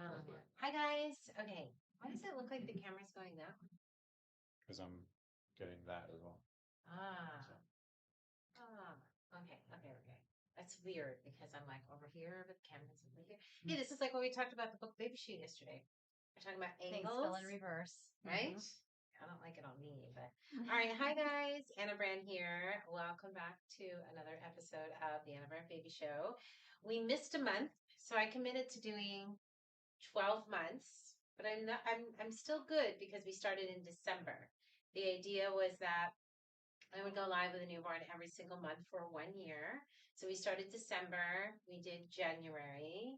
Hi guys. Okay. Why does it look like the camera's going that way? Because I'm getting that as well. Ah, So okay. That's weird because I'm like over here, but the camera's over here. Hey, this is like what we talked about the book baby shoot yesterday. We're talking about Things angles, fell in reverse. right? I don't like it on me, but all right. Hi guys, Anna Brandt here. Welcome back to another episode of the Anna Brandt Baby Show. We missed a month, so I committed to doing 12 months, but I'm still good because we started in December. The idea was that I would go live with a newborn every single month for 1 year. So we started December, we did January.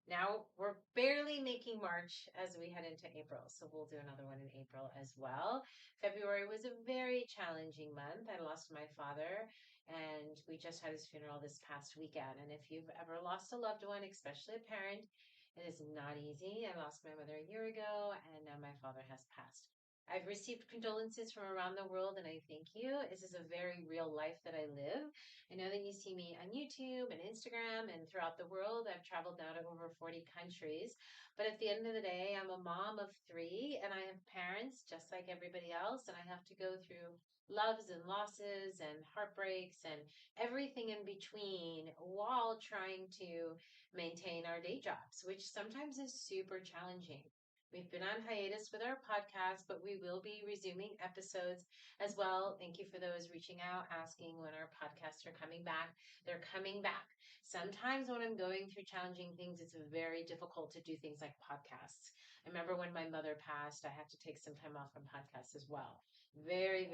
Now we're barely making March as we head into April. So we'll do another one in April as well. February was a very challenging month. I lost my father and we just had his funeral this past weekend. And if you've ever lost a loved one, especially a parent, it is not easy. I lost my mother a year ago and now my father has passed. I've received condolences from around the world and I thank you. This is a very real life that I live. I know that you see me on YouTube and Instagram and throughout the world. I've traveled now to over 40 countries. But at the end of the day, I'm a mom of three and I have parents just like everybody else. And I have to go through loves and losses and heartbreaks and everything in between while trying to maintain our day jobs, which sometimes is super challenging. We've been on hiatus with our podcast, but we will be resuming episodes as well. Thank you for those reaching out, asking when our podcasts are coming back. They're coming back. Sometimes when I'm going through challenging things, it's very difficult to do things like podcasts. I remember when my mother passed, I had to take some time off from podcasts as well. Very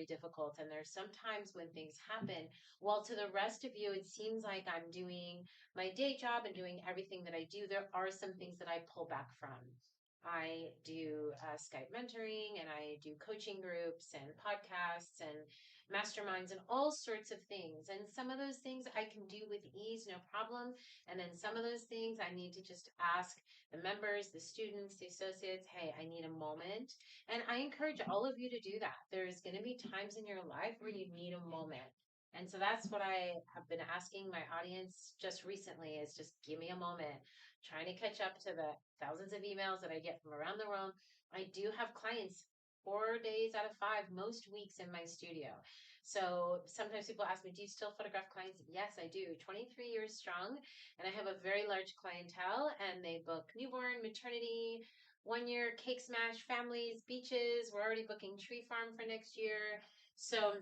difficult. And there's sometimes when things happen, while to the rest of you, it seems like I'm doing my day job and doing everything that I do, there are some things that I pull back from. I do Skype mentoring and I do coaching groups and podcasts and masterminds and all sorts of things. And some of those things I can do with ease, no problem. And then some of those things I need to just ask the members, the students, the associates, hey, I need a moment. And I encourage all of you to do that. There's going to be times in your life where you need a moment. And so that's what I have been asking my audience just recently is just give me a moment, trying to catch up to the thousands of emails that I get from around the world. I do have clients 4 days out of 5, most weeks in my studio. So sometimes people ask me, do you still photograph clients? Yes, I do. 23 years strong. And I have a very large clientele and they book newborn, maternity, 1 year, cake smash, families, beaches. We're already booking tree farm for next year. So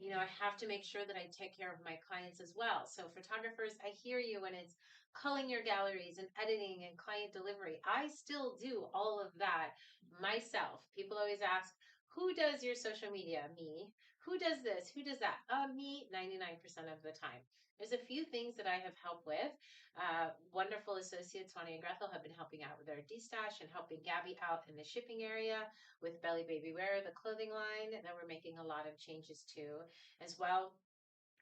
I have to make sure that I take care of my clients as well. So, photographers, I hear you when it's culling your galleries and editing and client delivery. I still do all of that myself. People always ask, who does your social media? Me. Who does this? Who does that? Me, 99% of the time. There's a few things that I have helped with. Wonderful associates, Wani and Grethel, have been helping out with their D-stash and helping Gabby out in the shipping area with Belly Baby Wear, the clothing line that we're making a lot of changes to as well.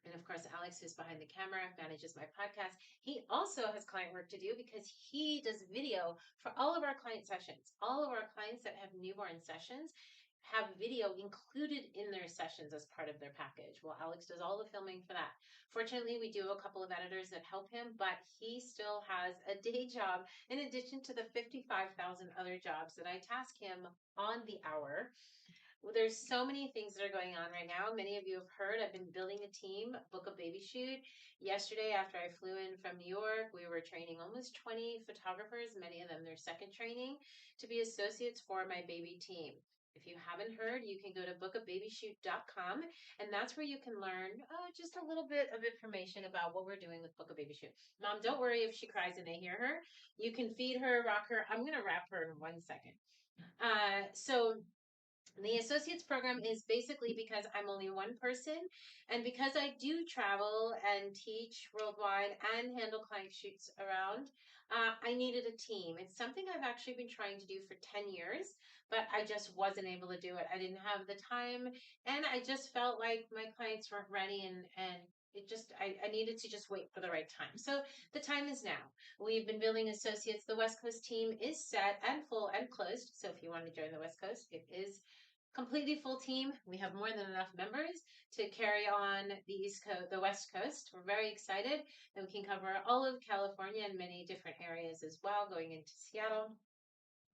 And of course, Alex, who's behind the camera, manages my podcast. He also has client work to do because he does video for all of our client sessions. All of our clients that have newborn sessions have video included in their sessions as part of their package. Well, Alex does all the filming for that. Fortunately, we do have a couple of editors that help him, but he still has a day job in addition to the 55,000 other jobs that I task him on the hour. Well, there's so many things that are going on right now. Many of you have heard I've been building a team, book a baby shoot. Yesterday, after I flew in from New York, we were training almost 20 photographers, many of them their second training, to be associates for my baby team. If you haven't heard, you can go to bookababyshoot.com, and that's where you can learn just a little bit of information about what we're doing with Book a Baby Shoot. Mom, don't worry if she cries and they hear her. You can feed her, rock her. I'm going to wrap her in 1 second. So the associates program is basically because I'm only one person and because I do travel and teach worldwide and handle client shoots around, I needed a team. It's something I've actually been trying to do for 10 years, but I just wasn't able to do it. I didn't have the time and I just felt like my clients weren't ready and I needed to just wait for the right time. So the time is now. We've been building associates. The West Coast team is set and full and closed. So if you want to join the West Coast, it is completely full team. We have more than enough members to carry on the East Coast, the West Coast. We're very excited that we can cover all of California and many different areas as well, going into Seattle.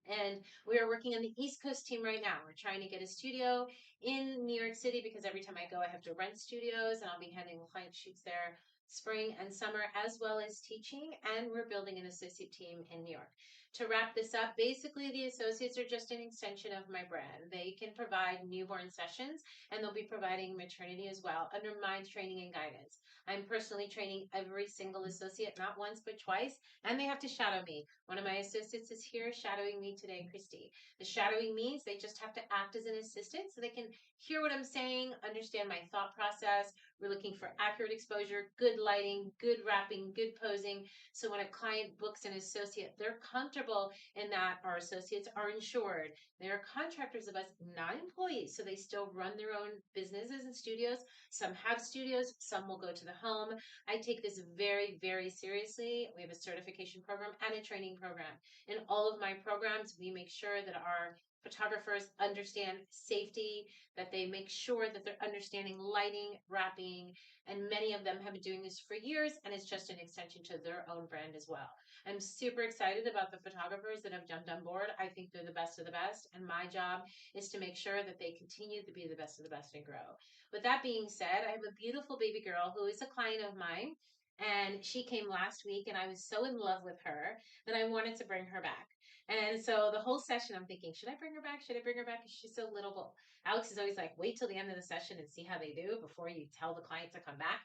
And we are working on the East Coast team right now. We're trying to get a studio in New York City because every time I go, I have to rent studios, and I'll be handling client shoots there spring and summer, as well as teaching. And we're building an associate team in New York. To wrap this up, basically, the associates are just an extension of my brand. They can provide newborn sessions, and they'll be providing maternity as well under my training and guidance. I'm personally training every single associate, not once, but twice, and they have to shadow me. One of my assistants is here shadowing me today, Christy. The shadowing means they just have to act as an assistant so they can hear what I'm saying, understand my thought process. We're looking for accurate exposure, good lighting, good wrapping, good posing. So when a client books an associate, they're comfortable in that our associates are insured. They're contractors of us, not employees. So they still run their own businesses and studios. Some have studios, some will go to the home. I take this very, very seriously. We have a certification program and a training program. In all of my programs, we make sure that our photographers understand safety, that they make sure that they're understanding lighting, wrapping, and many of them have been doing this for years, and it's just an extension to their own brand as well. I'm super excited about the photographers that have jumped on board. I think they're the best of the best, and my job is to make sure that they continue to be the best of the best and grow. With that being said, I have a beautiful baby girl who is a client of mine, and she came last week, and I was so in love with her that I wanted to bring her back. And so the whole session, I'm thinking, should I bring her back? Should I bring her back? Because she's so little. Alex is always like, wait till the end of the session and see how they do before you tell the client to come back.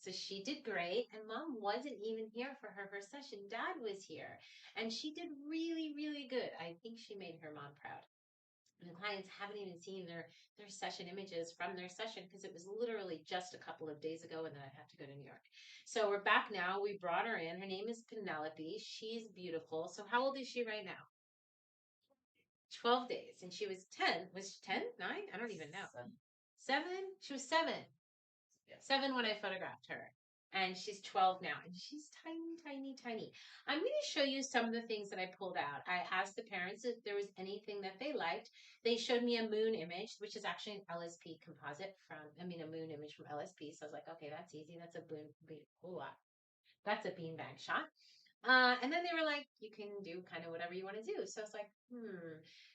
So she did great, and mom wasn't even here for her first session. Dad was here, and she did really, really good. I think she made her mom proud. And the clients haven't even seen their session images from their session because it was literally just a couple of days ago, and then I have to go to New York. So we're back now. We brought her in. Her name is Penelope. She's beautiful. So how old is she right now? 12 days. And she was 10. Was she 10? 9? I don't even know. 7? She was 7. 7 when I photographed her. And she's 12 now. And she's tiny, tiny, tiny. I'm going to show you some of the things that I pulled out. I asked the parents if there was anything that they liked. They showed me a moon image, which is actually an LSP composite a moon image from LSP. So I was like, okay, that's easy. That's a that's a beanbag shot. And then they were like, you can do kind of whatever you want to do. So it's like,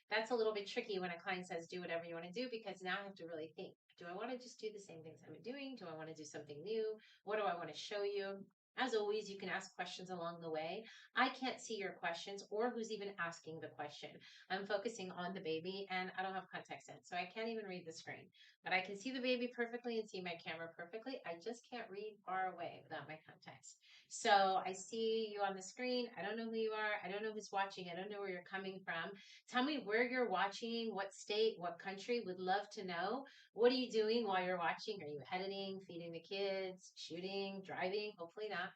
that's a little bit tricky when a client says, do whatever you want to do, because now I have to really think, do I want to just do the same things I've been doing? Do I want to do something new? What do I want to show you? As always, you can ask questions along the way. I can't see your questions or who's even asking the question. I'm focusing on the baby and I don't have context in, so I can't even read the screen. But I can see the baby perfectly and see my camera perfectly. I just can't read far away without my context. So I see you on the screen. I don't know who you are. I don't know who's watching. I don't know where you're coming from. Tell me where you're watching, what state, what country. Would love to know. What are you doing while you're watching? Are you editing, feeding the kids, shooting, driving? Hopefully not.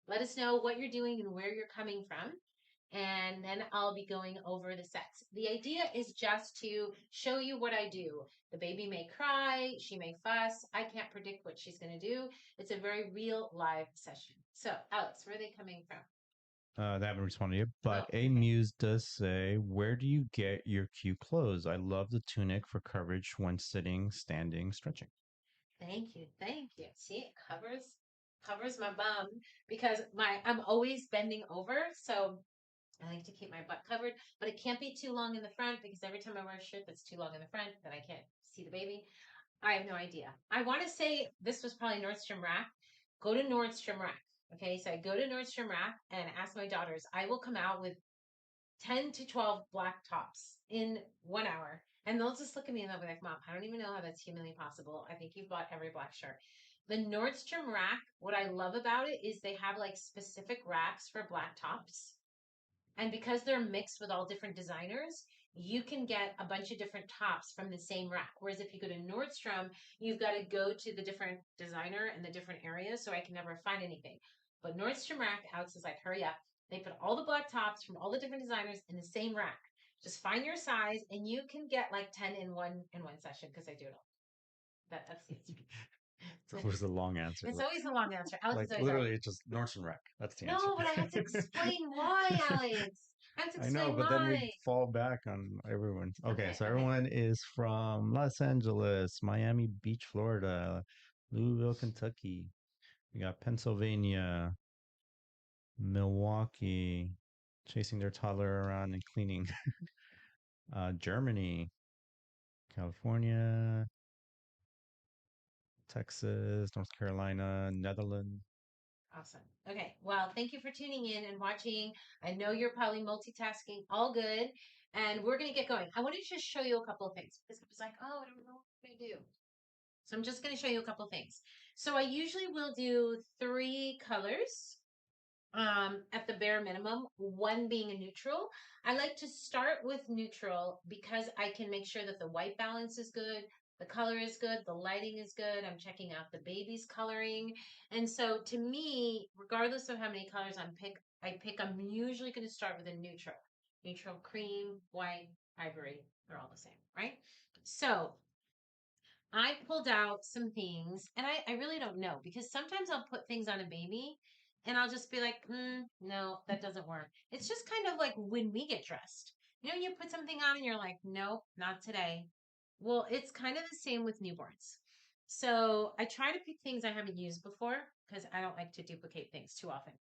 Let us know what you're doing and where you're coming from. And then I'll be going over the sets. The idea is just to show you what I do. The baby may cry, she may fuss. I can't predict what she's going to do. It's a very real live session. So, Alex, where are they coming from? They haven't responded yet, Oh, but A okay. Muse does say, where do you get your cute clothes? I love the tunic for coverage when sitting, standing, stretching. Thank you. Thank you. See, it covers my bum because I'm always bending over. So I like to keep my butt covered, but it can't be too long in the front because every time I wear a shirt that's too long in the front, then I can't see the baby. I have no idea. I want to say this was probably Nordstrom Rack. Go to Nordstrom Rack. Okay, so I go to Nordstrom Rack and ask my daughters. I will come out with 10 to 12 black tops in 1 hour. And they'll just look at me and they'll be like, Mom, I don't even know how that's humanly possible. I think you've bought every black shirt. The Nordstrom Rack, what I love about it is they have like specific racks for black tops. And because they're mixed with all different designers, you can get a bunch of different tops from the same rack. Whereas if you go to Nordstrom, you've got to go to the different designer and the different areas. So I can never find anything. But Nordstrom Rack, Alex is like, hurry up. They put all the black tops from all the different designers in the same rack. Just find your size and you can get like 10 in one session because I do it all. That's the answer. That was a long answer. It's always a long answer. Alex Like is always like, literally, it's just Nordstrom Rack. That's the answer. no, but I have to explain why, Alex. have to I know, explain but then we'd why. fall back on everyone. Okay, Okay, so okay. everyone is from Los Angeles, Miami Beach, Florida, Louisville, Kentucky. We got Pennsylvania, Milwaukee, chasing their toddler around and cleaning. Germany, California, Texas, North Carolina, Netherlands. Awesome. Okay. Well, thank you for tuning in and watching. I know you're probably multitasking. All good. And we're going to get going. I want to just show you a couple of things because it was like, oh, I don't know what to do. So I'm just going to show you a couple of things. So I usually will do 3 colors at the bare minimum, one being a neutral. I like to start with neutral because I can make sure that the white balance is good, the color is good, the lighting is good. I'm checking out the baby's coloring. And so to me, regardless of how many colors I pick, I'm usually going to start with a neutral. Neutral cream, white, ivory, they're all the same, right? So I pulled out some things, and I really don't know because sometimes I'll put things on a baby and I'll just be like, no, that doesn't work. It's just kind of like when we get dressed. You know, you put something on and you're like, nope, not today. Well, it's kind of the same with newborns. So I try to pick things I haven't used before because I don't like to duplicate things too often.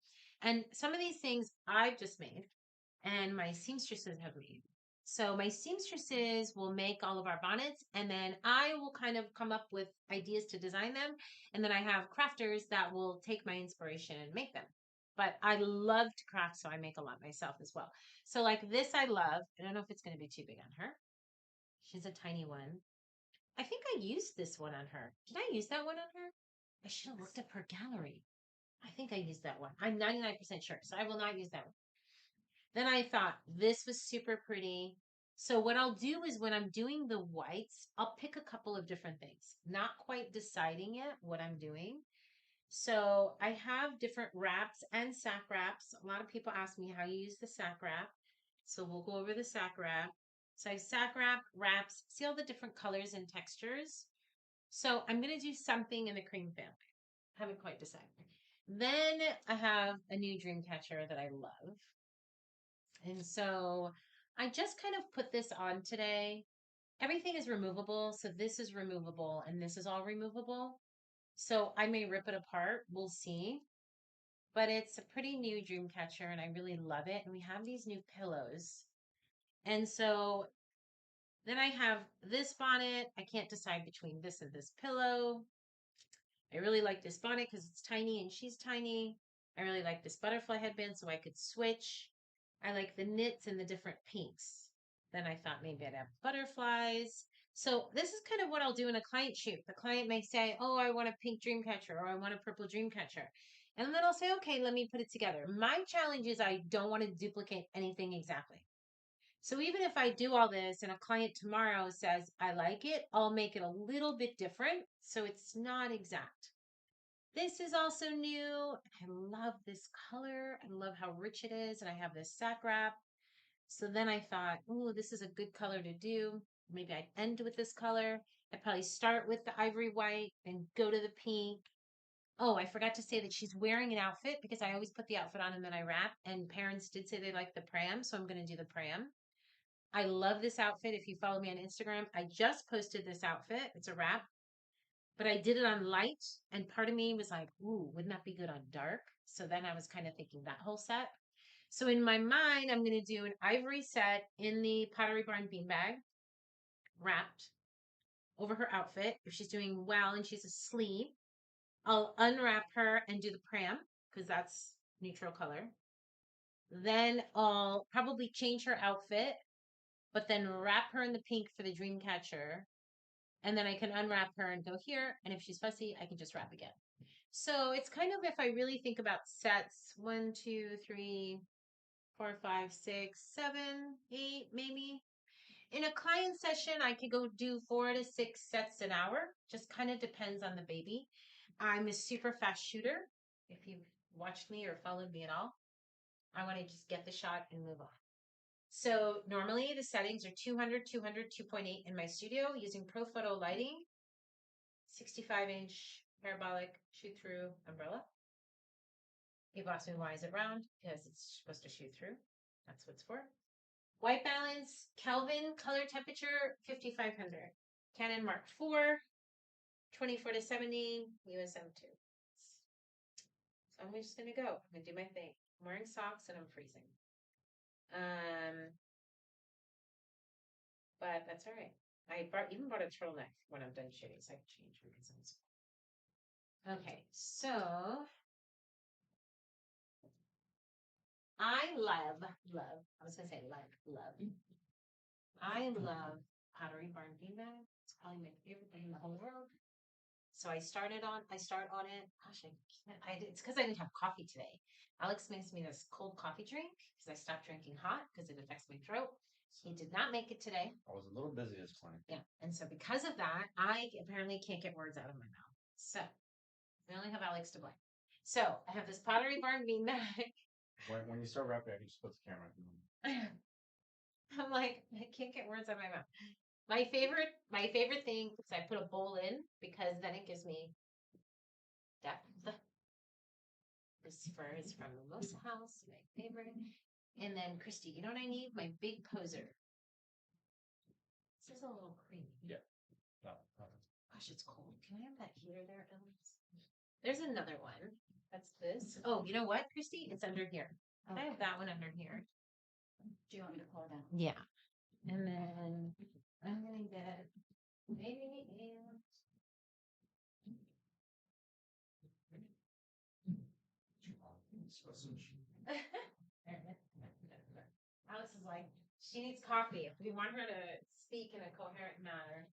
And some of these things I've just made and my seamstresses have made. So my seamstresses will make all of our bonnets, and then I will kind of come up with ideas to design them. And then I have crafters that will take my inspiration and make them. But I love to craft, so I make a lot myself as well. So like this, I love. I don't know if it's going to be too big on her. She's a tiny one. I think I used this one on her. Did I use that one on her? I should have looked up her gallery. I think I used that one. I'm 99% sure. So I will not use that one. Then I thought this was super pretty. So what I'll do is when I'm doing the whites, I'll pick a couple of different things, not quite deciding yet what I'm doing. So I have different wraps and sack wraps. A lot of people ask me how you use the sack wrap. So we'll go over the sack wrap. So I have sack wrap, wraps, see all the different colors and textures. So I'm going to do something in the cream family. Haven't quite decided. Then I have a new dream catcher that I love. And so I just kind of put this on today. Everything is removable. So this is removable and this is all removable. So I may rip it apart. We'll see. But it's a pretty new dream catcher and I really love it. And we have these new pillows. And so then I have this bonnet. I can't decide between this and this pillow. I really like this bonnet because it's tiny and she's tiny. I really like this butterfly headband so I could switch. I like the knits and the different pinks. Then I thought maybe I'd have butterflies. So this is kind of what I'll do in a client shoot. The client may say, oh, I want a pink dream catcher or I want a purple dream catcher. And then I'll say, okay, let me put it together. My challenge is I don't want to duplicate anything exactly. So even if I do all this and a client tomorrow says, I like it, I'll make it a little bit different. So it's not exact. This is also new. I love this color. I love how rich it is. And I have this sack wrap. So then I thought, oh, this is a good color to do. Maybe I'd end with this color. I'd probably start with the ivory white and go to the pink. Oh, I forgot to say that she's wearing an outfit because I always put the outfit on and then I wrap. And parents did say they like the pram. So I'm going to do the pram. I love this outfit. If you follow me on Instagram, I just posted this outfit. It's a wrap, but I did it on light. And part of me was like, ooh, wouldn't that be good on dark? So then I was kind of thinking that whole set. So in my mind, I'm going to do an ivory set in the Pottery Barn beanbag, wrapped over her outfit. If she's doing well and she's asleep, I'll unwrap her and do the pram because that's neutral color. Then I'll probably change her outfit, but then wrap her in the pink for the dream catcher. And then I can unwrap her and go here. And if she's fussy, I can just wrap again. So it's kind of if I really think about sets 1, 2, 3, 4, 5, 6, 7, 8, maybe. In a client session, I could go do 4 to 6 sets an hour. Just kind of depends on the baby. I'm a super fast shooter. If you've watched me or followed me at all, I want to just get the shot and move on. So normally the settings are 200, 200, 2.8 in my studio using Pro Photo lighting, 65-inch parabolic shoot through umbrella. People ask me why is it round? Because it's supposed to shoot through. That's what it's for. White balance, Kelvin, color temperature, 5500. Canon Mark IV, 24 to 70, USM2. So I'm just going to go. I'm going to do my thing. I'm wearing socks and I'm freezing. But that's all right. I even bought a turtleneck when I'm done shooting, so I can change because I'm okay. So I love. I was gonna say love. I love Pottery Barn beanbag. It's probably my favorite thing in the whole world. So I start on it. Gosh, it's because I didn't have coffee today. Alex makes me this cold coffee drink because I stopped drinking hot because it affects my throat. He did not make it today. I was a little busy this morning. Yeah, and so because of that, I apparently can't get words out of my mouth. So I only have Alex to blame. So I have this Pottery Barn beanbag. When you start rapping, I can just put the camera. I'm like, I can't get words out of my mouth. My favorite thing is I put a bowl in because then it gives me depth. This fur is from the Mosa House, my favorite. And then Christy, you know what I need? My big poser. This is a little creamy. Yeah. No. Gosh, it's cold. Can I have that heater there, Alex? There's another one. That's this. Oh, you know what, Christy? It's under here. Okay. I have that one under here. Do you want me to pull it out? Yeah. And then I'm gonna get maybe Alex is like, she needs coffee. We want her to speak in a coherent manner.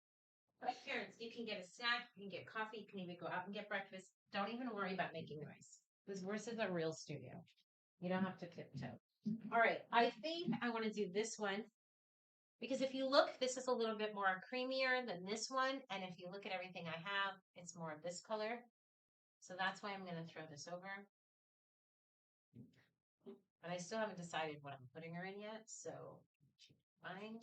But parents, you can get a snack, you can get coffee, you can even go out and get breakfast. Don't even worry about making noise. This is a real studio. You don't have to tiptoe. All right, I think I want to do this one because if you look, this is a little bit more creamier than this one. And if you look at everything I have, it's more of this color. So that's why I'm going to throw this over. But I still haven't decided what I'm putting her in yet, so mind.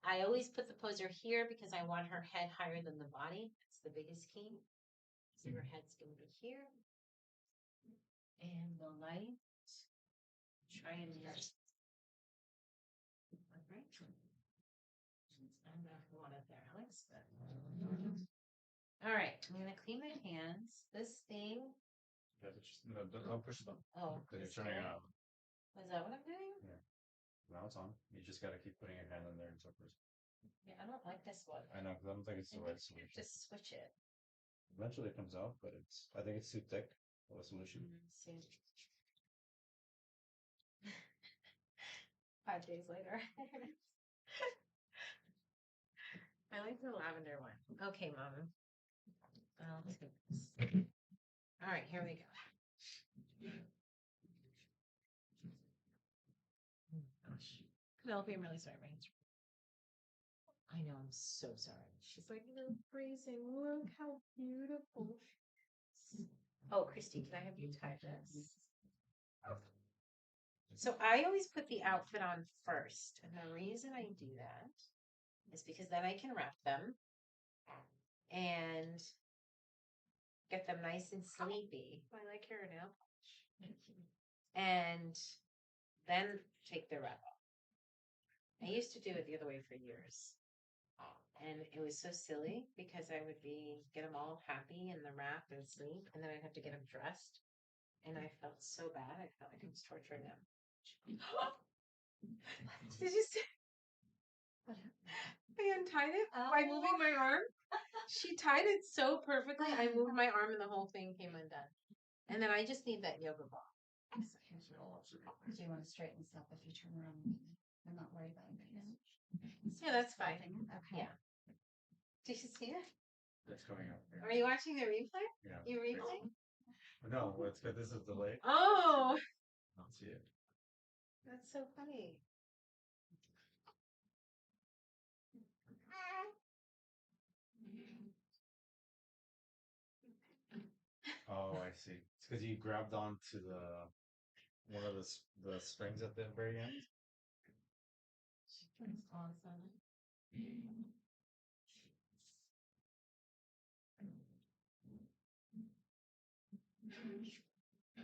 I always put the poser here because I want her head higher than the body. That's the biggest key. So her head's going to be here. And the light. Try and get. I don't know if you want it there, Alex, but. All right, I'm going to clean my hands. This thing. Don't push them. Oh, because you're turning it on. Is that what I'm doing? Yeah. Now it's on. You just got to keep putting your hand in there until first. Yeah, I don't like this one. I know, because I don't think it's the right solution. Just switch it. Eventually it comes out, but I think it's too thick of a solution. See. 5 days later. I like the lavender one. Okay, Mom. I'll take this. All right, here we go. Oh, gosh. Penelope, I'm really sorry. My hands I know, I'm so sorry. She's like, no, freezing. Look how beautiful. Oh, Christy, can I have you tie this? So I always put the outfit on first. And the reason I do that is because then I can wrap them and get them nice and sleepy. I like hair now. And then take the wrap off. I used to do it the other way for years. And it was so silly because I would get them all happy in the wrap and sleep, and then I'd have to get them dressed. And I felt so bad. I felt like I was torturing them. Did you see? I untied it by moving my arm. She tied it so perfectly. I moved my arm and the whole thing came undone. And then I just need that yoga ball. Do you want to straighten this up if you turn around? I'm not worried about it. Yeah, that's fine. Okay. Yeah. Did you see it? That's coming up. Are you watching the replay? Yeah. You replay? No, it's good. This is delayed. Oh, I don't see it. that's so funny. Oh, I see. It's because you grabbed onto one of the strings at the very end. She puts awesome.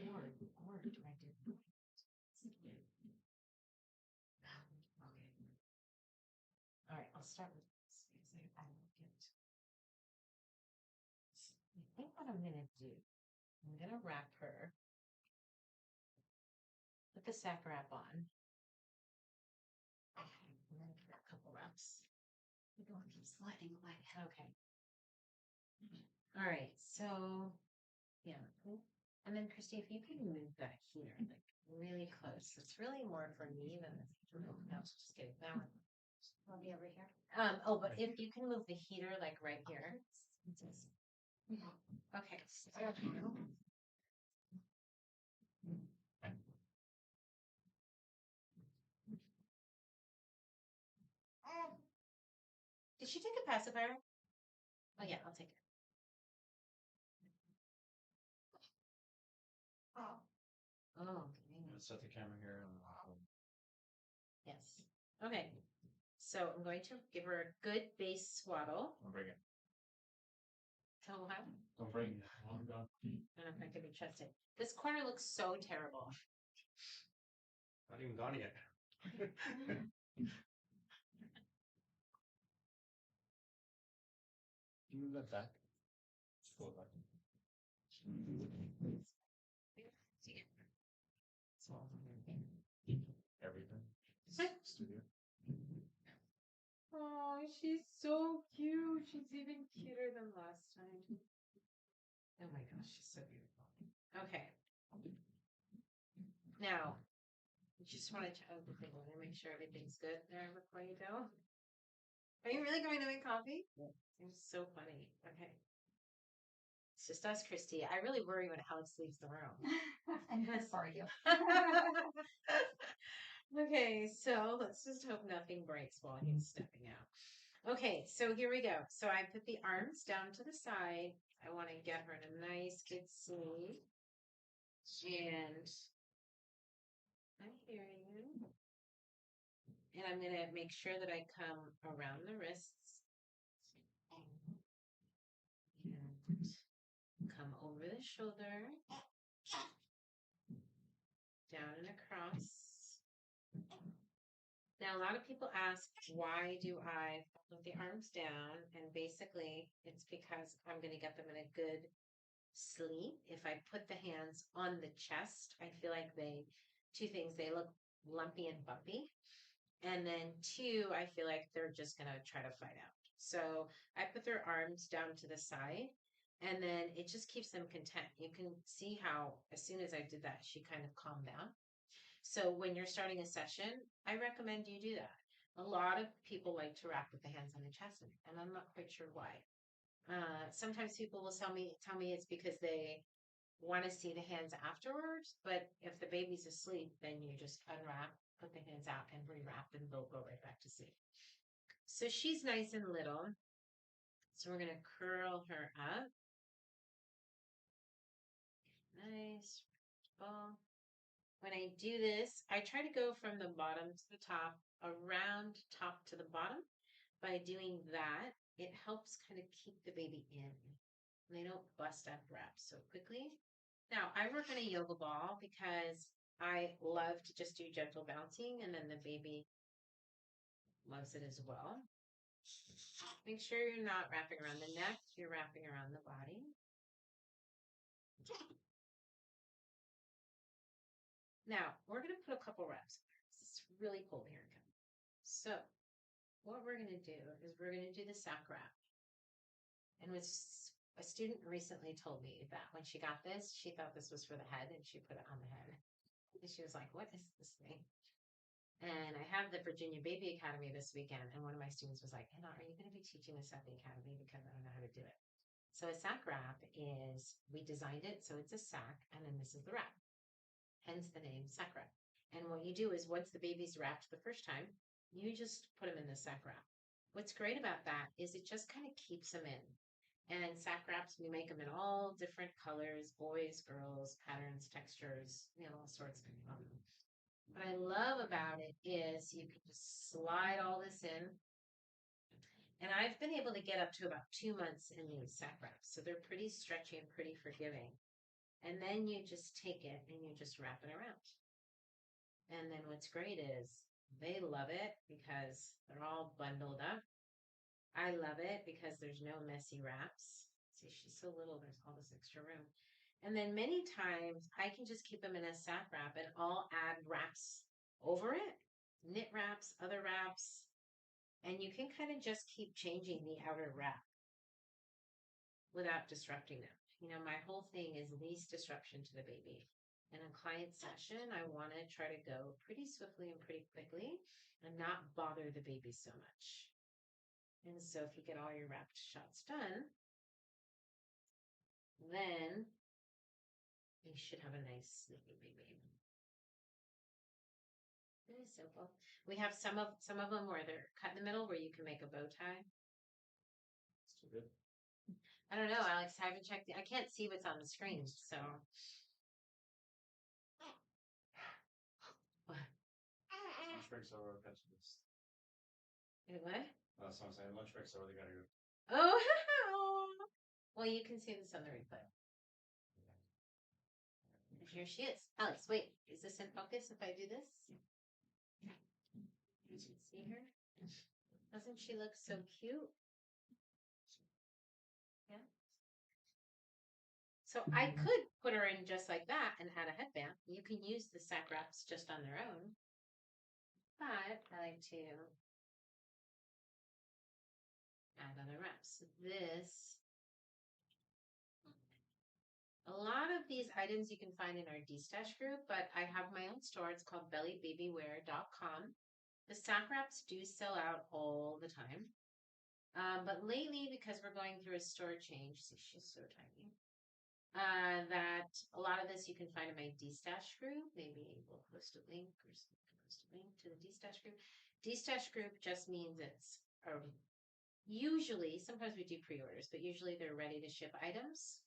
Or do I do? I'll start with this because I like it. I think what I'm gonna do, I'm gonna wrap her. Put the sack wrap on. And then give her a couple wraps. You don't keep sliding away. Okay. All right. So, yeah. And then, Christy, if you can move that heater like really close, it's really more for me than no, just kidding. That one. I'll be over here. Oh, but if you can move the heater like right here. Okay. Did she take a pacifier? Oh yeah, I'll take it. Oh, okay. Set the camera here. Yes. Okay. So I'm going to give her a good base swaddle. Don't break it. Tell her. Don't break it. Oh, God. I don't know if I can be trusted. This corner looks so terrible. Not even gone yet. Can you move that back? Pull it back. Everything. Studio. Oh, she's so cute. She's even cuter than last time. Oh my gosh, she's so beautiful. Okay. Now, I just want to make sure everything's good there before you go. Are you really going to make coffee? Yeah. It's so funny. Okay. It's just us, Christy. I really worry when Alex leaves the room. I'm here for you. Okay, so let's just hope nothing breaks while he's stepping out. Okay, so here we go. So I put the arms down to the side. I want to get her in a nice good sleep. And I'm hearing you. And I'm going to make sure that I come around the wrists and come over the shoulder, down and across. Now, a lot of people ask, why do I put the arms down? And basically, it's because I'm going to get them in a good sleep. If I put the hands on the chest, I feel like two things, they look lumpy and bumpy. And then two, I feel like they're just going to try to fight out. So I put their arms down to the side, and then it just keeps them content. You can see how as soon as I did that, she kind of calmed down. So when you're starting a session, I recommend you do that. A lot of people like to wrap with the hands on the chest, and I'm not quite sure why. Sometimes people will tell me it's because they want to see the hands afterwards. But if the baby's asleep, then you just unwrap, put the hands out, and rewrap, and they'll go right back to sleep. So she's nice and little. So we're gonna curl her up. Nice ball. When I do this, I try to go from the bottom to the top, around top to the bottom. By doing that, it helps kind of keep the baby in. And they don't bust up wraps so quickly. Now, I work on a yoga ball because I love to just do gentle bouncing, and then the baby loves it as well. Make sure you're not wrapping around the neck, you're wrapping around the body. Now, we're going to put a couple reps. It's really cold here. So, what we're going to do is we're going to do the sack wrap. And a student recently told me that when she got this, she thought this was for the head and she put it on the head. And she was like, what is this thing? And I have the Virginia Baby Academy this weekend. And one of my students was like, Anna, are you going to be teaching this at the academy? Because I don't know how to do it. So a sack wrap is, we designed it so it's a sack, and then this is the wrap. Hence the name sack wrap. And what you do is once the baby's wrapped the first time, you just put them in the sack wrap. What's great about that is it just kind of keeps them in. And sack wraps, we make them in all different colors, boys, girls, patterns, textures, all sorts of them. What I love about it is you can just slide all this in. And I've been able to get up to about 2 months in these sack wraps. So they're pretty stretchy and pretty forgiving. And then you just take it and you just wrap it around. And then what's great is They love it because they're all bundled up. I love it because there's no messy wraps. See, she's so little, there's all this extra room. And then many times I can just keep them in a sack wrap and I'll add wraps over it, knit wraps, other wraps, and you can kind of just keep changing the outer wrap without disrupting them. You know, my whole thing is least disruption to the baby. In a client session, I want to try to go pretty swiftly and pretty quickly and not bother the baby so much. And so if you get all your wrapped shots done, then you should have a nice sleeping baby. Very simple. We have some of them where they're cut in the middle where you can make a bow tie. It's too good. I don't know, Alex. I haven't checked. I can't see what's on the screen, so. What? Lunch breaks over. Wait, what? That's what I'm saying. Lunch breaks over. They gotta go. Oh, well, you can see this on the replay. Here she is. Alex, wait. Is this in focus if I do this? You can see her. Doesn't she look so cute? Yeah. So I could put her in just like that and add a headband. You can use the sack wraps just on their own. But I like to add other wraps. A lot of these items you can find in our D-Stash group, but I have my own store. It's called bellybabywear.com. The sack wraps do sell out all the time. But lately, because we're going through a store change, see, she's so tiny, that a lot of this you can find in my D-Stash group. Maybe we'll post a link or something, post a link to the D-Stash group. D-Stash group just means it's usually, sometimes we do pre-orders, but usually they're ready to ship items.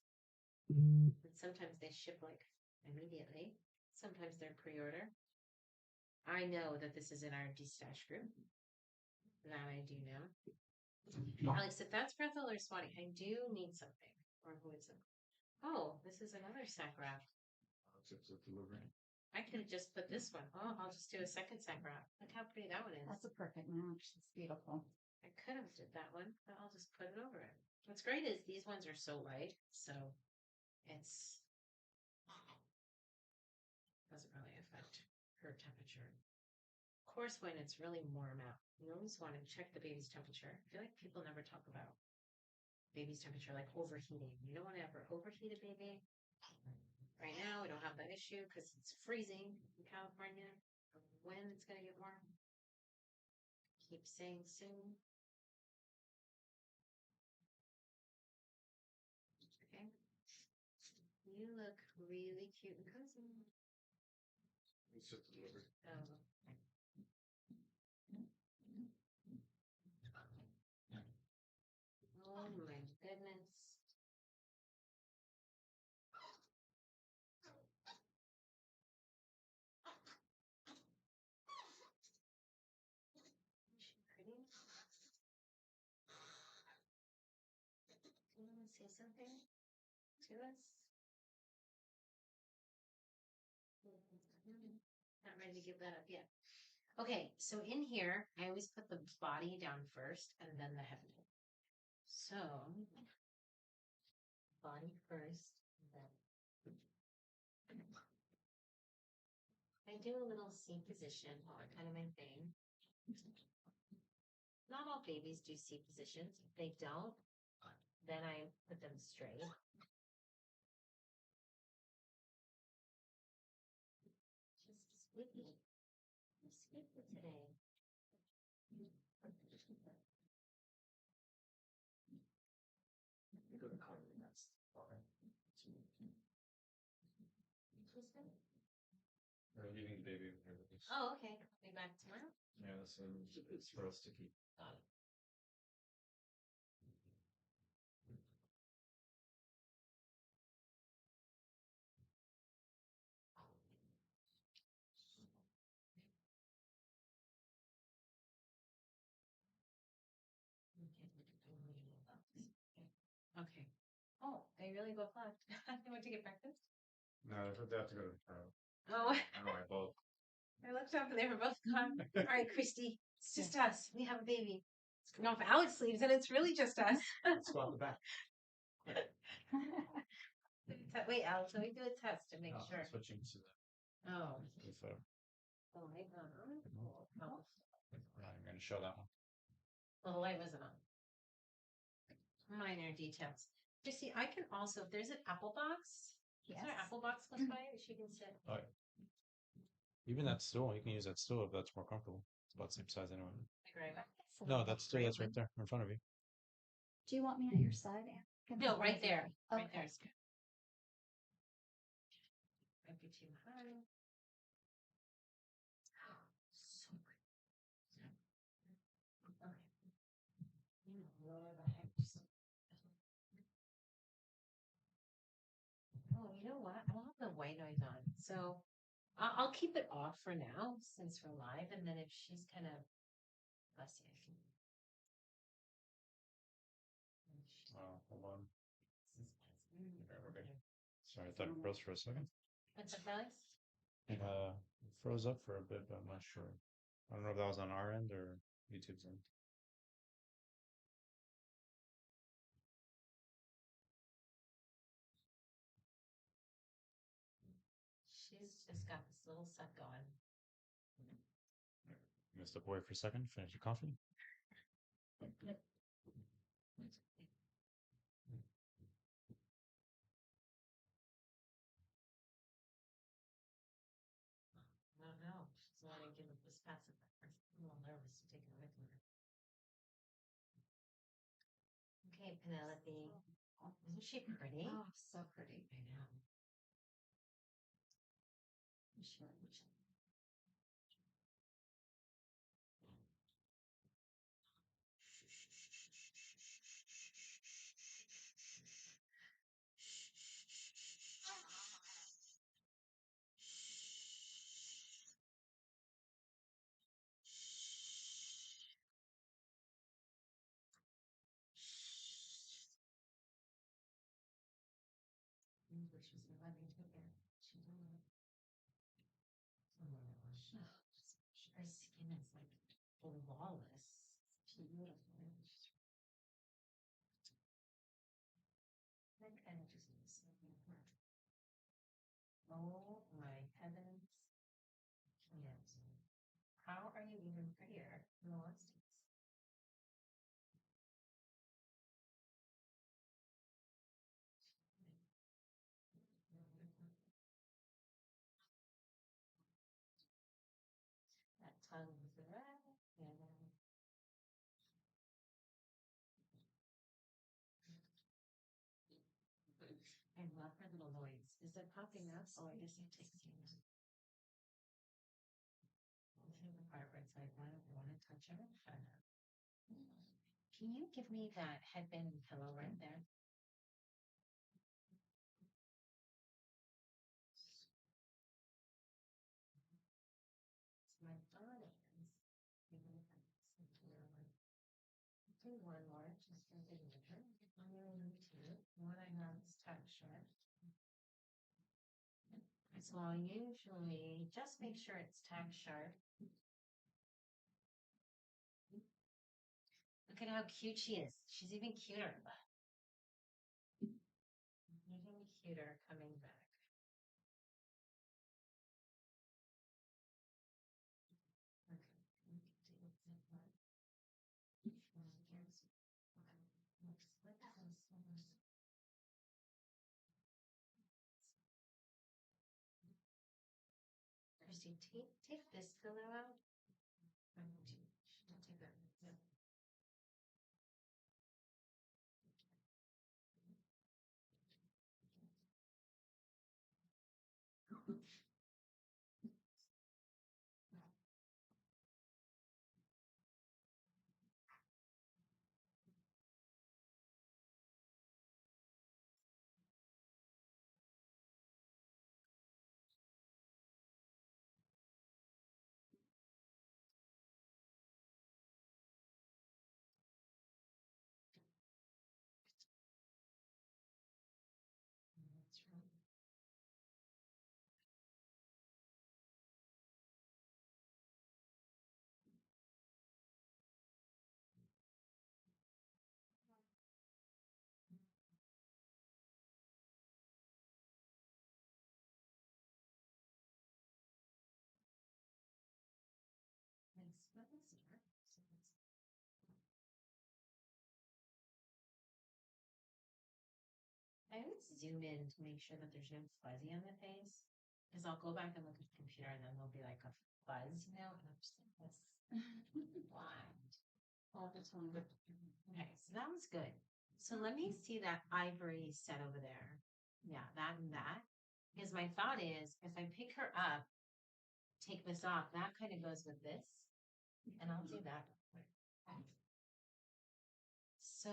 And sometimes they ship like immediately. Sometimes they're pre-order. I know that this is in our D-Stash group. That I do know. Alex, if that's Bethel or Swati, I do need something. Or who is it? Oh, this is another sack wrap. I could have just put this one. Oh, I'll just do a second sack wrap. Look how pretty that one is. That's a perfect match. It's beautiful. I could have did that one, but I'll just put it over it. What's great is these ones are so light, so it's doesn't really affect her temperature. Of course, when it's really warm out, you always want to check the baby's temperature. I feel like people never talk about baby's temperature, like overheating. You don't want to ever overheat a baby. Right now, we don't have that issue because it's freezing in California. When it's going to get warm, keep saying soon. Okay. You look really cute and cozy. It's just delivered. Oh. Oh my goodness. Is she pretty? Do you want to say something to us? Not ready to give that up yet. Okay, so in here, I always put the body down first and then the head. So, body first, then. I do a little C position, kind of my thing. Not all babies do C positions. If they don't, then I put them straight. Just squeaky. Squeaky today. Go to color. That's okay. We're leaving the baby here with us. Oh, okay. Be back tomorrow. Yeah, so it's for us to keep. Got it. Okay. Oh, they really both left. They went to get breakfast? No, they have to go to the pro. Oh. I know I both. They're looked up and they were both gone. All right, Christy, it's just us. We have a baby. No, if Alex leaves, and it's really just us. Let's go out the back. Wait, Alex, let me do a test to make sure. Switching to the. Oh. With, The light on. Oh. I'm going to show that one. Well, the light wasn't on. Minor details. Christy, I can also, if there's an apple box, is there an apple box close by? She can sit. Oh, yeah. Even that stool, you can use that stool if that's more comfortable. It's about the same size anyway. Right. No, that stool that's right there in front of you. Do you want me at your side, Anne? No, right there. Right Okay. there. Might be too high. So pretty. Okay. Lower the heck. Oh, you know what? I don't have the white noise on. So I'll keep it off for now since we're live. And then if she's kind of, let's see. Hold on. Sorry, I thought it froze for a second. What's up, Alex? It froze up for a bit, but I'm not sure. I don't know if that was on our end or YouTube's end. She's just got this little set going. I'm gonna step away for a second, finish your coffee. I don't know. She's wanting to give it this passive. I'm a little nervous to take it away from her. Okay, Penelope. Isn't she pretty? Oh, so pretty. I know. Sure. English was 11 to get. She didn't. Her skin is like flawless. She's beautiful. That kind of just looks like her. Oh my heavens. Yes. How are you even prettier in the last days? That tongue was red. I love her little noise. Is it popping up? Oh, I guess it takes you. This is the part where it's like, I don't want to touch her. Can you give me that headband and pillow right there? It's my daughter's. Do one more, just for the measure. Two. One I have is texture. So I'll usually just make sure it's tack sharp. Look at how cute she is. She's even cuter. Even cuter coming back. Christy, take this pillow out. Take that. Yeah. I always zoom in to make sure that there's no fuzzy on the face. Because I'll go back and look at the computer and then there'll be like a fuzz, and I'm just like, this blind all the time. Okay, so that was good. So let me see that ivory set over there. Yeah, that and that. Because my thought is, if I pick her up, take this off, that kind of goes with this. And I'll do that real quick. So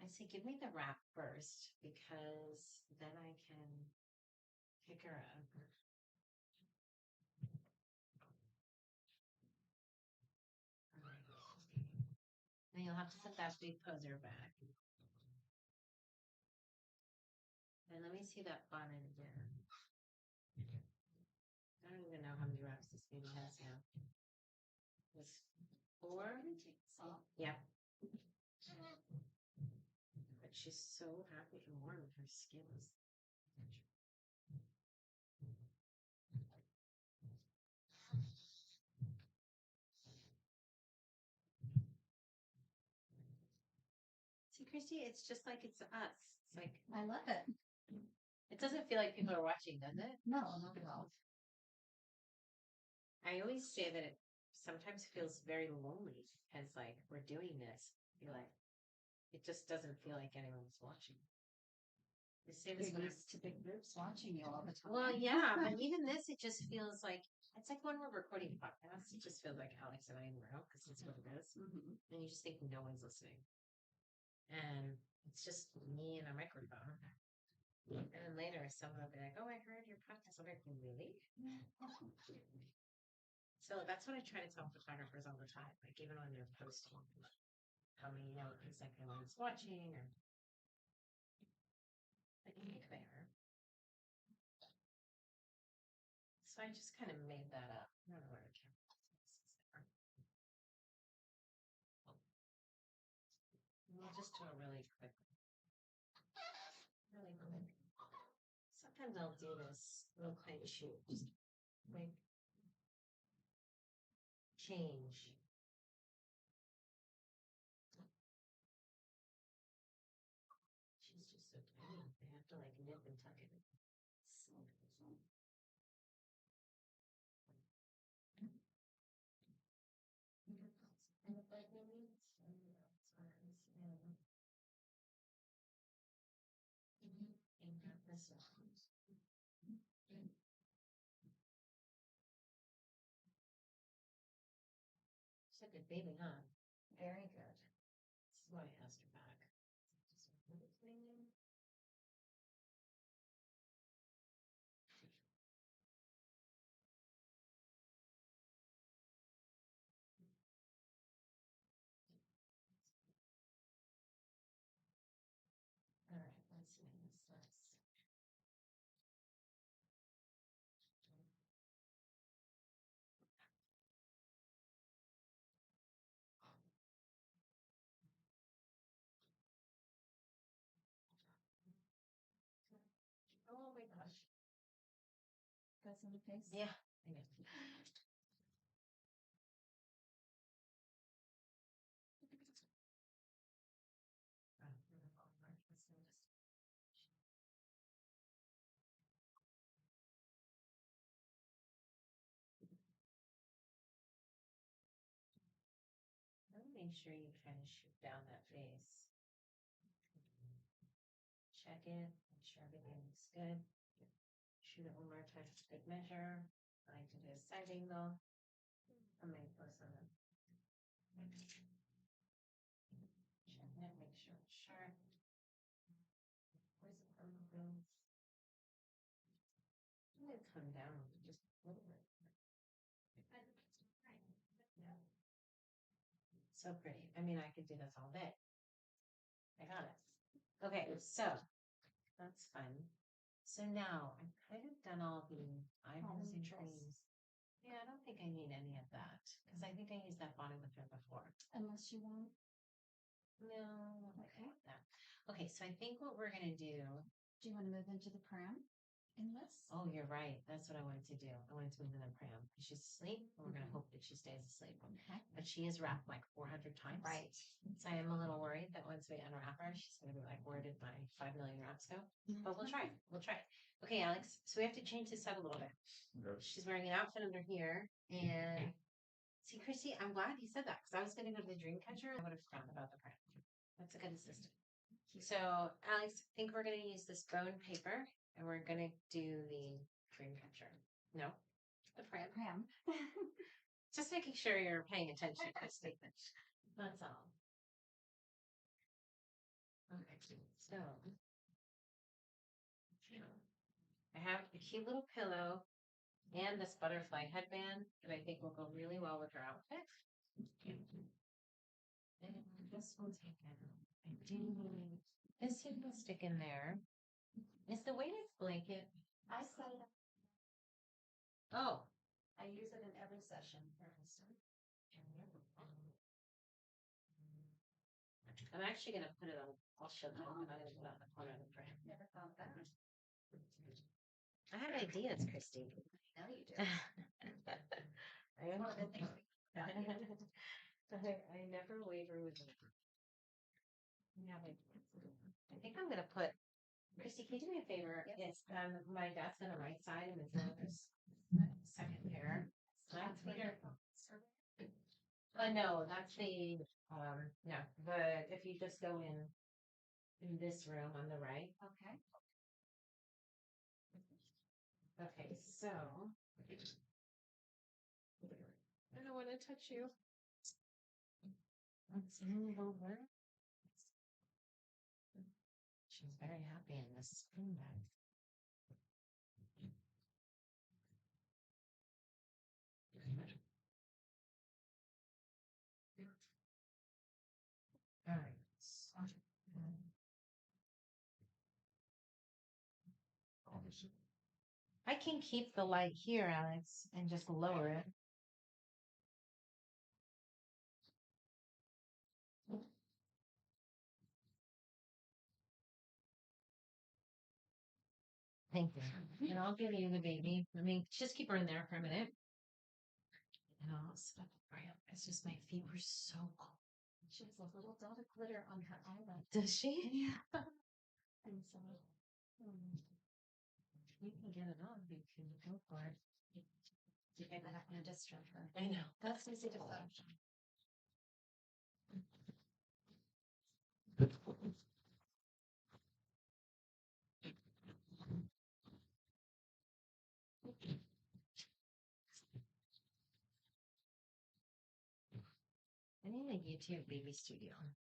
I say, give me the wrap first, because then I can pick her up. And you'll have to put that big poser back. And let me see that bonnet again. I don't even know how many wraps this baby has now. It's 4. Yeah. But she's so happy and warm with her skin. See, Christy, it's just like it's us. It's like, I love it. it doesn't feel like people are watching, does it? No, not at all. I always say that it sometimes feels very lonely as like we're doing this. You're like, it just doesn't feel like anyone's watching. The same as You're when used to big groups watching you all the time. well, yeah, but even this, it just feels like it's like when we're recording podcasts. It just feels like Alex and I in the room because that's what it is. And you just think no one's listening, and it's just me and a microphone. And then later, someone will be like, "Oh, I heard your podcast." I'm like, "Really?" So that's what I try to tell photographers all the time. Like even when they're posting, coming out, it's like no one's watching, or like there. So I just kind of made that up. I don't know where the camera is. We'll just do a really quick. Sometimes I'll do this little kind of shoot, just quick change. She's just so tiny. I have to like nip and tuck it. She's a good baby, huh? Very good. This is why I asked her back. All right, let's see this. Oh my gosh. Got some in the face? Yeah, I know. Make sure you kind of shoot down that face. Check it, make sure everything looks good. Shoot it one more time to take measure. I like to do a side angle. I'm going to close on it. Check it, make sure it's sharp. Where's the purple things? I'm going to come down just a little bit. So pretty. I mean, I could do this all day. I got it. Okay, so that's fun. So now I've kind of done all the eyebrows and creams. Yeah, I don't think I need any of that because I think I used that bonnet with her before. Unless you want. No, I'm okay with that. Okay, so I think what we're gonna do. Do you want to move into the pram? in this. Oh, you're right. That's what I wanted to do. I wanted to move in the pram. She's asleep. And we're going to hope that she stays asleep. Okay. But she is wrapped like 400 times. Right. So I am a little worried that once we unwrap her, she's going to be like, where did my 5 million wraps go? But we'll try. We'll try. Okay, Alex. So we have to change this out a little bit. She's wearing an outfit under here. And see, Christy, I'm glad you said that because I was going to go to the dream catcher. I would have forgotten about the pram. That's a good assistant. So, Alex, I think we're going to use this bone paper and we're going to do the dream catcher. No, the pram. Pram. Just making sure you're paying attention to the statement. That's all. Okay, so I have a cute little pillow and this butterfly headband that I think will go really well with her outfit. And this will take it. I do need this will stick in there. Is the weighted blanket? I set it up. Oh, I use it in every session. I'm actually going to put it on. I'll show them. I'm going to put it on the corner of the frame. Never thought of that. I have ideas, Christy. I know you do. I am. One of the things about you. I never waver with it. Yeah, I think I'm going to put. Christy, can you do me a favor? Yes. It's my desk on the right side, and then there's second pair. That's Peter. Peter. No, that's the no. The if you just go in this room on the right. Okay. Okay, so I don't want to touch you. Let's move over. She's very happy in this spoon bag. All right. I can keep the light here, Alex, and just lower it. Thank you. And I'll give you the baby. I mean, just keep her in there for a minute. And I'll set up the pram. It's just my feet were so cold. She has a little dot of glitter on her eyelid. Does she? Yeah. And so, you can get it on. You can go for it. I'm not going to disturb her. I know. That's easy to Photoshop. I need a YouTube baby studio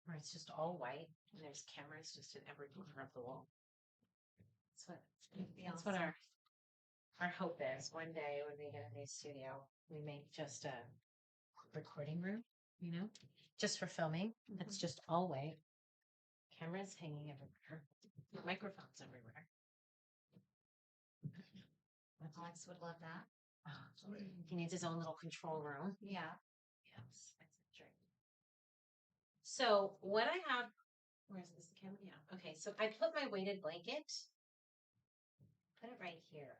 where it's just all white and there's cameras just in every corner of the wall. That's what our hope is. One day when we get a new studio, we make just a recording room, just for filming. It's just all white. Cameras hanging everywhere. Microphones everywhere. Alex would love that. He needs his own little control room. Yeah. Yes, that's a dream. So what I have, where is this camera? Yeah. Okay, so I put my weighted blanket. Put it right here.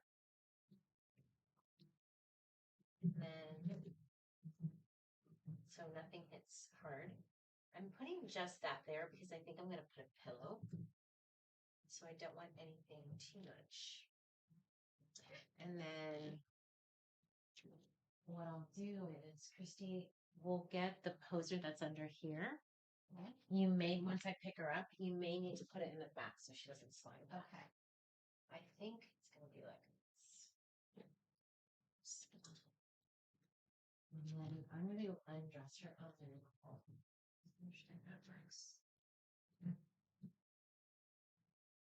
And then, so nothing hits hard. I'm putting just that there because I think I'm going to put a pillow. So I don't want anything too much. And then what I'll do is, Christy, we'll get the poser that's under here. Okay. You may, once I pick her up, you may need to put it in the back so she doesn't slide. Okay. I think it's going to be like this. And then I'm going to undress her up and understand that works.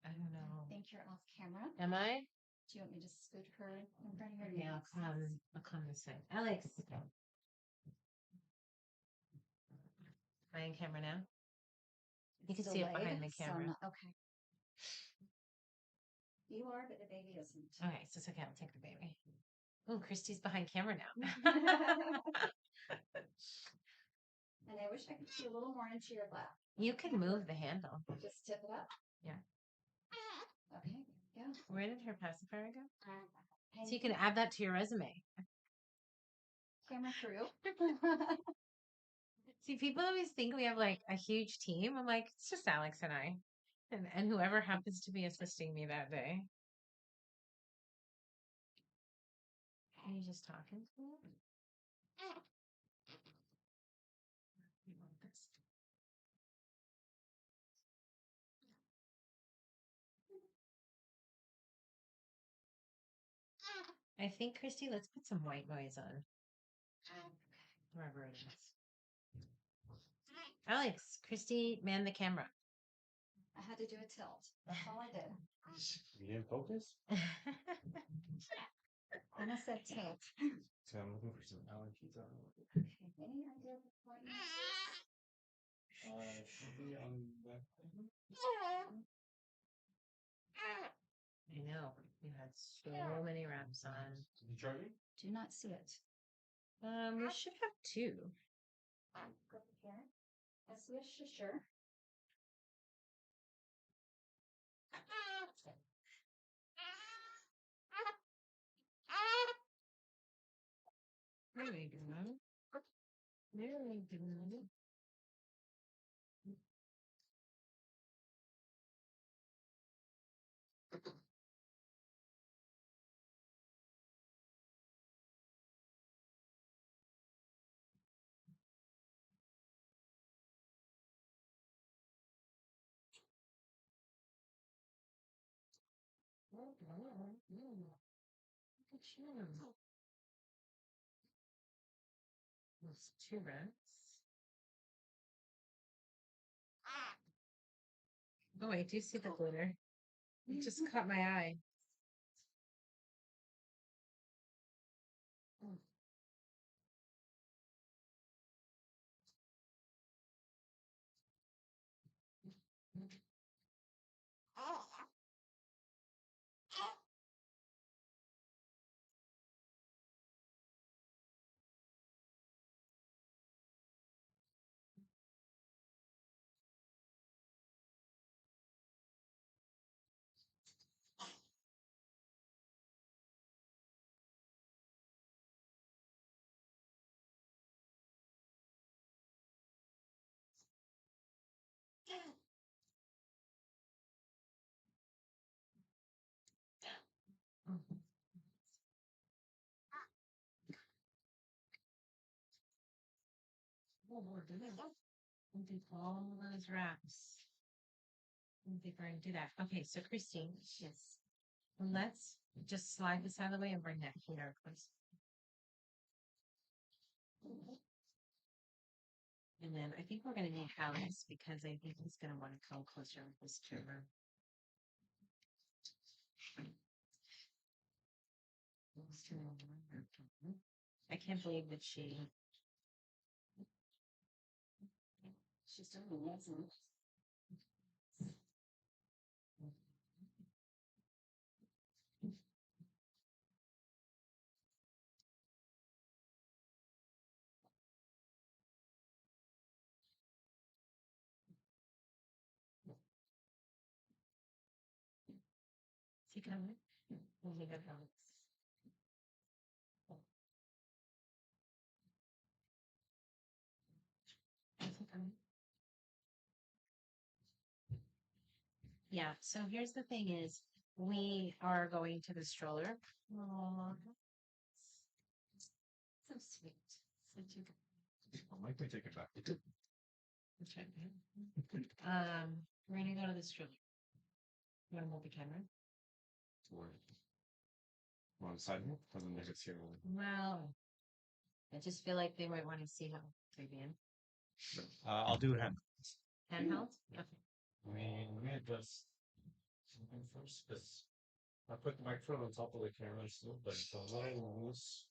I don't know. I think you're off camera. Am I? Do you want me to scoot her in front of your Yeah, I'll come this way. Alex. Am I in camera now? You can see it behind the camera. Okay. You are, but the baby isn't. Okay, so it's okay. I'll take the baby. Oh, Christy's behind camera now. And I wish I could see a little more into your lap. You can move the handle. Just tip it up. Yeah. Okay. Yeah. Where did her pacifier go? And So you can add that to your resume. camera crew. See, people always think we have like a huge team. I'm like, it's just Alex and I, and whoever happens to be assisting me that day. Are you just talking to me? You want this? I think, Christy, let's put some white noise on. Wherever it is. Alex, Christy, man the camera. I had to do a tilt. That's all I did. You didn't focus? I almost said tilt. So I'm looking for some allergies on it. Okay, any idea what you Should be on that. I know. You had so many wraps on. Did you try it? do not see it. We should have two. Go here. I switched to sure. There we go. There we go. Look at you. Those two wraps. Oh, I do see the glitter. It just caught my eye. Oh, we're doing it. We'll do all those wraps. I think we're gonna do that. Okay, so Christine, yes. Let's just slide this out of the way and bring that here, please. And then I think we're gonna need Alex because I think he's gonna want to come closer with this camera. I can't believe that she's doing amazing. Is he coming? Will he go, Alex? Is he coming? Yeah, so here's the thing is we are going to the stroller. Aww. So sweet. Such a good. I might take it back. That's right. We're gonna go to the stroller. You wanna move the camera? Where? On the side here? Doesn't make it here. Well, I just feel like they might want to see how they in. I'll do hand. Handheld? Okay. Let me adjust something first, because I put the microphone on top of the camera still, but it's a little loose.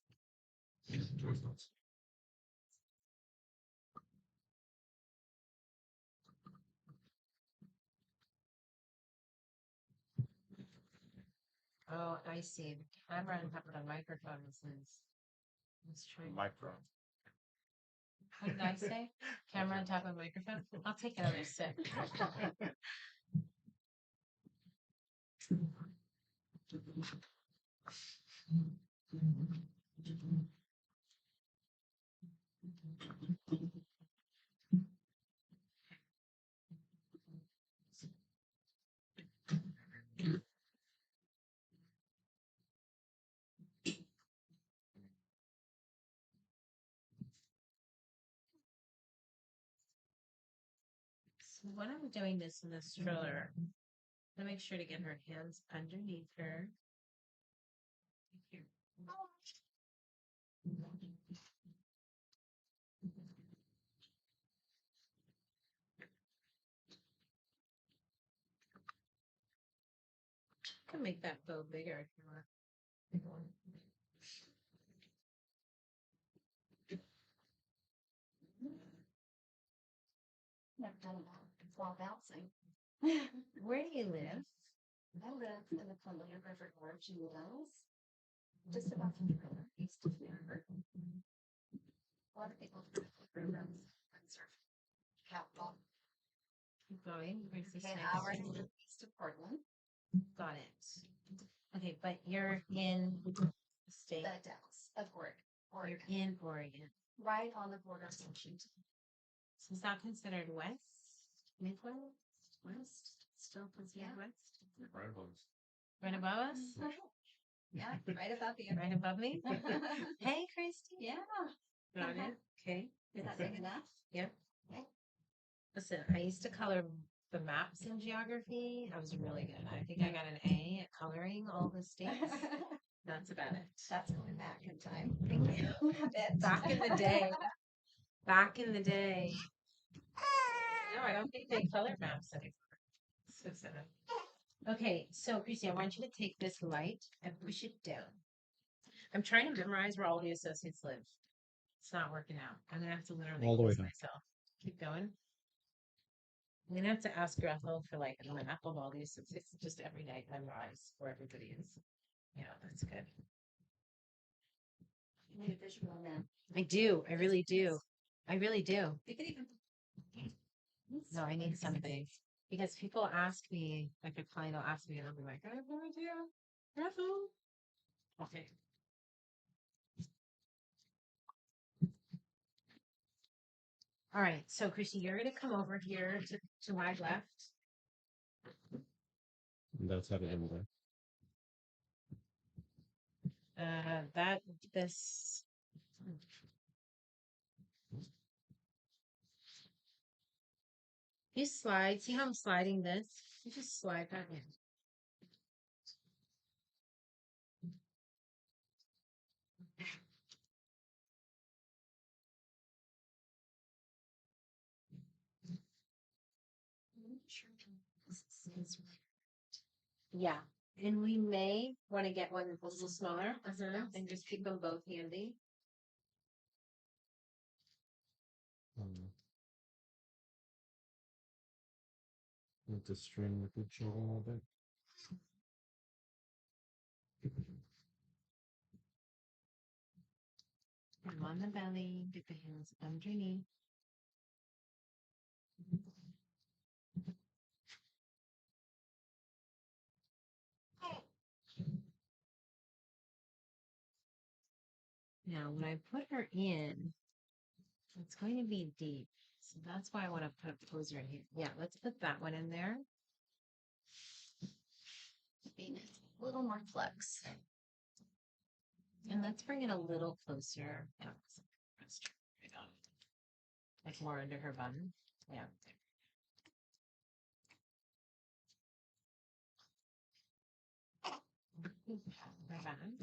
Oh, I see. The camera on top of the microphone is his. That's true. Microphone. What did I say? Camera on top of microphone? I'll take another sip. So when I'm doing this in the stroller, I make sure to get her hands underneath her. Here. I can make that bow bigger if you want. Never done that. It's all bouncing. Where do you live? I live in the Columbia River Gorge in Wells, just about the river, east of there. A lot of people do surf capital. Keep going. Where's this An next? hour east of Portland, Got it. Okay, but you're in the state. the Dallas of Oregon. You're in Oregon. Right on the border of Washington. So is that considered west? Midwest? West? Still considered west? Right above us. Right above us? Yeah, right above you. Right above me? Hey, Christy. Yeah. Got it. Okay. Is that big enough? Yep. Okay. Listen, I used to color the maps in geography. I was really good. I think I got an A at coloring all the states. That's about it. That's going back in time. Thank you. A bit. Back in the day. Back in the day. No, I don't think they color maps anymore. So sad. Okay, so Christy, I want you to take this light and push it down. I'm trying to memorize where all the associates live. It's not working out. I'm gonna have to literally All the way quiz down. myself. Keep going. I'm gonna have to ask Ethel for like a map of all the associates just every night memorize where everybody is. Yeah, that's good. You need a visual then. I do. I really do. I really do. You could even. No, I need something. Because people ask me, like a client will ask me, and I'll be like, I have no idea. Ethel. Okay. All right. So, Christy, you're going to come over here to my left. That's how it ended. This. You slide. See how I'm sliding this? You just slide that in. Yeah. And we may want to get one a little smaller and just keep them both handy. Need to string the picture a little bit. Put them on the belly, get the hands underneath. Now, when I put her in, it's going to be deep. So that's why I want to put a poser in here. Yeah, let's put that one in there. A little more flex. And let's bring it a little closer. Yeah, right on. Like more under her bun. Yeah. Her bun.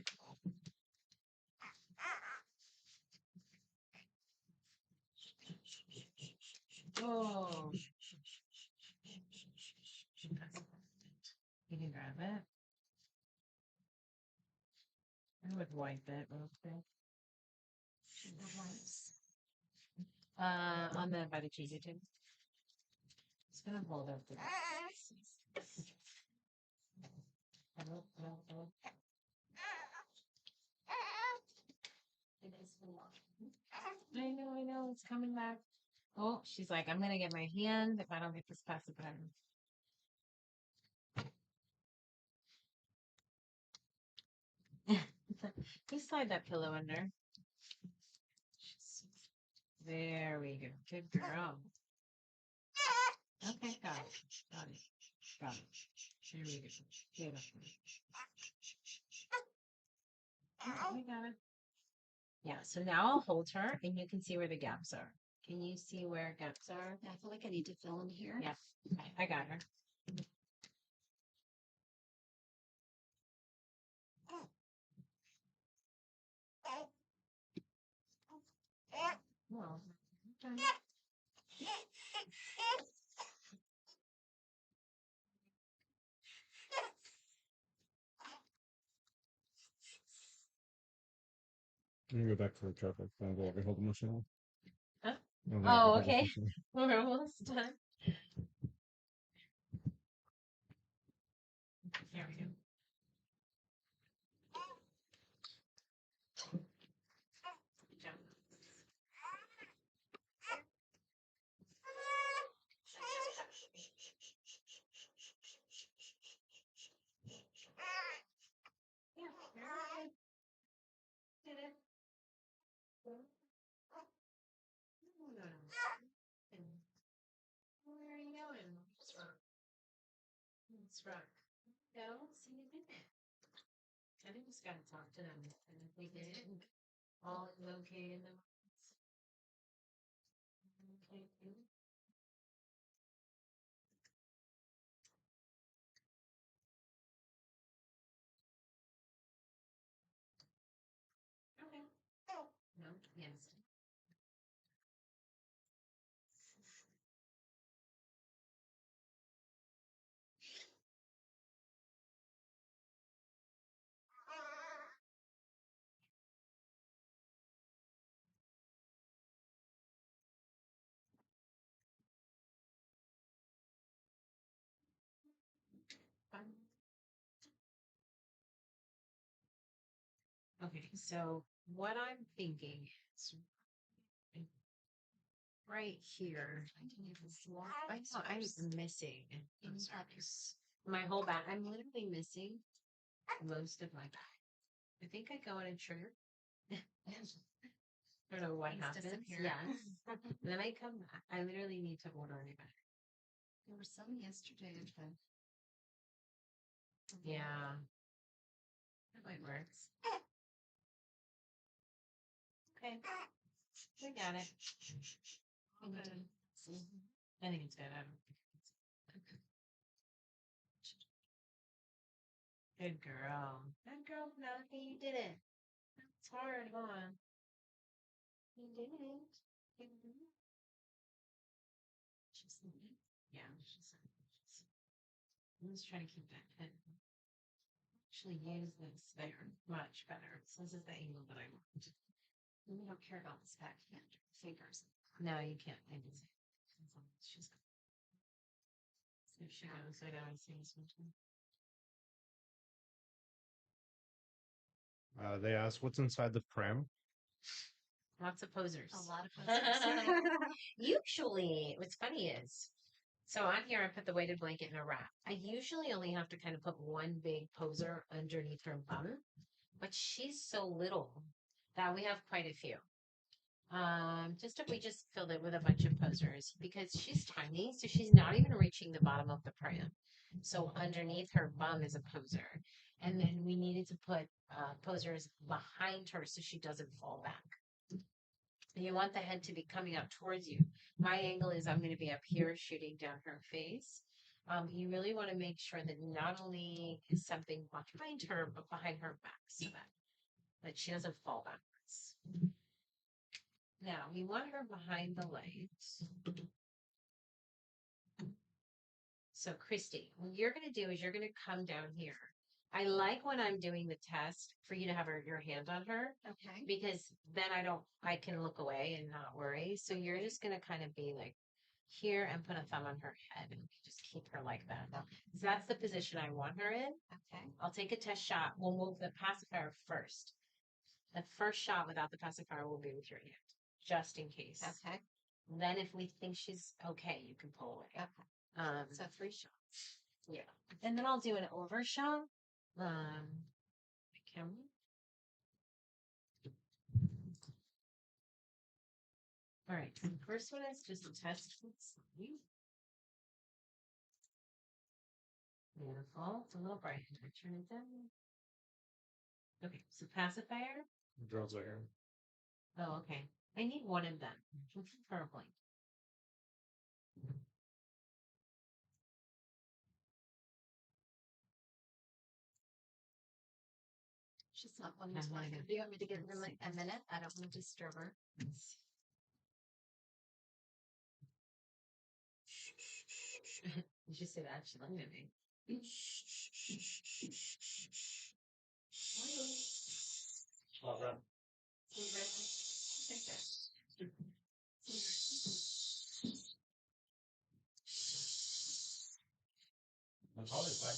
Oh. You can grab it. I would wipe it real quick. On the by the cheesy tube. It's gonna hold up the. I know, it's coming back. Oh, she's like, I'm gonna get my hand if I don't get this past the button. You slide that pillow under. There we go. Good girl. Okay, got it. Got it. Got it. There we go. Beautiful. We got it. Yeah, so now I'll hold her and you can see where the gaps are. Can you see where gaps are? I feel like I need to fill in here. Yeah, okay, I got her. Well, okay. Let me go back to the traffic. I'll go over hold the machine. Huh? I'll go Oh, over hold this okay. machine. We're almost done. There we go. Good job. Yeah, very good. Did it. No, no, no. Where are you going? What's wrong? What's wrong? No, see you did it. I think we just gotta talk to them. And if we did it, all is okay in the minds. Okay, good. Okay. No, yes. Fine. Okay, so what I'm thinking is right here. I know I'm missing. I'm sorry. My whole back. I'm literally missing most of my back. I think I go in a trigger. I don't know what Things happens. disappear. Yes. And then I come back. I literally need to order any back. There were some yesterday. Yeah. That might work. Okay. We got it. Okay. I think it's good. I don't think it's good girl. Good girl, Penelope. You did it. It's hard, huh? You did it. You did it. She's yeah, I'm just trying to keep that pin. Actually use this there much better. So this is the angle that I want. We don't care about this back hand. Fingers. No, you can't. I can see. She's so if she goes, I know I see this one too. They asked what's inside the pram. Lots of posers. A lot of posers. Usually, what's funny is, so on here I put the weighted blanket in a wrap. I usually only have to kind of put one big poser underneath her bum, but she's so little that we have quite a few. Just if we just filled it with a bunch of posers because she's tiny, so she's not even reaching the bottom of the pram. So underneath her bum is a poser, and then we needed to put posers behind her so she doesn't fall back. And you want the head to be coming out towards you. My angle is I'm going to be up here shooting down her face. You really want to make sure that not only is something behind her, but behind her back so that she doesn't fall backwards. Now, we want her behind the legs. So, Christy, what you're going to do is you're going to come down here. I like when I'm doing the test for you to have your hand on her. Okay. Because then I can look away and not worry. So you're just going to kind of be like here and put a thumb on her head and just keep her like that. So that's the position I want her in. Okay. I'll take a test shot. We'll move the pacifier first. The first shot without the pacifier will be with your hand, just in case. Okay. Then if we think she's okay, you can pull away. Okay. So 3 shots. Yeah. And then I'll do an overshot. Camera. right. So the first one is just a test. Beautiful. It's a little bright. I turn it down. Okay, so pacifier. Girls are here. Oh, okay. I need one of them. Preferably. She's not one to play. Do you want me to give her like a minute? I don't want to disturb her. Did you say that? She looked at me. All right. That's all it's like.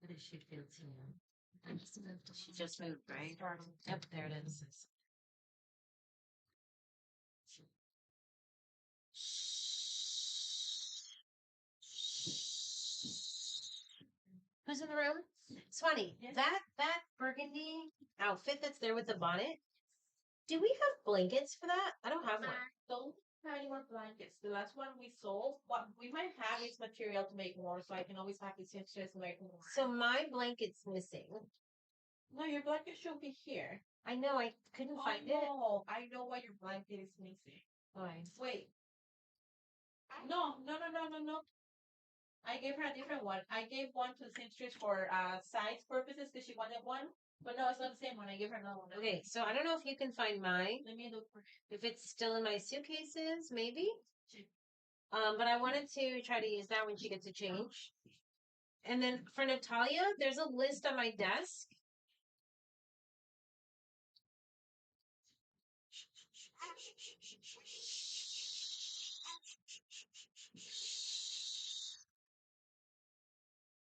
What is she fancy? I just moved. She just moved, right? Yep, there it is. Who's in the room? Swanee, that burgundy outfit that's there with the bonnet. Do we have blankets for that? I don't have one. Don't have any more blankets. The last one we sold, what we might have is material to make more, so I can always have the seamstress make more. So my blanket's missing. No, your blanket should be here. I know I couldn't find it. No, I know why your blanket is missing. Why? Wait. No. I gave her a different one. I gave one to the seamstress for size purposes because she wanted one. But no, it's not the same one. I gave her another one. Okay, so I don't know if you can find mine. Let me look for If it's still in my suitcases, maybe. But I wanted to try to use that when she gets a change. And then for Natalia, there's a list on my desk.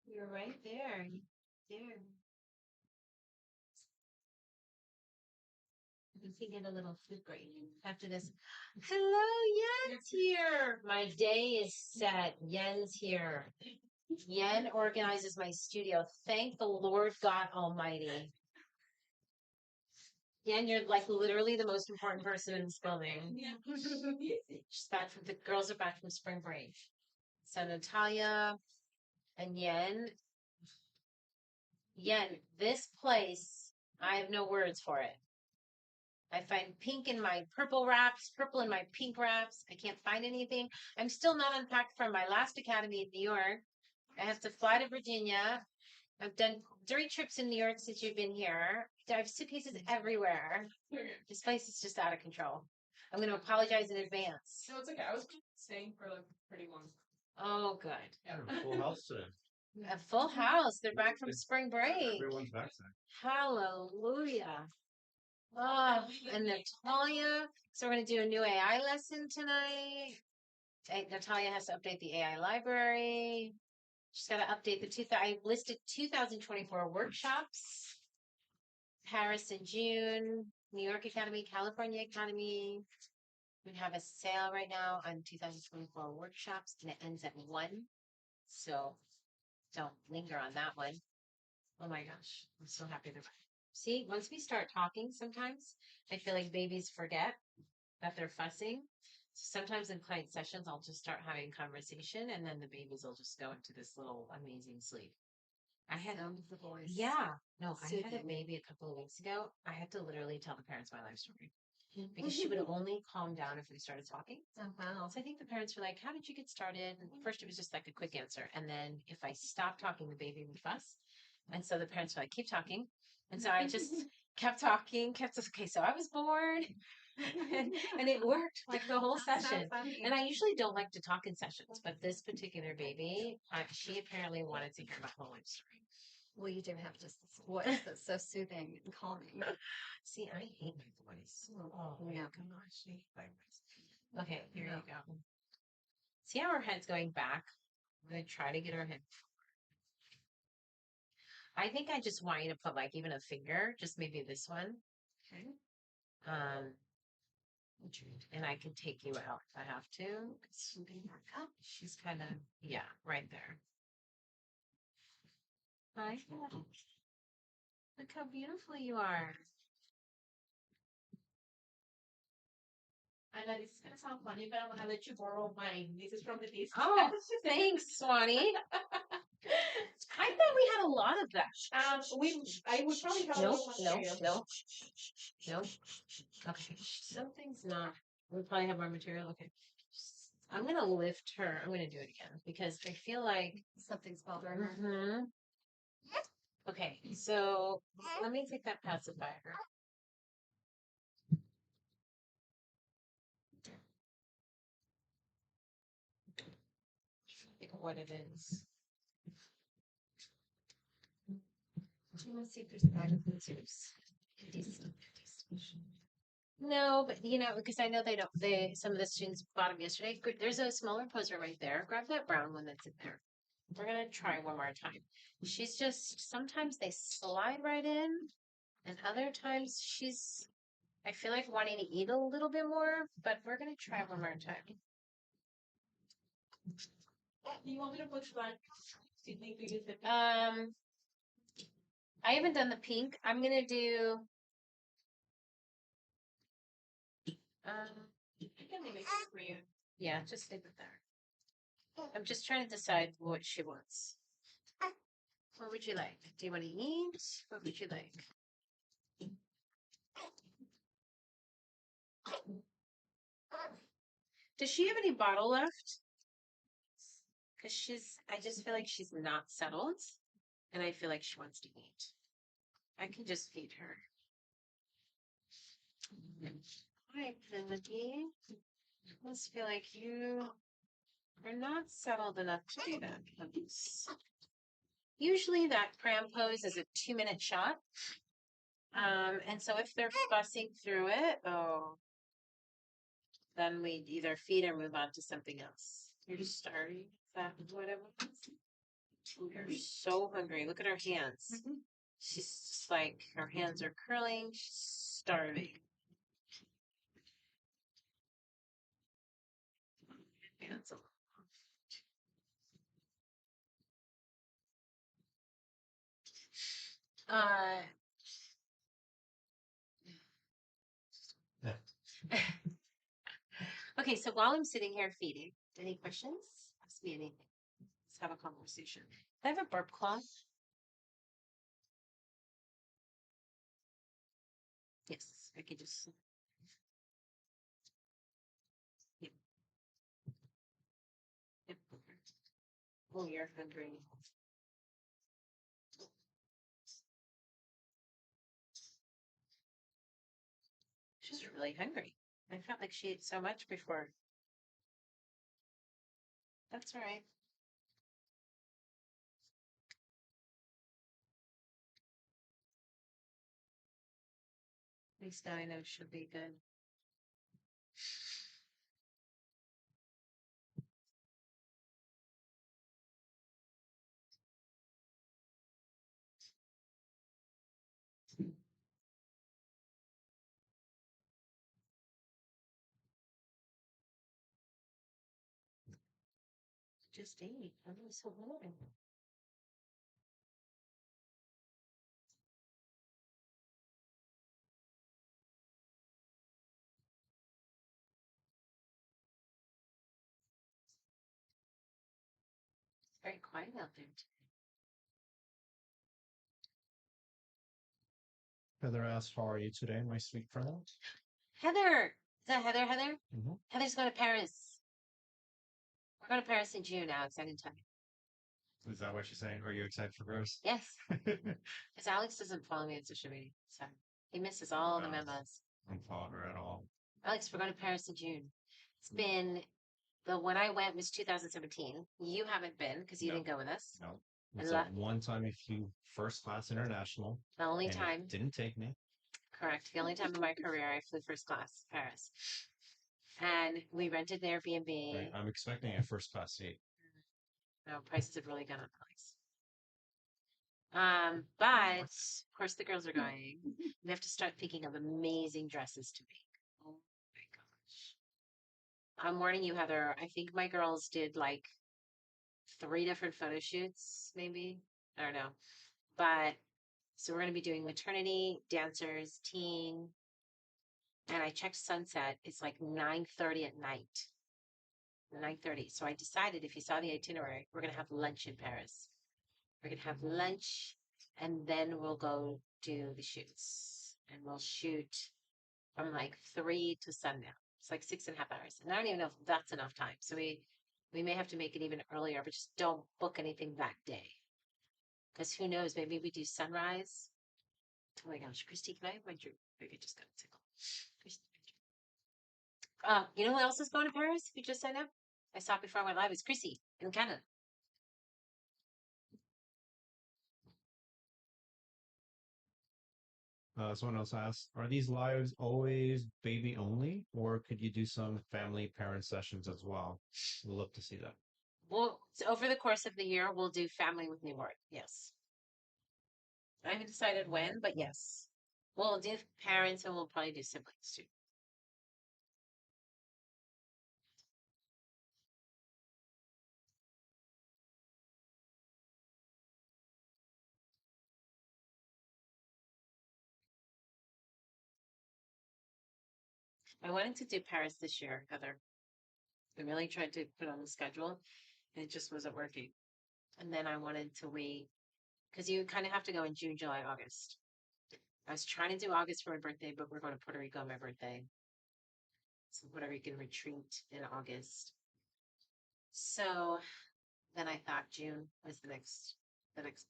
You're right there. There. You can get a little food break after this. Hello, Yen's here. My day is set. Yen's here. Yen organizes my studio. Thank the Lord God Almighty. Yen, you're like literally the most important person in this building. She's back from the girls are back from spring break. So Natalia and Yen. Yen, this place, I have no words for it. I find pink in my purple wraps, purple in my pink wraps. I can't find anything. I'm still not unpacked from my last academy in New York. I have to fly to Virginia. I've done 3 trips in New York since you've been here. I have suitcases everywhere. This place is just out of control. I'm going to apologize in advance. No, it's okay. I was staying for like pretty long. Oh, good. Yeah, full house today. A full house. They're back from spring break. Everyone's back today. Hallelujah. Oh, and Natalia. So we're going to do a new AI lesson tonight. Natalia has to update the AI library. She's got to update I listed 2024 workshops. Paris in June, New York Academy, California Academy. We have a sale right now on 2024 workshops, and it ends at 1. So don't linger on that one. Oh my gosh, I'm so happy to see. Once we start talking, sometimes I feel like babies forget that they're fussing. So sometimes in client sessions, I'll just start having conversation, and then the babies will just go into this little amazing sleep. I had Sound of the voice. Yeah. No, I had a Soothing. baby a couple of weeks ago. I had to literally tell the parents my life story because she would only calm down if we started talking. Wow. So I think the parents were like, "How did you get started?" And first, it was just like a quick answer, and then if I stopped talking, the baby would fuss. And so the parents were like, "Keep talking." And so I just kept talking, okay. So I was born, and it worked like the whole session. And I usually don't like to talk in sessions, but this particular baby, she apparently wanted to hear my whole life story. Well, you do have just this voice that's so soothing and calming. See, I hate my voice. Oh, Yeah. come on. I hate my voice. Okay, here you go. See how our head's going back? I'm going to try to get our head. I think I just want you to put like even a finger, just maybe this one. Okay. And I can take you out if I have to. She's kind of, yeah, right there. Hi. Look how beautiful you are. I know this is gonna sound funny, but I'm gonna let you borrow mine. This is from the disc. Oh, thanks, Swanee. I thought we had a lot of that. I would probably have No, more no, material. no, no. Okay, something's not. We probably have more material. Okay, I'm gonna lift her. I'm gonna do it again because I feel like Something's bothering her. Mhm. Okay, so let me take that pacifier. Think of what it is. Do you want to see if there's magnets? No, but because I know they don't. Some of the students bought them yesterday. There's a smaller poser right there. Grab that brown one that's in there. We're gonna try one more time. She's just sometimes they slide right in, and other times I feel like wanting to eat a little bit more, but we're gonna try one more time. Do you want me to put like seedling to use the I haven't done the pink. I'm gonna do I can make it for you. yeah, just leave it there. I'm just trying to decide what she wants. What would you like? Do you want to eat? What would you like? Does she have any bottle left? Because I just feel like she's not settled, and I feel like she wants to eat. I can just feed her. Hi, Penelope. I must feel like you are not settled enough to do that. Usually that cram pose is a 2-minute shot. And so if they're fussing through it, then we either feed or move on to something else. You're just starving. Is that what it was? You're so hungry. Look at her hands. She's just like, her hands are curling. She's starving. Hands a Okay, so while I'm sitting here feeding, any questions? Ask me anything. Let's have a conversation. I have a burp cloth. Yes, I could just. Yep. Yep. Oh, you're hungry. She's really hungry. I felt like she ate so much before. That's all right. At least now I know she'll be good. Just ate. I'm so hungry. It's very quiet out there today. Heather asked, "How are you today, my sweet friend?" Heather! Is that Heather? Heather? Mm-hmm. Heather's going to Paris. We're going to Paris in June now. Exciting time. Is that what she's saying? Are you excited for Rose? Yes. Because Alex doesn't follow me on social media. So he misses all the memos. I don't follow her at all. Alex, we're going to Paris in June. It's been when I went was 2017. You haven't been because you didn't go with us. No. It's that one time you flew first class international. The only and time. It didn't take me. Correct. The only time in my career I flew first class Paris. And we rented an Airbnb. Right. I'm expecting a first class seat. No, prices have really gone up, Alex. But of course the girls are going. We have to start thinking of amazing dresses to make. Oh my gosh. I'm warning you, Heather. I think my girls did like 3 different photo shoots, maybe. I don't know. But so we're going to be doing maternity, dancers, teen, and I checked sunset. It's like 9:30 at night. 9:30. So I decided, if you saw the itinerary, we're going to have lunch in Paris. We're going to have lunch, and then we'll go do the shoots. And we'll shoot from like 3 to sundown. It's like 6.5 hours. And I don't even know if that's enough time. So we may have to make it even earlier, but just don't book anything that day. Because who knows, maybe we do sunrise. Oh my gosh, Christy, can I have my drink? Maybe I just got tickled. Christy, you know who else is going to Paris? Who just signed up? I saw it before I went live. It's Chrissy in Canada. Someone else asked, are these lives always baby only, or could you do some family parent sessions as well? We'd love to see that. Well, so over the course of the year, we'll do family with newborn. Yes. I haven't decided when, but yes. We'll do parents and we'll probably do siblings too. I wanted to do Paris this year, Heather. I really tried to put on the schedule and it just wasn't working. And then I wanted to wait because you kind of have to go in June, July, August. I was trying to do August for my birthday, but we're going to Puerto Rico on my birthday. So Puerto Rican retreat in August. So then I thought June was the next semester.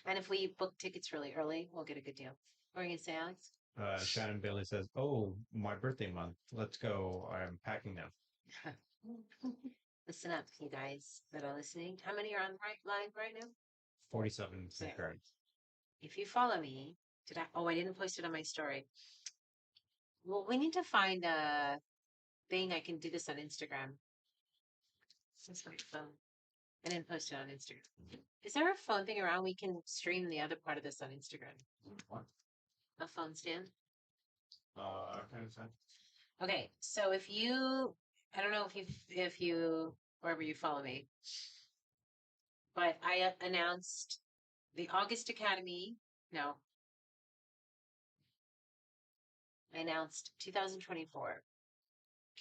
And if we book tickets really early, we'll get a good deal. What are you gonna say, Alex? Shannon Bailey says, oh, my birthday month. Let's go. I'm packing now. Listen up, you guys that are listening. How many are on live right now? 47 So, concurrent. if you follow me, I didn't post it on my story. Well, we need to find a thing I can do this on Instagram. That's my phone. I didn't post it on Instagram. Is there a phone thing around we can stream the other part of this on Instagram? What? A phone stand? Kind of sense. Okay, so I don't know if you wherever you follow me, but I announced the August Academy. No, I announced 2024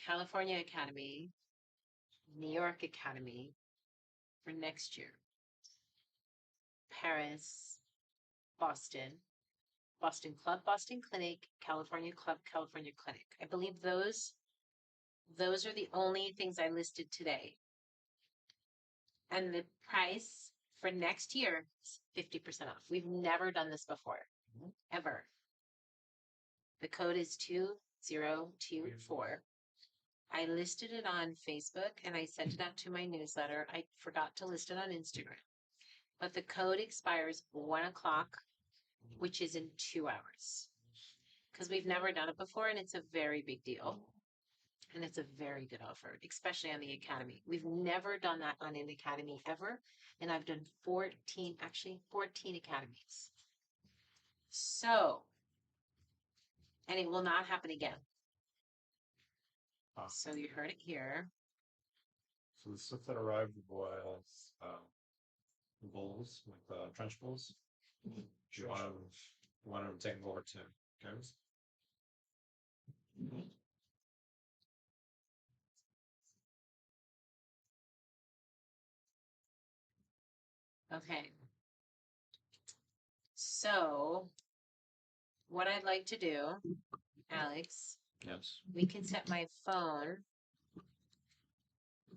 California Academy, New York Academy for next year. Paris, Boston, Boston Club, Boston Clinic, California Club, California Clinic. I believe those are the only things I listed today. And the price for next year is 50% off. We've never done this before, ever. The code is 2024. I listed it on Facebook and I sent it out to my newsletter. I forgot to list it on Instagram. But the code expires 1 o'clock, which is in 2 hours. Because we've never done it before and it's a very big deal. And it's a very good offer, especially on the Academy. We've never done that on an Academy ever. And I've done 14 Academies. So, and it will not happen again. So you heard it here. So the stuff that arrived was bowls, like trench bowls. Do you want to take them over to Kevin's? Okay. So, what I'd like to do, Alex, Yes. we can set my phone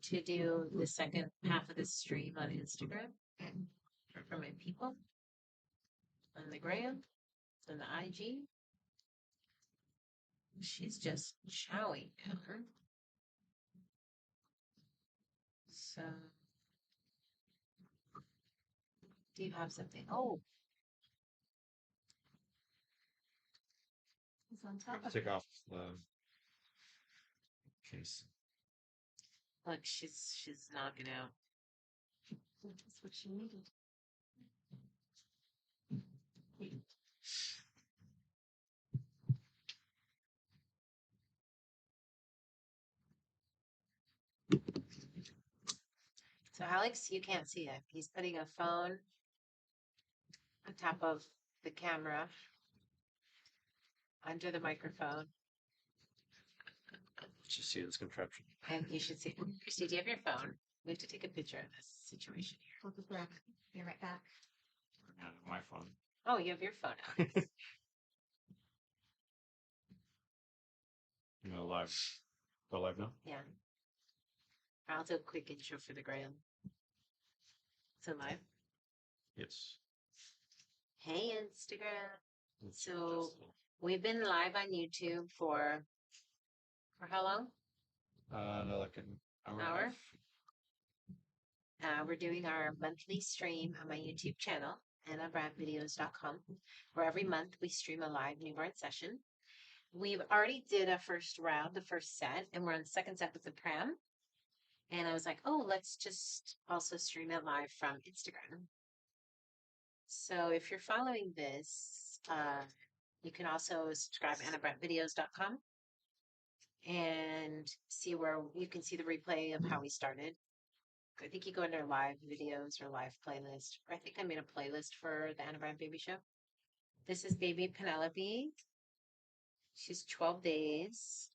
to do the second half of the stream on Instagram for my people on the gram and the IG. She's just chowing at her. So, do you have something? Oh, It's on top of Take off the case. look, she's knocking out. That's what she needed. So Alex, you can't see it. He's putting a phone on top of the camera under the microphone. Just see this contraption. And you should see. Christy, do you have your phone? We have to take a picture of this situation here. Focus back. You're right back. Yeah, my phone. Oh, you have your phone out. You know, live. Go live now? Yeah. I'll do a quick intro for the gram. Is it live? Yes. Hey, Instagram. It's So just- we've been live on YouTube for how long? no, like an hour. and a Hour? half. We're doing our monthly stream on my YouTube channel, AnnaBrandtVideos.com, where every month we stream a live newborn session. We've already did a first round, the first set, and we're on the second set with the pram. And I was like, oh, let's just also stream it live from Instagram. So if you're following this, you can also subscribe to AnnaBrandtVideos.com and see where you can see the replay of how we started. I think you go under live videos or live playlist. I think I made a playlist for the Anna Brandt Baby Show. This is baby Penelope. She's 12 days.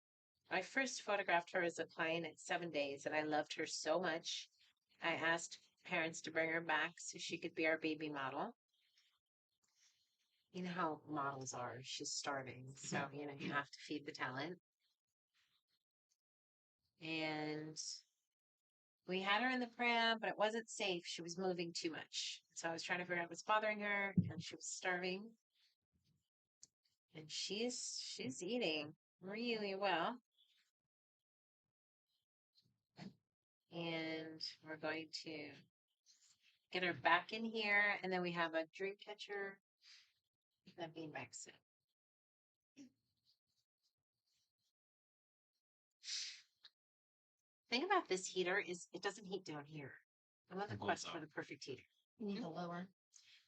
I first photographed her as a client at 7 days, and I loved her so much. I asked parents to bring her back so she could be our baby model. You know how models are. She's starving, so you have to feed the talent. And we had her in the pram, but it wasn't safe. She was moving too much. So I was trying to figure out what's bothering her, and she was starving. And she's eating really well. And we're going to get her back in here, and then we have a dream catcher that being back soon. Thing about this heater is it doesn't heat down here. I'm on the quest for the perfect heater. You need a lower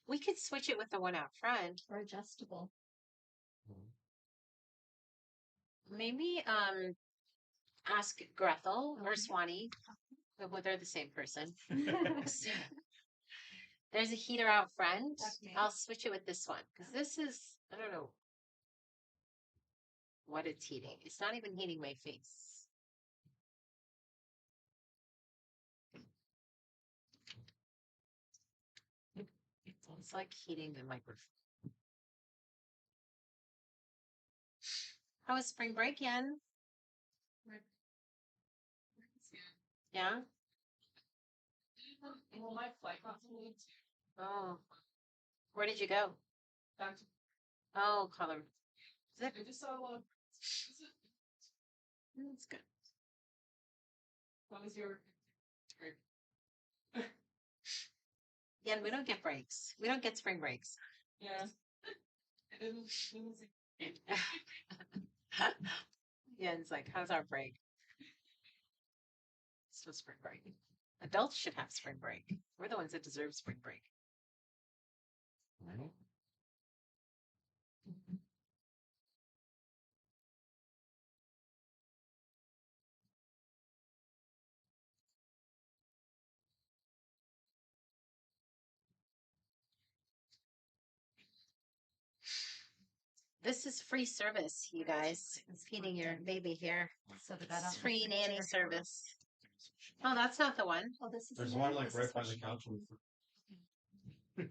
We could switch it with the one out front. or adjustable. Maybe ask Grethel or Swanee, well, they're the same person. There's a heater out front. Okay. I'll switch it with this one because this is, I don't know what it's heating. It's not even heating my face. It's like heating the microphone. How was spring break, Yen? Yeah? Well, my flight got delayed too. Oh. Where did you go? Back to Oh, color. I just saw a lot. That's good. What was your? Yen, we don't get breaks. We don't get spring breaks. Yeah. It was Yen's like, how's our break? It's no spring break. Adults should have spring break. We're the ones that deserve spring break. This is free service, you guys. It's feeding your baby here. So that It's don't free look nanny picture. service. Oh, that's not the one. Oh, this is There's the one nanny. like This right is by what the she couch. did.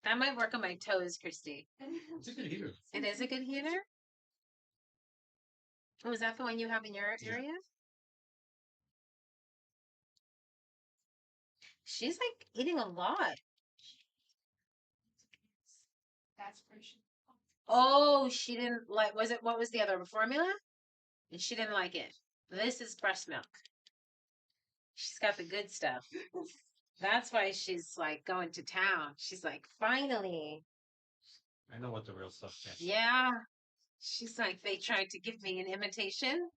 That might work on my toes, Christy. It's a good heater. It is a good heater. Oh, is that the one you have in your area? She's like eating a lot. That's pretty. Oh, she didn't like, was it, what was the other formula? And she didn't like it. This is breast milk. She's got the good stuff. That's why she's like going to town. She's like, finally. I know what the real stuff is. Yeah. She's like, they tried to give me an imitation.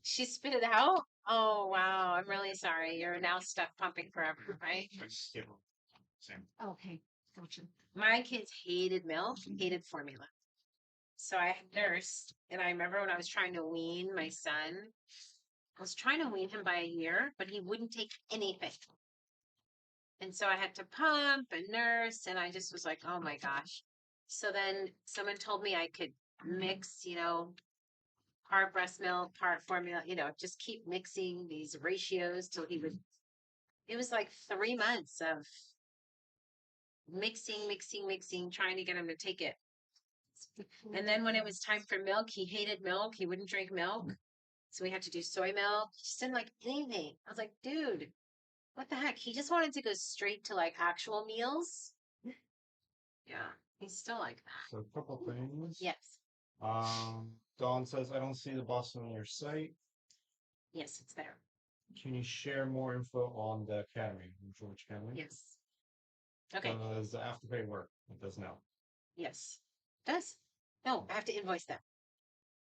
She spit it out. Oh, wow. I'm really sorry. You're now stuck pumping forever, right? Same. Okay, gotcha. My kids hated milk, hated formula. So I nursed, and I remember when I was trying to wean my son, I was trying to wean him by a year, but he wouldn't take anything. And so I had to pump and nurse, and I just was like, oh my gosh. So then someone told me I could mix, part breast milk, part formula, just keep mixing these ratios till it was like 3 months of mixing, trying to get him to take it. And then when it was time for milk, he hated milk. He wouldn't drink milk. So we had to do soy milk. He just didn't like anything. I was like, dude, what the heck? He just wanted to go straight to like actual meals. Yeah, he's still like that. So a couple things. Yes. Dawn says, I don't see the Boston on your site. Yes, it's there. Can you share more info on the academy? Which academy? Yes. Okay. Does the afterpay work? It does now. Yes. Does? No, I have to invoice them.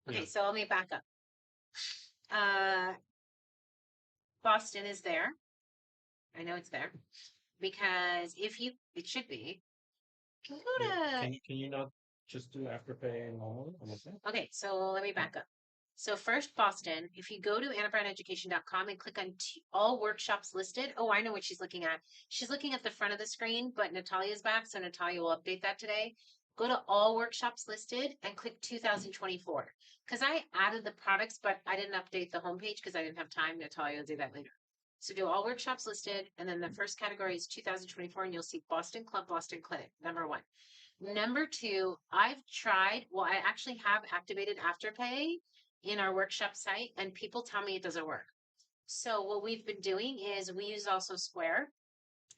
Okay, Yeah. so let me back up. Boston is there. I know it's there. Because it should be. Can you go to Can you not just do afterpay normally? Okay, so let me back up. So first, Boston, if you go to AnnaBrandEducation.com and click on all workshops listed. Oh, I know what she's looking at. She's looking at the front of the screen, but Natalia's back, so Natalia will update that today. Go to all workshops listed and click 2024. Because I added the products, but I didn't update the homepage because I didn't have time. Natalia will do that later. So do all workshops listed, and then the first category is 2024, and you'll see Boston Club, Boston Clinic, number 1. Number 2, I actually have activated Afterpay in our workshop site, and people tell me it doesn't work. So what we've been doing is we use also Square,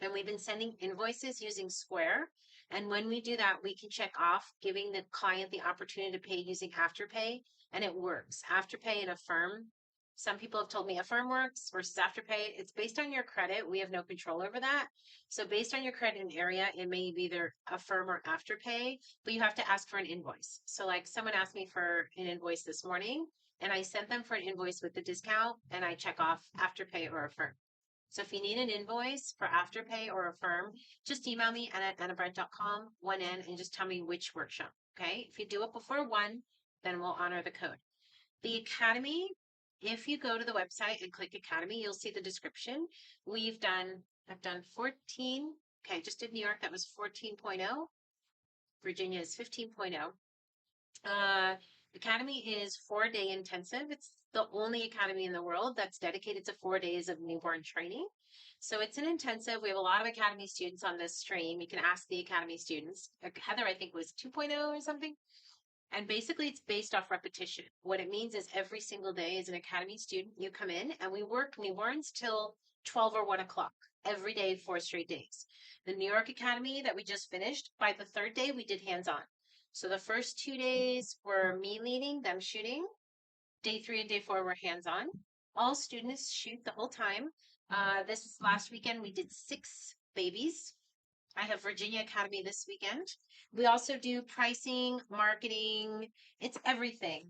and we've been sending invoices using Square. And when we do that, we can check off giving the client the opportunity to pay using Afterpay, and it works. Afterpay and Affirm. Some people have told me Affirm works versus Afterpay. It's based on your credit. We have no control over that. So based on your credit and area, it may be either Affirm or Afterpay, but you have to ask for an invoice. So like someone asked me for an invoice this morning, and I sent them for an invoice with the discount, and I check off Afterpay or Affirm. So if you need an invoice for Afterpay or Affirm, just email me at annabrandt.com, 1N, and just tell me which workshop. Okay. If you do it before 1, then we'll honor the code. The Academy, if you go to the website and click Academy, you'll see the description. I've done 14. Okay, I just did New York. That was 14.0. Virginia is 15.0. Academy is 4-day intensive. It's the only academy in the world that's dedicated to 4 days of newborn training. So it's an intensive. We have a lot of academy students on this stream. You can ask the academy students. Heather, I think, was 2.0 or something. And basically, it's based off repetition. What it means is every single day as an academy student, you come in and we work newborns till 12 or 1 o'clock every day, 4 straight days. The New York Academy that we just finished, by the 3rd day, we did hands-on. So the first 2 days were me leading, them shooting. Day 3 and day 4 were hands-on. All students shoot the whole time. This last weekend, we did 6 babies. I have Virginia Academy this weekend. We also do pricing, marketing. It's everything.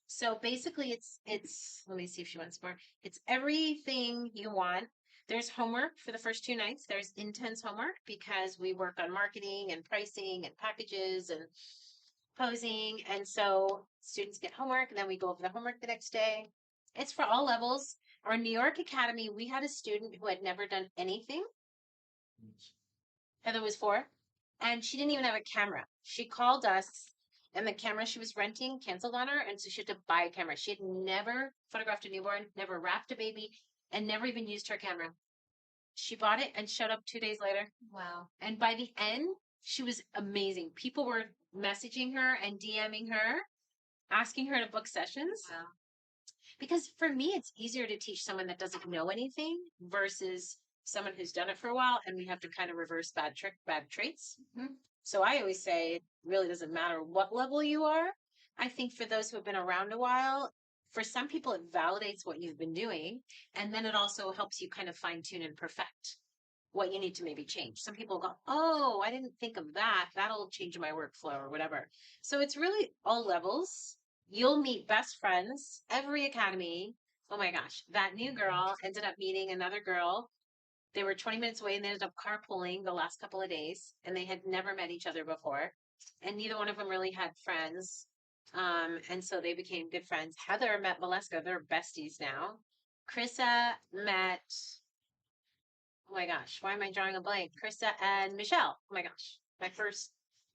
So basically it's, let me see if she wants more. It's everything you want. There's homework for the first 2 nights. There's intense homework because we work on marketing and pricing and packages and posing. And so students get homework and then we go over the homework the next day. It's for all levels. Our New York Academy, we had a student who had never done anything. Heather was 4, and she didn't even have a camera. She called us, and the camera she was renting canceled on her, and so she had to buy a camera. She had never photographed a newborn, never wrapped a baby, and never even used her camera. She bought it and showed up 2 days later. Wow. And by the end, she was amazing. People were messaging her and DMing her, asking her to book sessions. Wow. Because for me, it's easier to teach someone that doesn't know anything versus someone who's done it for a while, and we have to kind of reverse bad traits. Mm-hmm. So I always say it really doesn't matter what level you are. I think for those who have been around a while, for some people, it validates what you've been doing. And then it also helps you kind of fine tune and perfect what you need to maybe change. Some people go, oh, I didn't think of that. That'll change my workflow or whatever. So it's really all levels. You'll meet best friends every academy. Oh my gosh, that new girl ended up meeting another girl. They were 20 minutes away and they ended up carpooling the last couple of days, and they had never met each other before. And neither one of them really had friends. And so they became good friends. Heather met Valeska. They're besties now. Krista met, oh my gosh, why am I drawing a blank? Krista and Michelle. Oh my gosh,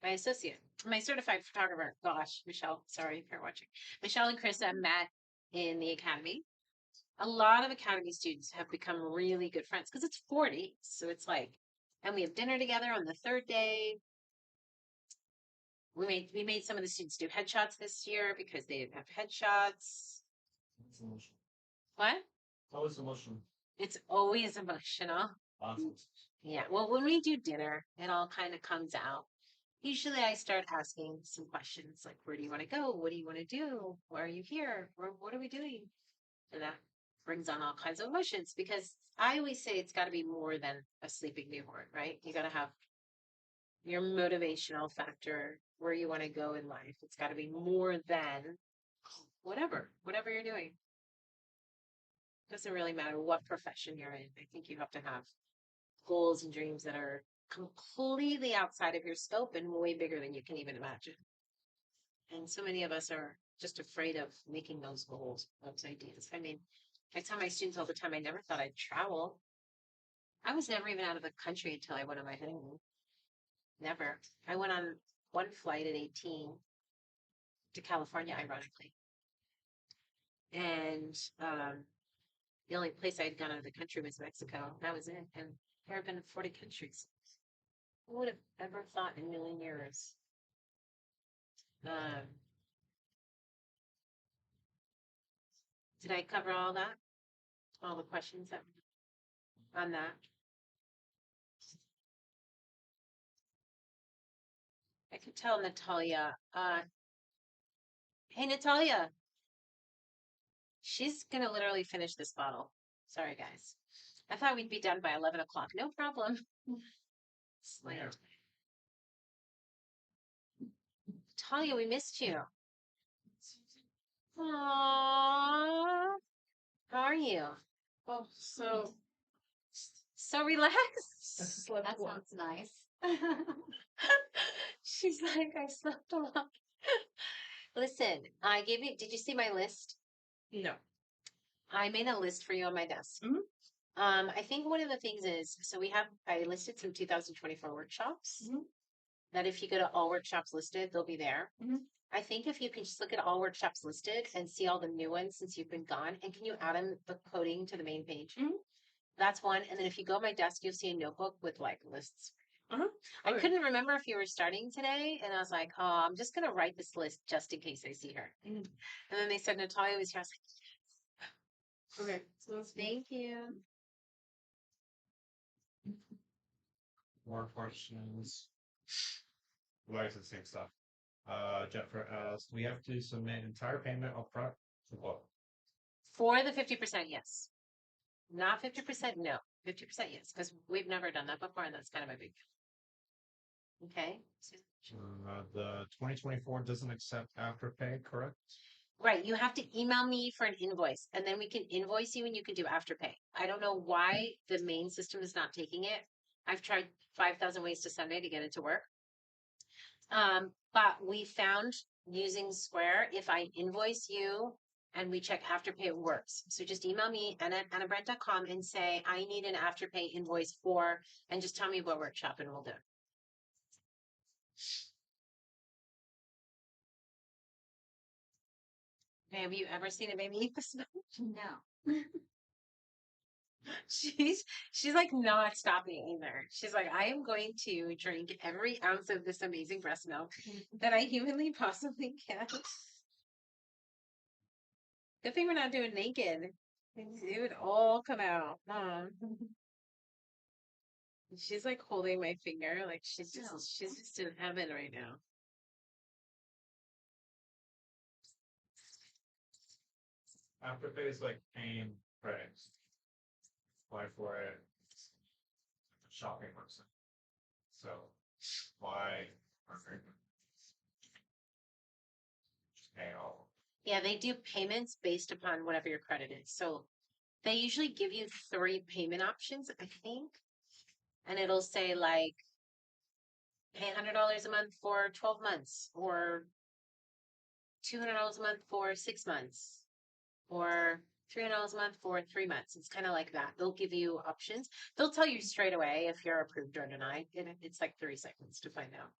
my associate, my certified photographer. Gosh, Michelle, sorry if you're watching. Michelle and Krista met in the academy. A lot of academy students have become really good friends because it's 40. So it's like, and we have dinner together on the third day. We made some of the students do headshots this year because they didn't have headshots. It's emotional. What? It's always emotional. It's always emotional. Yeah. Well, when we do dinner, it all kind of comes out. Usually I start asking some questions like, where do you want to go? What do you want to do? Why are you here? What are we doing? And that brings on all kinds of emotions because I always say it's got to be more than a sleeping newborn, right? You got to have your motivational factor, where you want to go in life. It's got to be more than whatever you're doing. Doesn't really matter what profession you're in. I think you have to have goals and dreams that are completely outside of your scope and way bigger than you can even imagine. And so many of us are just afraid of making those goals, those ideas. I mean, I tell my students all the time, I never thought I'd travel. I was never even out of the country until I went on my honeymoon. Never. I went on one flight at 18 to California, ironically. And the only place I had gone out of the country was Mexico. That was it. And there have been 40 countries. Who would have ever thought in a million years? Did I cover all that? All the questions that on that? I could tell Natalia. Hey, Natalia. She's going to literally finish this bottle. Sorry, guys. I thought we'd be done by 11 o'clock. No problem. Slammed. Natalia, we missed you. Aww. How are you? Oh, so relaxed. slept That well. sounds nice. She's like, I slept a lot. Listen, did you see my list? No. I made a list for you on my desk. Mhm. I think one of the things is, I listed some 2024 workshops Mhm. that if you go to all workshops listed, they'll be there. Mhm. I think if you can just look at all workshops listed and see all the new ones since you've been gone, and can you add them the coding to the main page? Mhm. That's one. And then if you go on my desk, you'll see a notebook with like lists. Uh-huh. I Okay. couldn't remember if you were starting today, and I was like, oh, I'm just gonna write this list just in case I see her. Mhm. And then they said Natalia was here. I was like, Okay. So let's thank you. More questions. Like the same stuff. Jennifer asks, we have to submit entire payment upfront for what? For the 50%, yes. Not 50%, no. 50% yes, because we've never done that before, and that's kind of a big deal. Okay. The 2024 doesn't accept Afterpay, correct? Right. You have to email me for an invoice, and then we can invoice you and you can do Afterpay. I don't know why the main system is not taking it. I've tried 5,000 ways to Sunday to get it to work. But we found using Square, if I invoice you and we check Afterpay, it works. So just email me at Brandt.com and say, I need an Afterpay invoice for, and just tell me what workshop and we'll do it. Have you ever seen a baby eat the snow? No. She's like not stopping either. She's like, I am going to drink every ounce of this amazing breast milk that I humanly possibly can. Good thing we're not doing naked. It would all come out. She's like holding my finger, like she's just in heaven right now. Afterpay is like paying credits. Apply for it. Shopping website. So why aren't they just pay all? Yeah, they do payments based upon whatever your credit is. So they usually give you 3 payment options, I think. And it'll say like pay $100 a month for 12 months or $200 a month for 6 months or $300 a month for 3 months. It's kind of like that. They'll give you options. They'll tell you straight away if you're approved or denied. It's like 30 seconds to find out.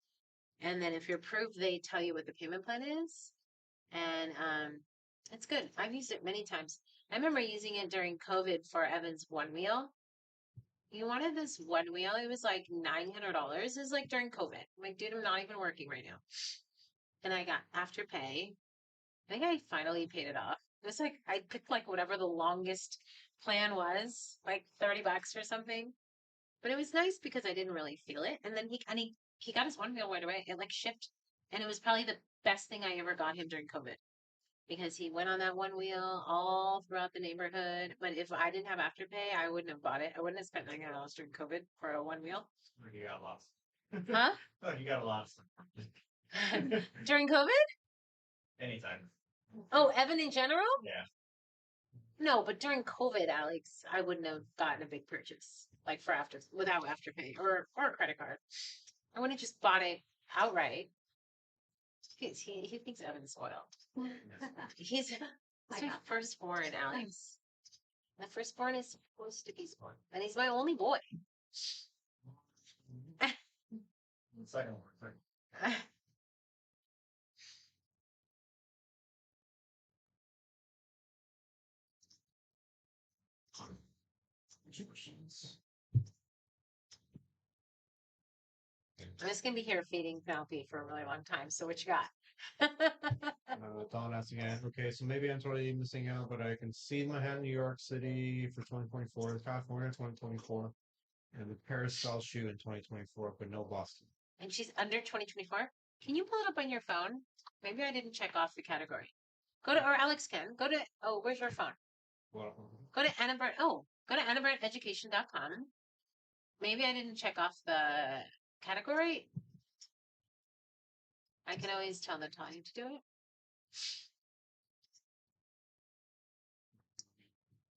And then if you're approved, they tell you what the payment plan is. And it's good. I've used it many times. I remember using it during COVID for Evan's one wheel. He wanted this one wheel. It was like $900. It was like during COVID. I'm like, dude, I'm not even working right now. And I got Afterpay. I think I finally paid it off. It was like I picked like whatever the longest plan was, like $30 or something. But it was nice because I didn't really feel it. And then he got his one wheel right away. It like shipped, and it was probably the best thing I ever got him during COVID because he went on that one wheel all throughout the neighborhood. But if I didn't have Afterpay, I wouldn't have bought it. I wouldn't have spent $900 during COVID for a one wheel. You got lost. Huh? Oh, you got lost. During COVID? Anytime. Oh, Evan in general? Yeah. No, but during COVID, Alex, I wouldn't have gotten a big purchase like without Afterpay or a credit card. I would have just bought it outright. He thinks Evan's spoiled. He's my firstborn, Alex. My firstborn is supposed to be spoiled, and he's my only boy. Second one. I'm just gonna be here feeding Penelope for a really long time. So what you got? Don asks again. Okay, so maybe I'm totally missing out, but I can see my hand in New York City for 2024, California 2024, and the Paris style shoe in 2024, but no Boston. And she's under 2024. Can you pull it up on your phone? Maybe I didn't check off the category. Or Alex can. Where's your phone? Well, Go to AnnaBrandteducation.com. Maybe I didn't check off the category. I can always tell Natalia to do it.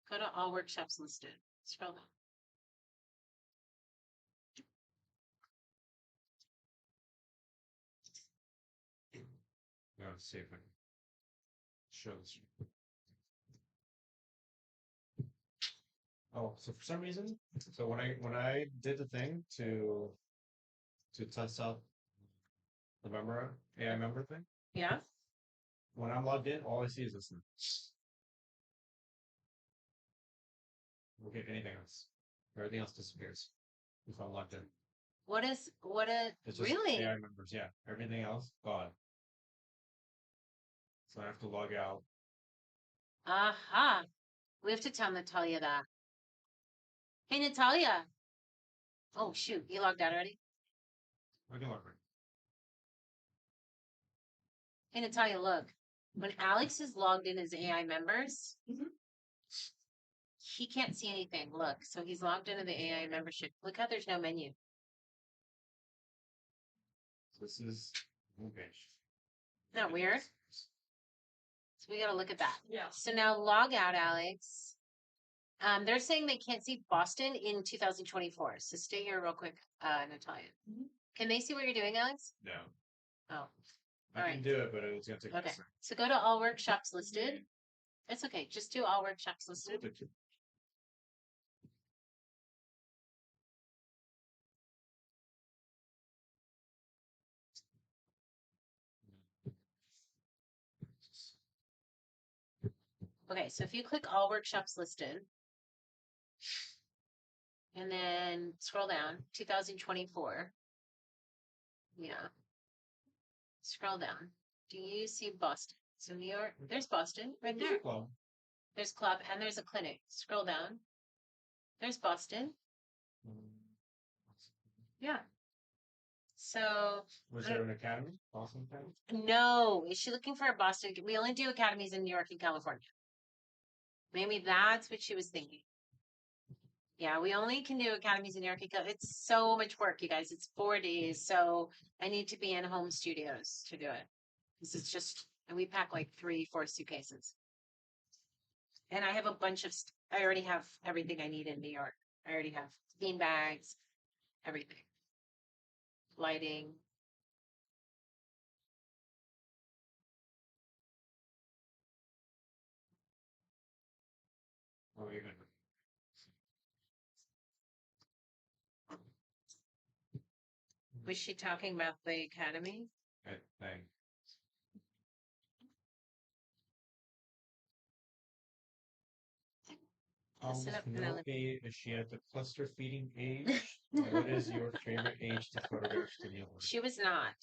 Go to all workshops listed. Scroll down. let's see if I can show this. Oh, so for some reason, so when I did the thing to test out the AI member thing, Yeah. when I'm logged in, all I see is this thing. Okay, anything else. Everything else disappears if I'm logged in. It's just really AI members, yeah. Everything else gone. So I have to log out. Aha. We have to tell Natalia that. Hey, Natalia. Oh, shoot. You logged out already? I can log in. Hey, Natalia, look. When Alex is logged in as AI members, he can't see anything. Look. So he's logged into the AI membership. Look how there's no menu. This is okay. Isn't that weird? So we got to look at that. Yeah. So now log out, Alex. They're saying they can't see Boston in 2024. So stay here real quick, Natalia. Can they see what you're doing, Alex? No. Oh. I can do it, but it's gonna take Okay. So go to all workshops listed. It's okay. Just do all workshops listed. Okay, so if you click all workshops listed, and then scroll down, 2024. Yeah. Scroll down. Do you see Boston? So New York, there's Boston right there. There's club and there's a clinic. Scroll down. There's Boston. Yeah. So was there an academy? Boston Academy? No. Is she looking for a Boston? We only do academies in New York and California. Maybe that's what she was thinking. Yeah, we only can do academies in New York. It's so much work, you guys. It's 4 days. So I need to be in home studios to do it. Because it's just, and we pack like 3-4 suitcases. And I have a bunch of, I already have everything I need in New York. I already have bean bags, everything. Lighting. Or even Was she talking about the academy? thing. Listen up, No Penelope. age. Is she at the cluster feeding age? What is your favorite age to photograph to newborn? She was not.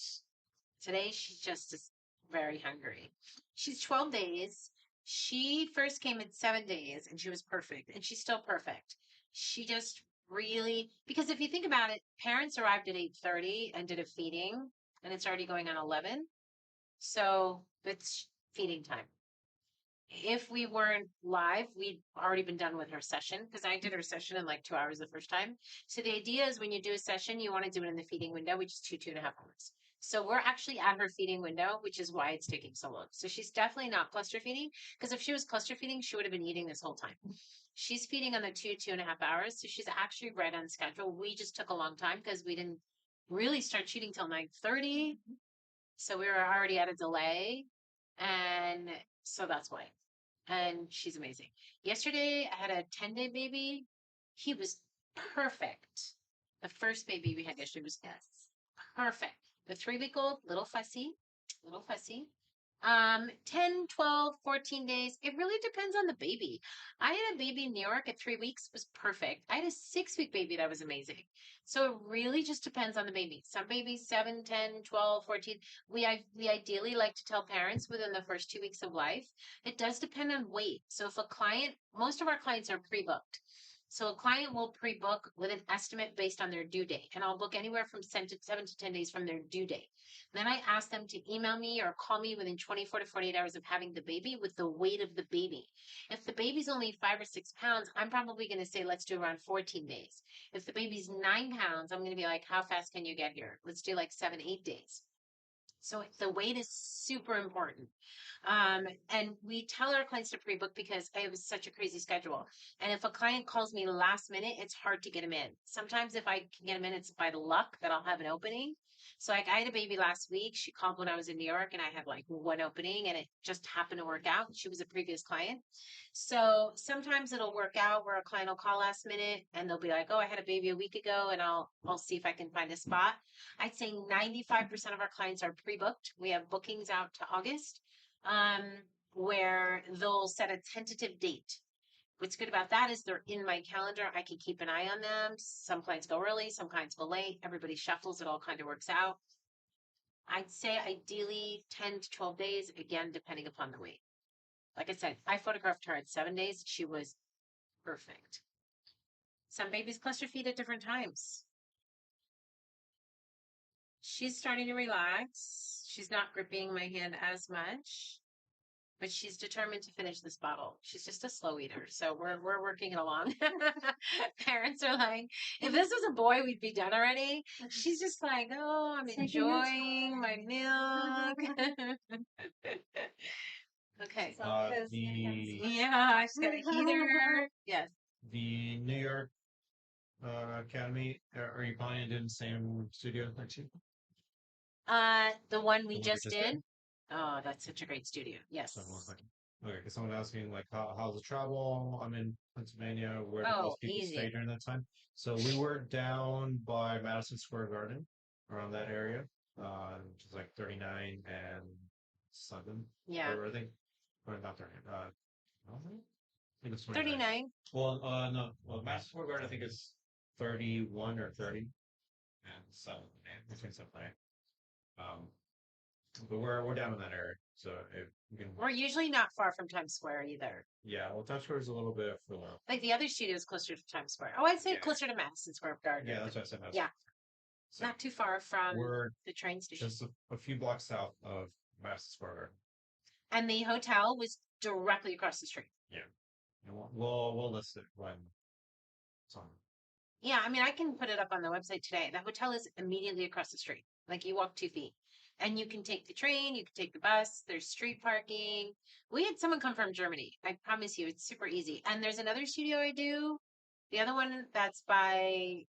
Today she just is very hungry. She's 12 days. She first came at 7 days and she was perfect. And she's still perfect. She just really, because if you think about it, parents arrived at 8:30 and did a feeding and it's already going on 11. So it's feeding time. If we weren't live, we'd already been done with her session because I did her session in like 2 hours the first time. So the idea is when you do a session, you want to do it in the feeding window, which is 2.5 hours. So we're actually at her feeding window, which is why it's taking so long. So she's definitely not cluster feeding because if she was cluster feeding, she would have been eating this whole time. She's feeding on the 2.5 hours. So she's actually right on schedule. We just took a long time because we didn't really start shooting till 9:30. So we were already at a delay. And so that's why. And she's amazing. Yesterday, I had a 10-day baby. He was perfect. The first baby we had yesterday was perfect. The 3-week-old, little fussy, little fussy. 10, 12, 14 days. It really depends on the baby. I had a baby in New York at 3 weeks, was perfect. I had a 6-week baby that was amazing. So it really just depends on the baby. Some babies, 7, 10, 12, 14. We ideally like to tell parents within the first 2 weeks of life. It does depend on weight. So if a client, most of our clients are pre-booked. So a client will pre-book with an estimate based on their due date. And I'll book anywhere from 7 to 10 days from their due date. Then I ask them to email me or call me within 24 to 48 hours of having the baby with the weight of the baby. If the baby's only 5 or 6 pounds, I'm probably going to say, let's do around 14 days. If the baby's 9 pounds, I'm going to be like, how fast can you get here? Let's do like 7, 8 days. So the weight is super important. And we tell our clients to pre-book because it was such a crazy schedule. And if a client calls me last minute, it's hard to get them in. Sometimes if I can get them in, it's by luck that I'll have an opening. So like I had a baby last week. She called when I was in New York and I had like one opening and it just happened to work out. She was a previous client. So sometimes it'll work out where a client will call last minute and they'll be like, oh, I had a baby a week ago and I'll see if I can find a spot. I'd say 95% of our clients are pre-booked. We have bookings out to August, where they'll set a tentative date. What's good about that is they're in my calendar. I can keep an eye on them. Some clients go early, some clients go late. Everybody shuffles. It all kind of works out. I'd say ideally 10 to 12 days, again, depending upon the weight. Like I said, I photographed her at 7 days. She was perfect. Some babies cluster feed at different times. She's starting to relax. She's not gripping my hand as much, but she's determined to finish this bottle. She's just a slow eater, so we're working it along. Parents are like, if this was a boy, we'd be done already. She's just like, oh, I'm enjoying my milk. Okay. Yeah, she's got a heater. Yes. The New York Academy. Are you planning to do the same studio next year? The one we The one just did. Oh, that's such a great studio. Yes. Okay, because someone asked me like, how's the travel? I'm in Pennsylvania. Where do Oh, most people easy. stay during that time? So we were down by Madison Square Garden, around that area, which is like 39 and 7. Yeah. Or I think, or not 39. I think it's 39. Well, no. Well, Madison Square Garden, I think is 31 or 30, and 7, between 7 and 8. But we're down in that area, so if you can. We're usually not far from Times Square either. Yeah, well, Times Square is a little bit further. Like the other studio is closer to Times Square. Oh, I'd say Yeah. closer to Madison Square Garden. Yeah, that's what I said. Yeah. So Not too far from we're the train station. just a few blocks south of Madison Square Garden. And the hotel was directly across the street. Yeah, and we'll list it when it's on. Yeah, I mean, I can put it up on the website today. The hotel is immediately across the street. Like you walk 2 feet. And you can take the train, you can take the bus, there's street parking. We had someone come from Germany. I promise you, it's super easy. And there's another studio I do. The other one that's by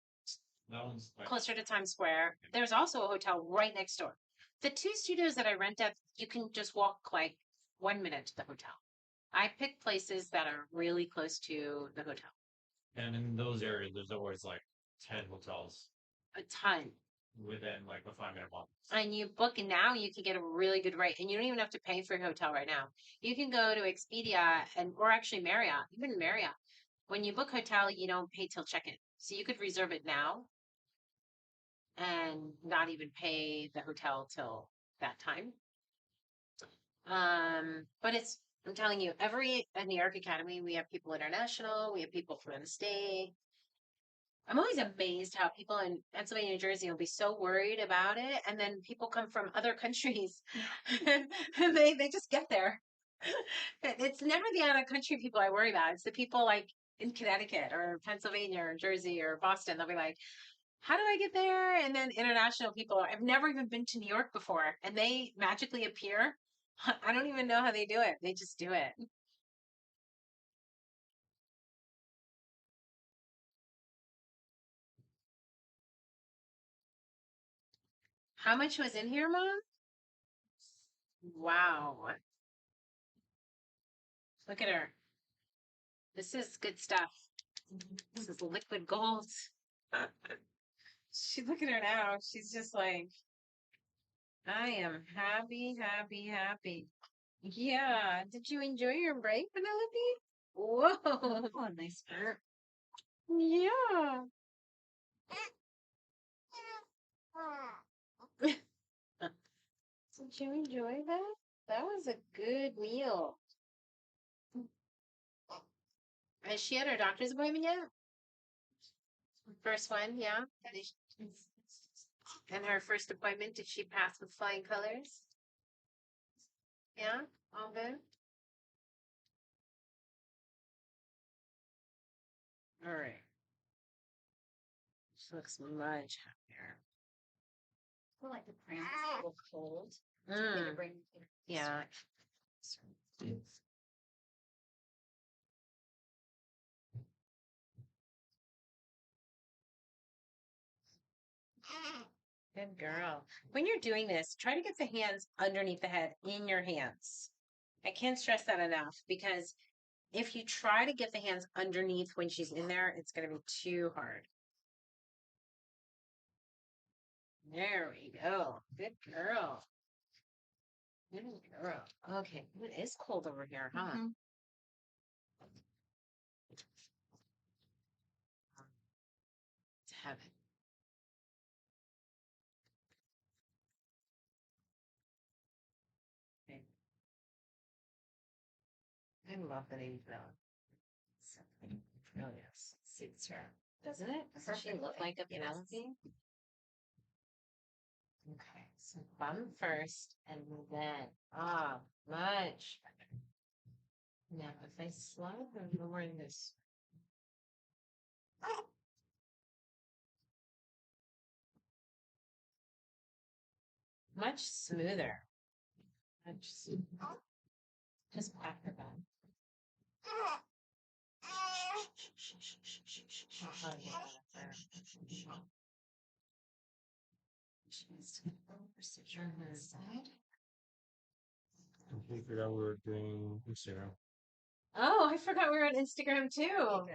That one's closer to Times Square. There's also a hotel right next door. The 2 studios that I rent at, you can just walk like 1 minute to the hotel. I pick places that are really close to the hotel. And in those areas, there's always like 10 hotels A ton. within like a 5-minute walk. And you book, and now you can get a really good rate, and you don't even have to pay for your hotel right now. You can go to Expedia or actually Marriott, even Marriott. When you book hotel, you don't pay till check-in. So you could reserve it now and not even pay the hotel till that time. But I'm telling you, at New York Academy, we have people international, we have people from the state. I'm always amazed how people in Pennsylvania, New Jersey will be so worried about it, and then people come from other countries, and they just get there. It's never the out of country people I worry about. It's the people like in Connecticut or Pennsylvania or Jersey or Boston. They'll be like, "How do I get there?" And then international people, I've never even been to New York before, and they magically appear. I don't even know how they do it. They just do it. How much was in here, Mom? Wow. Look at her. This is good stuff. This is liquid gold. Look at her now. She's just like, I am happy, happy, happy. Yeah. Did you enjoy your break, Penelope? Whoa. Oh, nice fur. Yeah. Did you enjoy that? That was a good meal. Has she had her doctor's appointment yet? First one, yeah. And her first appointment, did she pass with flying colors? Yeah, all good. All right. She looks much happier. I feel like the cramp is a little cold. Maybe Mm, bring yeah. Good girl. When you're doing this, try to get the hands underneath the head in your hands. I can't stress that enough because if you try to get the hands underneath when she's in there, it's going to be too hard. There we go. Good girl. Good girl. Okay, it is cold over here, huh? Mhm. It's heaven. Okay. I love the name Bella. Oh yes, suits her, doesn't it? Doesn't she look like a Penelope? Okay, so bum first, and then much better. Now, if I slide her lower in this, much smoother. Much smoother. Just pat her bum. She needs to get a little procedure on her side. We forgot we were doing Instagram. Oh, I forgot we were on Instagram too.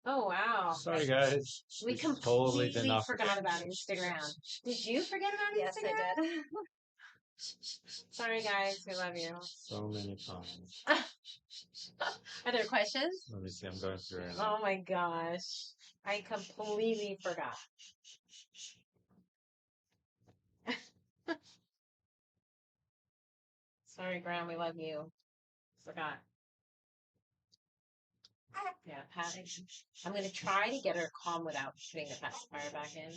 Oh wow. Sorry, guys. We Totally did completely not forgot about Instagram. Did you forget about Yes, Instagram? I did. Sorry guys, we love you. so many times. Are there questions? Let me see. I'm going through it. Oh my gosh. I completely forgot. Sorry, Graham, we love you. Forgot. Yeah, patting. I'm gonna try to get her calm without putting the pacifier back in.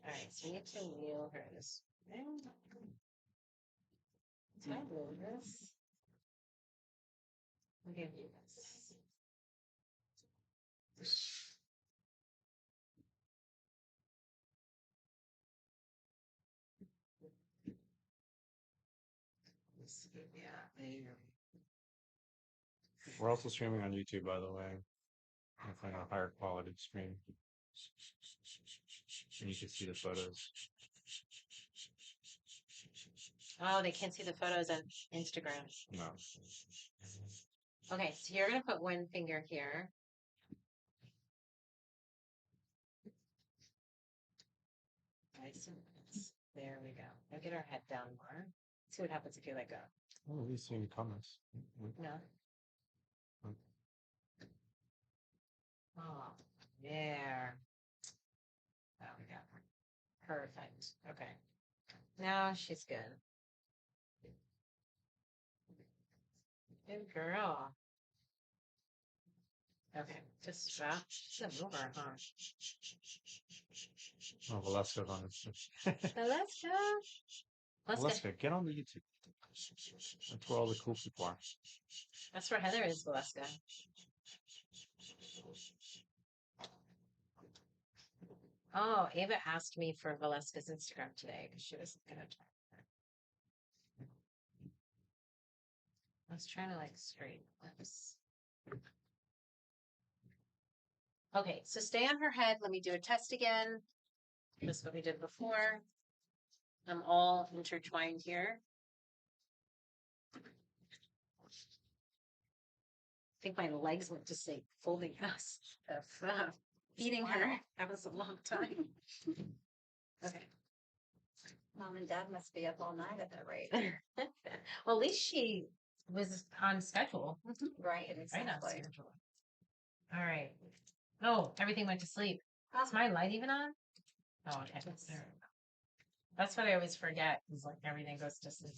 Alright, so we need to wheel her this way. Did I move this? I'm gonna do this. Yeah, there. We're also streaming on YouTube, by the way. I find a higher quality stream. And you can see the photos. Oh, they can't see the photos on Instagram. No. Okay, so you're gonna put one finger here. Nice and nice. There we go. Now get our head down more. See what happens if you let go. Oh, we've seen comments. No. Hmm. Oh, there. There we go. Perfect. Okay. Now she's good. Good girl. Okay, just stop. She's a mover, huh? Oh, Velasco's on it. Alaska. Alaska. Velasco, get on the YouTube. That's where all the cool people are. That's where Heather is, Alaska. Oh, Ava asked me for Velasca's Instagram today because she was gonna try. I was trying to like straighten lips. Okay, so stay on her head. Let me do a test again. Just what we did before. I'm all intertwined here. I think my legs went to sleep folding us of feeding her. That was a long time. Okay. Mom and Dad must be up all night at that rate. Well, at least she was on schedule. Right, Right on exactly. schedule. All right. Oh, everything went to sleep. Is my light even on? Oh, okay. There we go. That's what I always forget. Is like everything goes to sleep.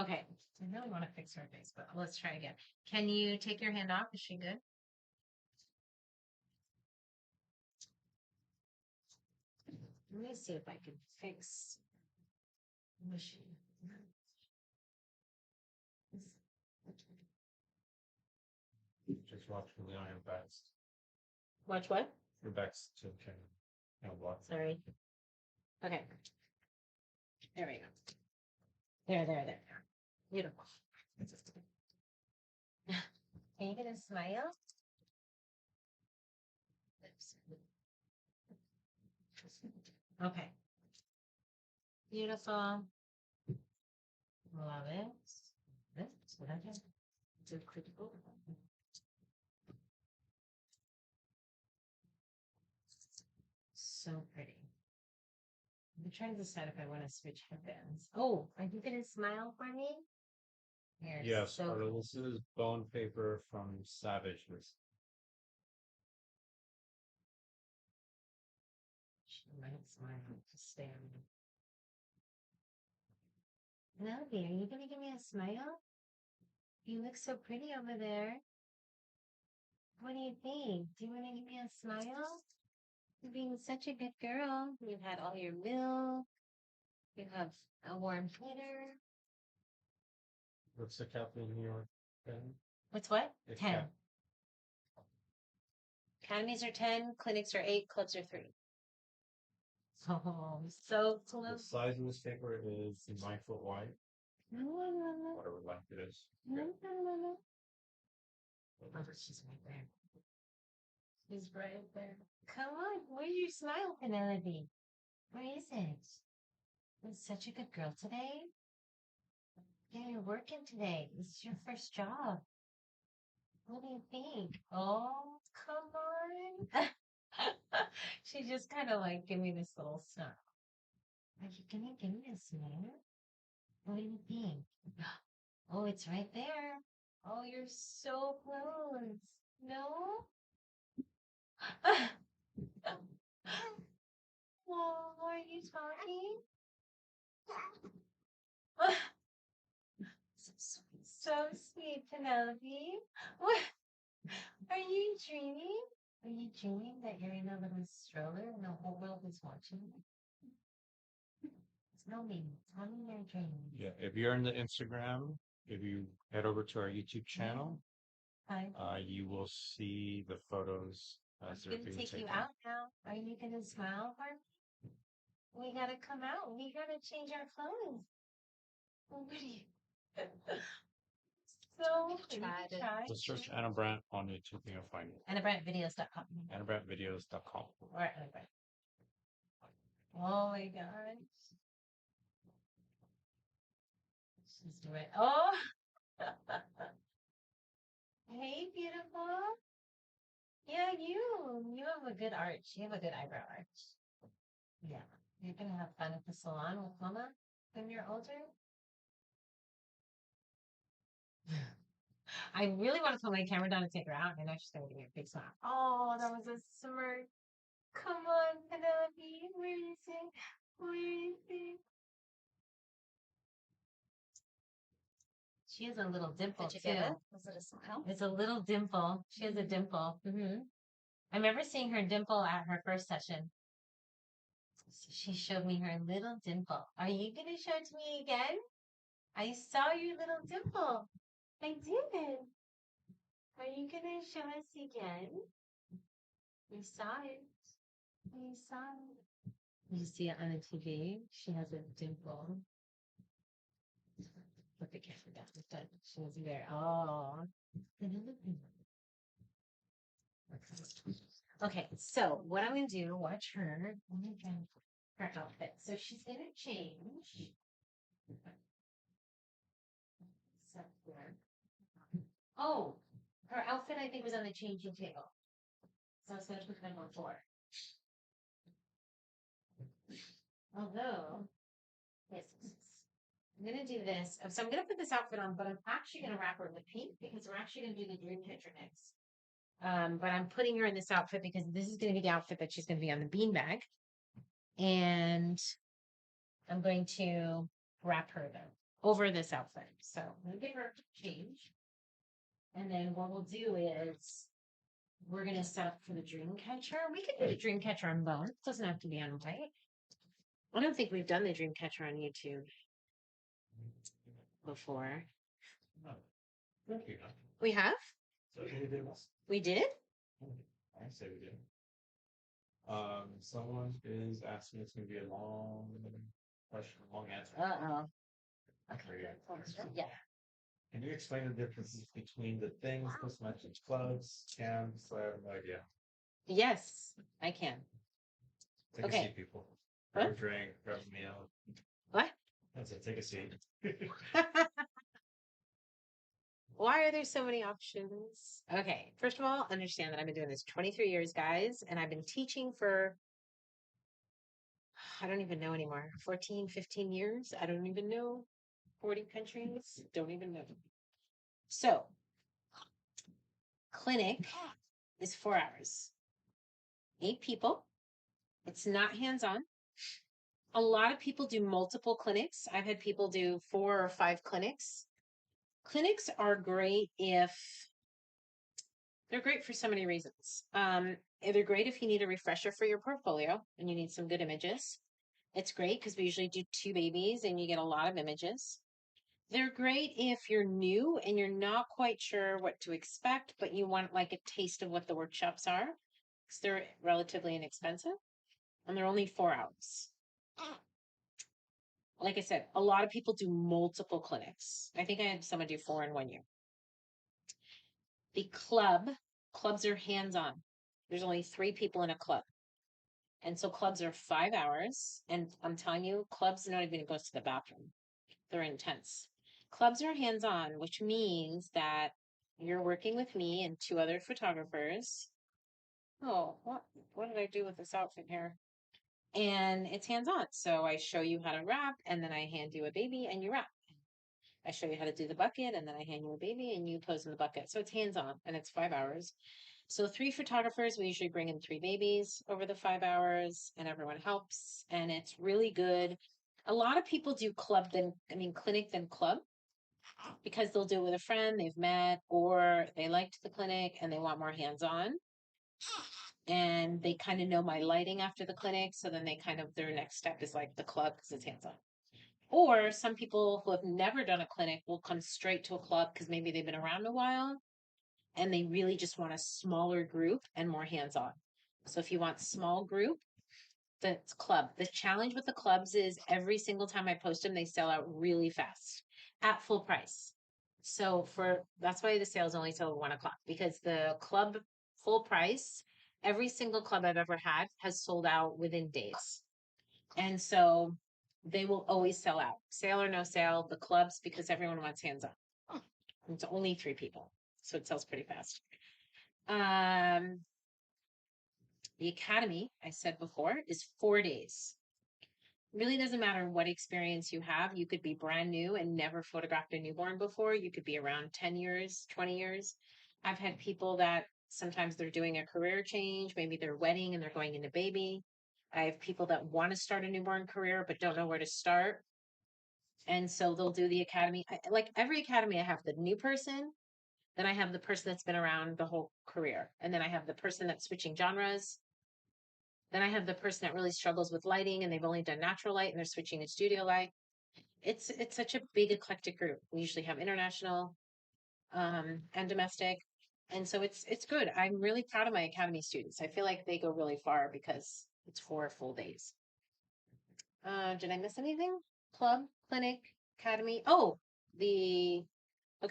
Okay. I really want to fix her face, but let's try again. Can you take your hand off? Is she good? Let me see if I can fix. Was she? Just watch me on your backs. Watch what? Your backs to the camera. No, what? Sorry. Okay. There we go. There. Beautiful. Are you gonna smile? Okay. Beautiful. Love it. That's what I did. Do critical. So pretty. I'm trying to decide if I want to switch headbands. Oh, are you gonna smile for me? You're Yes, so but this is bone paper from Savages. She might smile. Just stare at me. Penelope, are you gonna give me a smile? You look so pretty over there. What do you think? Do you want to give me a smile? You're being such a good girl. You've had all your milk. You have a warm heater. What's the cap in New York? 10? What's what? The 10. cap. Academies are 10, clinics are 8, clubs are 3. Oh, so The close. size of this paper is 9 foot wide, No. whatever length it is. No. Oh, she's right there. She's right there. Come on, where's your smile, Penelope? Where is it? You're such a good girl today. Yeah, you're working today. This is your first job. What do you think? Oh, come on. She just kind of like give me this little snarl. Are you gonna give me a smile? What do you think? Oh, it's right there. Oh, you're so close. No? Oh, are you talking? So sweet, Penelope. What? Are you dreaming? Are you dreaming that you're in a little stroller and the whole world is watching you? Tell me you're dreaming. Yeah, if you're in the Instagram, if you head over to our YouTube channel, Hi. you will see the photos I'm as they're gonna being take you taken. out now. Are you gonna smile for me? We gotta come out. We gotta change our clothes. What do you? So try. Just search Anna Brandt on YouTube and you'll find it. AnnaBrandtVideos.com. AnnaBrandtVideos.com. Or Anna Brandt. Oh my gosh. Let's do it. Oh, hey, beautiful. Yeah, you have a good arch. You have a good eyebrow arch. Yeah, you're gonna have fun at the salon with Mama when you're older. I really want to put my camera down and take her out, and I know she's gonna give me a big smile. Oh, that was a smirk. Come on, Penelope. Where is it? Where is it? She has a little dimple Did you too. get it? Was it a smile? It's a little dimple. She has a dimple. I remember seeing her dimple at her first session. So she showed me her little dimple. Are you gonna show it to me again? I saw your little dimple. I did. Are you gonna show us again? We saw it. We saw it. You see it on the TV? She has a dimple. Put the camera down. It's done. She was there. Oh. Okay, so what I'm gonna do, watch her. I'm gonna try her outfit. So she's gonna change. Oh, her outfit I think was on the changing table. So I was gonna put them on floor. Although, yes, I'm gonna do this. So I'm gonna put this outfit on, but I'm actually gonna wrap her in the pink because we're actually gonna do the dream catcher next. But I'm putting her in this outfit because this is gonna be the outfit that she's gonna be on the beanbag. And I'm going to wrap her though over this outfit. So I'm gonna give her a change. And then what we'll do is we're gonna set up for the dream catcher. We could do the dream catcher on both. It doesn't have to be on white. I don't think we've done the dream catcher on YouTube before. No. Thank you. We have? So we did this. We did? I say we did. Someone is asking. It's gonna be a long question, long answer. Uh-oh. Okay. Yeah. Can you explain the differences between the things, post-message clubs, cams? I have no idea. Yes, I can. Take Okay. a seat, people. Grab a drink, grab a meal. What? That's it. Take a seat. Why are there so many options? Okay, first of all, understand that I've been doing this 23 years, guys, and I've been teaching for, I don't even know anymore, 14, 15 years. I don't even know. 40 countries. Don't even know. So, clinic is 4 hours, 8 people. It's not hands on. A lot of people do multiple clinics. I've had people do 4 or 5 clinics. Clinics are great if they're great for so many reasons. They're great if you need a refresher for your portfolio and you need some good images. It's great because we usually do 2 babies and you get a lot of images. They're great if you're new and you're not quite sure what to expect, but you want like a taste of what the workshops are because they're relatively inexpensive and they're only 4 hours. Like I said, a lot of people do multiple clinics. I think I had someone do 4 in 1 year. The clubs are hands-on. There's only 3 people in a club. And so clubs are 5 hours. And I'm telling you, clubs don't even go to the bathroom. They're intense. Clubs are hands-on, which means that you're working with me and 2 other photographers. Oh, what did I do with this outfit here? And it's hands-on. So I show you how to wrap, and then I hand you a baby and you wrap. I show you how to do the bucket, and then I hand you a baby and you pose in the bucket. So it's hands-on, and it's 5 hours. So 3 photographers, we usually bring in 3 babies over the 5 hours, and everyone helps, and it's really good. A lot of people do clinic then club, because they'll do it with a friend they've met, or they liked the clinic and they want more hands-on. And they kind of know my lighting after the clinic, so then their next step is like the club because it's hands-on. Or some people who have never done a clinic will come straight to a club because maybe they've been around a while and they really just want a smaller group and more hands-on. So if you want small group, that's club. The challenge with the clubs is every single time I post them, they sell out really fast at full price. So that's why the sale is only till 1 o'clock, because the club full price, every single club I've ever had has sold out within days. And so they will always sell out. Sale or no sale, the clubs, because everyone wants hands-on. It's only 3 people, so it sells pretty fast. The academy, I said before, is 4 days. Really doesn't matter what experience you have. You could be brand new and never photographed a newborn before. You could be around 10 years, 20 years. I've had people that sometimes they're doing a career change, maybe they're wedding and they're going into baby. I have people that want to start a newborn career but don't know where to start. And so they'll do the academy. Like every academy, I have the new person, then I have the person that's been around the whole career, and then I have the person that's switching genres. Then I have the person that really struggles with lighting and they've only done natural light and they're switching to studio light. It's such a big eclectic group. We usually have international and domestic. And so it's good. I'm really proud of my academy students. I feel like they go really far because it's 4 full days. Did I miss anything? Club, clinic, academy. Oh,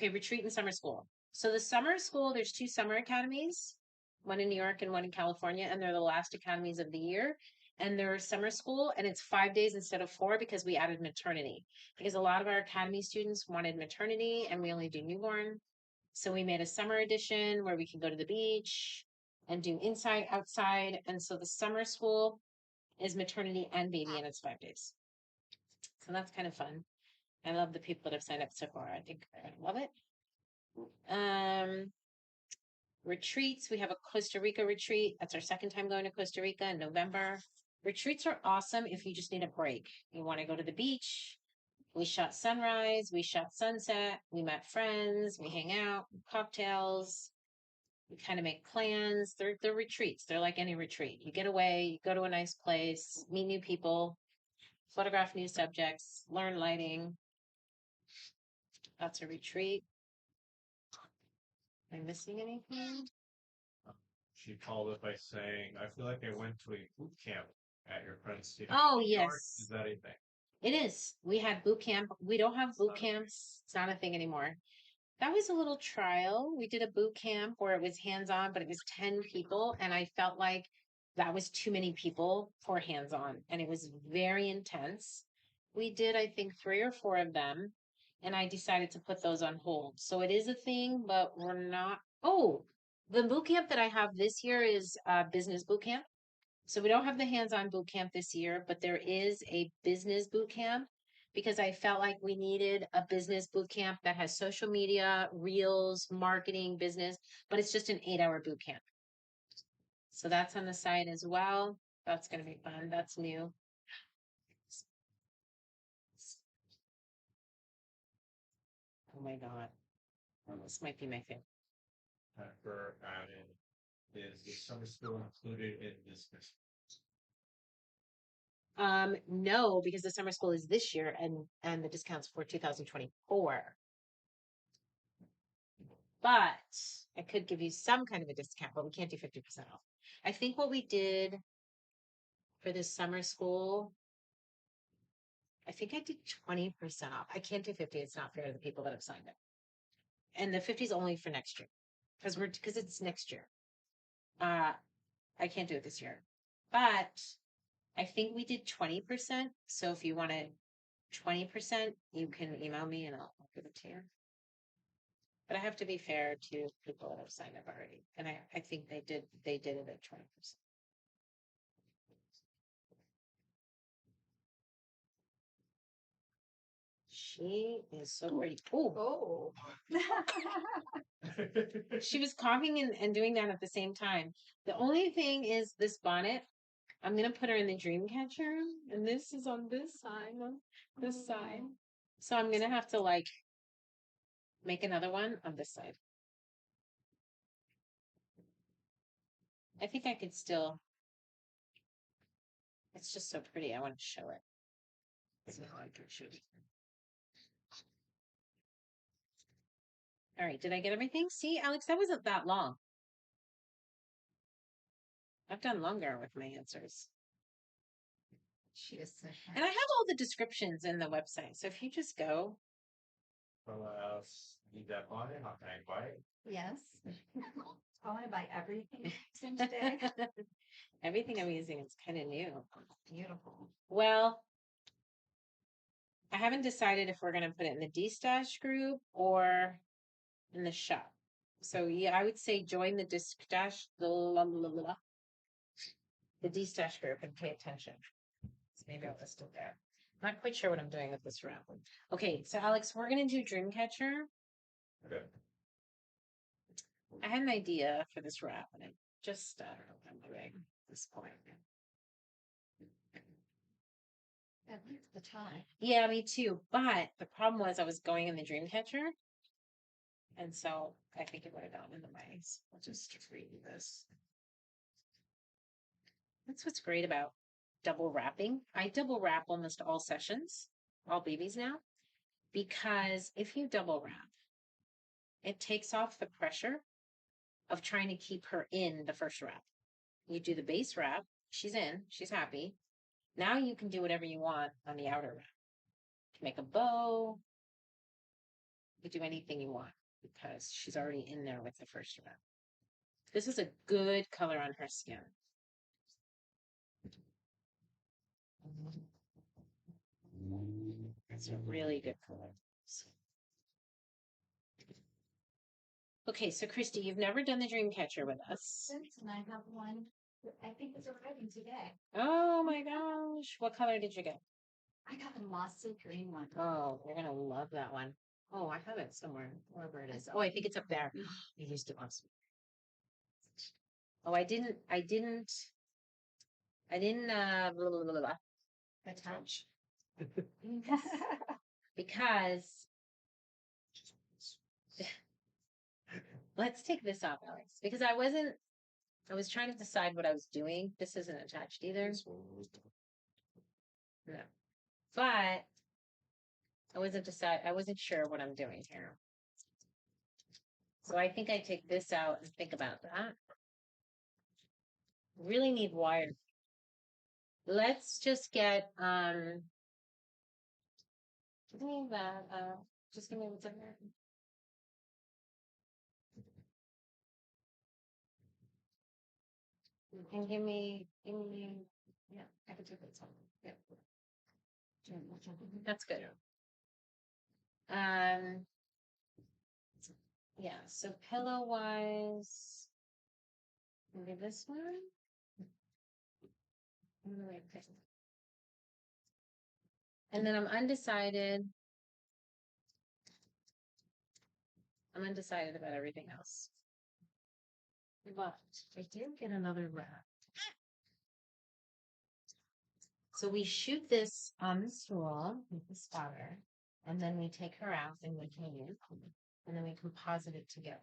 retreat and summer school. So the summer school, there's 2 summer academies, one in New York and one in California, and they're the last academies of the year. And they're summer school, and it's 5 days instead of 4 because we added maternity. Because a lot of our academy students wanted maternity, and we only do newborn. So we made a summer edition where we can go to the beach and do inside, outside. And so the summer school is maternity and baby, and it's 5 days. So that's kind of fun. I love the people that have signed up so far. I think I love it. Retreats. We have a Costa Rica retreat. That's our second time going to Costa Rica in November. Retreats are awesome if you just need a break. You want to go to the beach. We shot sunrise. We shot sunset. We met friends. We hang out, cocktails. We kind of make plans. They're retreats. They're like any retreat. You get away, you go to a nice place, meet new people, photograph new subjects, learn lighting. That's a retreat. Am I missing anything? She called it by saying, I feel like I went to a boot camp at your friend's city. Oh, New York. yes. Is that a thing? It is. We had boot camp. We don't have boot camps. It's not a thing anymore. That was a little trial. We did a boot camp where it was hands-on, but it was 10 people. And I felt like that was too many people for hands-on. And it was very intense. We did, I think, 3 or 4 of them. And I decided to put those on hold. So it is a thing, but we're not. Oh, the boot camp that I have this year is business boot camp. So we don't have the hands-on boot camp this year, but there is a business boot camp because I felt like we needed a business boot camp that has social media, reels, marketing, business, but it's just an 8-hour boot camp. So that's on the site as well. That's going to be fun. That's new. Oh my God. Oh, this might be my favorite. For added, is the summer school included in this? No, because the summer school is this year and the discounts for 2024. But I could give you some kind of a discount, but we can't do 50% off. I think what we did for this summer school, I think I did 20% off. I can't do 50. It's not fair to the people that have signed up. And the 50 is only for next year because it's next year. I can't do it this year, but I think we did 20%. So if you wanted 20%, you can email me and I'll give it to you. But I have to be fair to people that have signed up already. And I think they did it at 20%. She is so pretty. Oh. She was coughing and doing that at the same time. The only thing is this bonnet. I'm gonna put her in the dream catcher, and this is on this side, So I'm gonna have to like make another one on this side. I think I could still. It's just so pretty. I want to show it. So I can show it. All right, did I get everything? See, Alex, that wasn't that long. I've done longer with my answers. She is so And I have all the descriptions in the website. So if you just go. Need that bonnet? How can I buy it? Yes. I want to buy everything today. Everything I'm using is kind of new. Beautiful. Well, I haven't decided if we're going to put it in the D-Stash group or in the shop. So yeah, I would say join the D-Stash, the D-Stash group and pay attention. So maybe I'll list it there. Not quite sure what I'm doing with this wrap. Okay, so Alex, we're going to do Dreamcatcher. Okay. I had an idea for this wrap, and I just, I don't know what I'm doing at this point. At least the time. Yeah, me too. But the problem was I was going in the Dreamcatcher. And so I think it would have gone into mice. I'll just read this. That's what's great about double wrapping. I double wrap almost all sessions, all babies now, because if you double wrap, it takes off the pressure of trying to keep her in the first wrap. You do the base wrap, she's in, she's happy. Now you can do whatever you want on the outer wrap. You can make a bow. You can do anything you want because she's already in there with the first wrap. This is a good color on her skin. It's a really good color. Okay, so Christy, you've never done the Dreamcatcher with us. And I have one that I think is arriving today. Oh my gosh. What color did you get? I got a mossy green one. Oh, you're going to love that one. Oh, I have it somewhere, wherever it is. Oh, I think it's up there. You used it once. Oh, I didn't, blah, blah, blah, blah, Attach. because let's take this off, Alex, because I was trying to decide what I was doing. This isn't attached either. No. But I wasn't sure what I'm doing here. So I think I take this out and think about that. Really need wire. Let's just get give me that just give me what's in there. And give me yeah, I can take this one. Yeah. That's good. Yeah, so pillow wise, maybe this one. And then I'm undecided. I'm undecided about everything else. But I did get another wrap. So we shoot this on the stool with the spotter, and then we take her out and we hang it, and then we composite it together.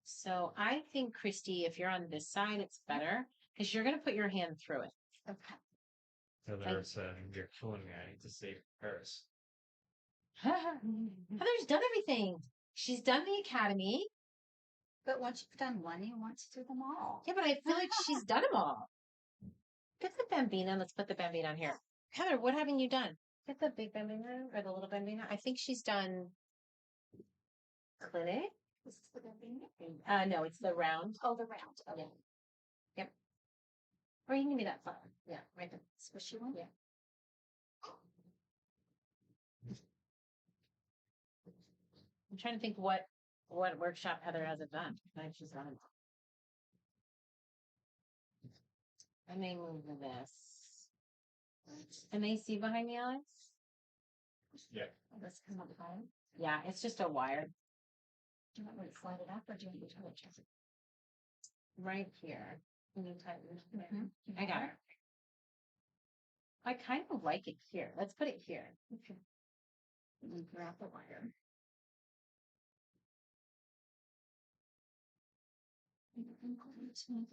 So I think, Christy, if you're on this side, it's better because you're going to put your hand through it. Okay. Heather said, "You're killing me. I need to save Paris." Heather's done everything. She's done the academy. But once you've done one, you want to do them all. Yeah, but I feel like she's done them all. Get the Bambina. Let's put the Bambina on here. Heather, what haven't you done? Get the big Bambina or the little Bambina. I think she's done clinic. This is the Bambina? No, it's the round. Oh, the round. Okay. Yeah. Yep. Or you can give me that flower. Yeah, right there. Squishy one? Yeah. I'm trying to think what workshop Heather hasn't done. I think she's done it. I may move this. And they see behind me, Alex? Yeah. Let's come up higher. Yeah, it's just a wire. Do you want me to slide it up or do you want me to adjust it? Right here. Can you tighten it? Mhm. I got it. I kind of like it here. Let's put it here. Okay. And then grab the wire. I'm going to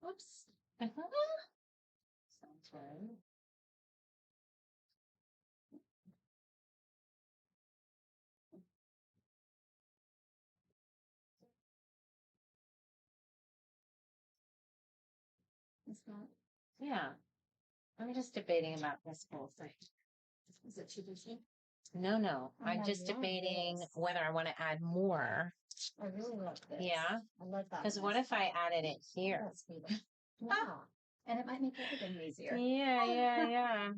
Oops. Sounds right. It's not. Yeah. I'm just debating about this whole thing. Is it too busy? No. Oh, I'm I just love debating this. whether I want to add more. I really love this. Yeah. I love that. Because one. what if I added it here? That's beautiful. Wow. And it might make everything easier. Yeah.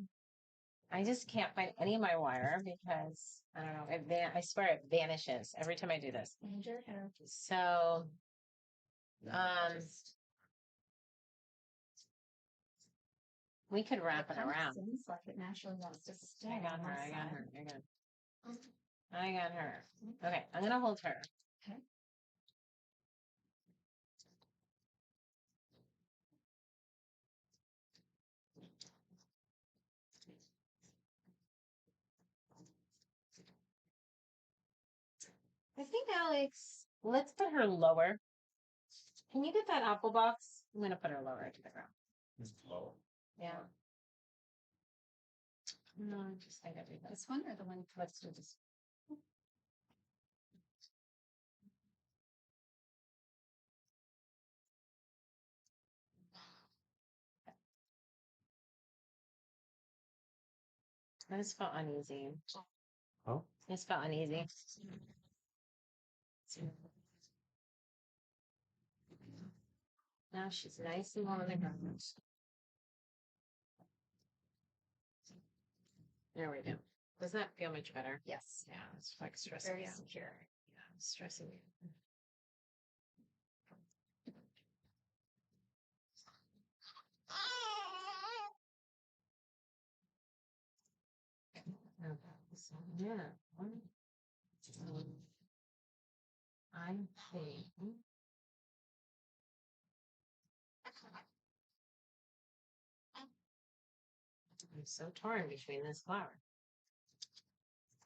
I just can't find any of my wire because I don't know. I swear it vanishes every time I do this. And your hair. So, we could wrap it around. Seems like it naturally wants to stay. I got on her. that I got side. her. I got her. Okay, I'm gonna hold her. Okay. I think Alex, let's put her lower. Can you get that apple box? I'm gonna put her lower to the ground. Low. Yeah. No, just like everything. This one or the one? Let's do this. I just felt uneasy. Oh. I just felt uneasy. Now she's nice and on the ground. There we go. Does that feel much better? Yes. Yeah, it's like stressing Very me out. secure. Yeah, it's stressing me out. Okay, so yeah. I think I'm so torn between this flower.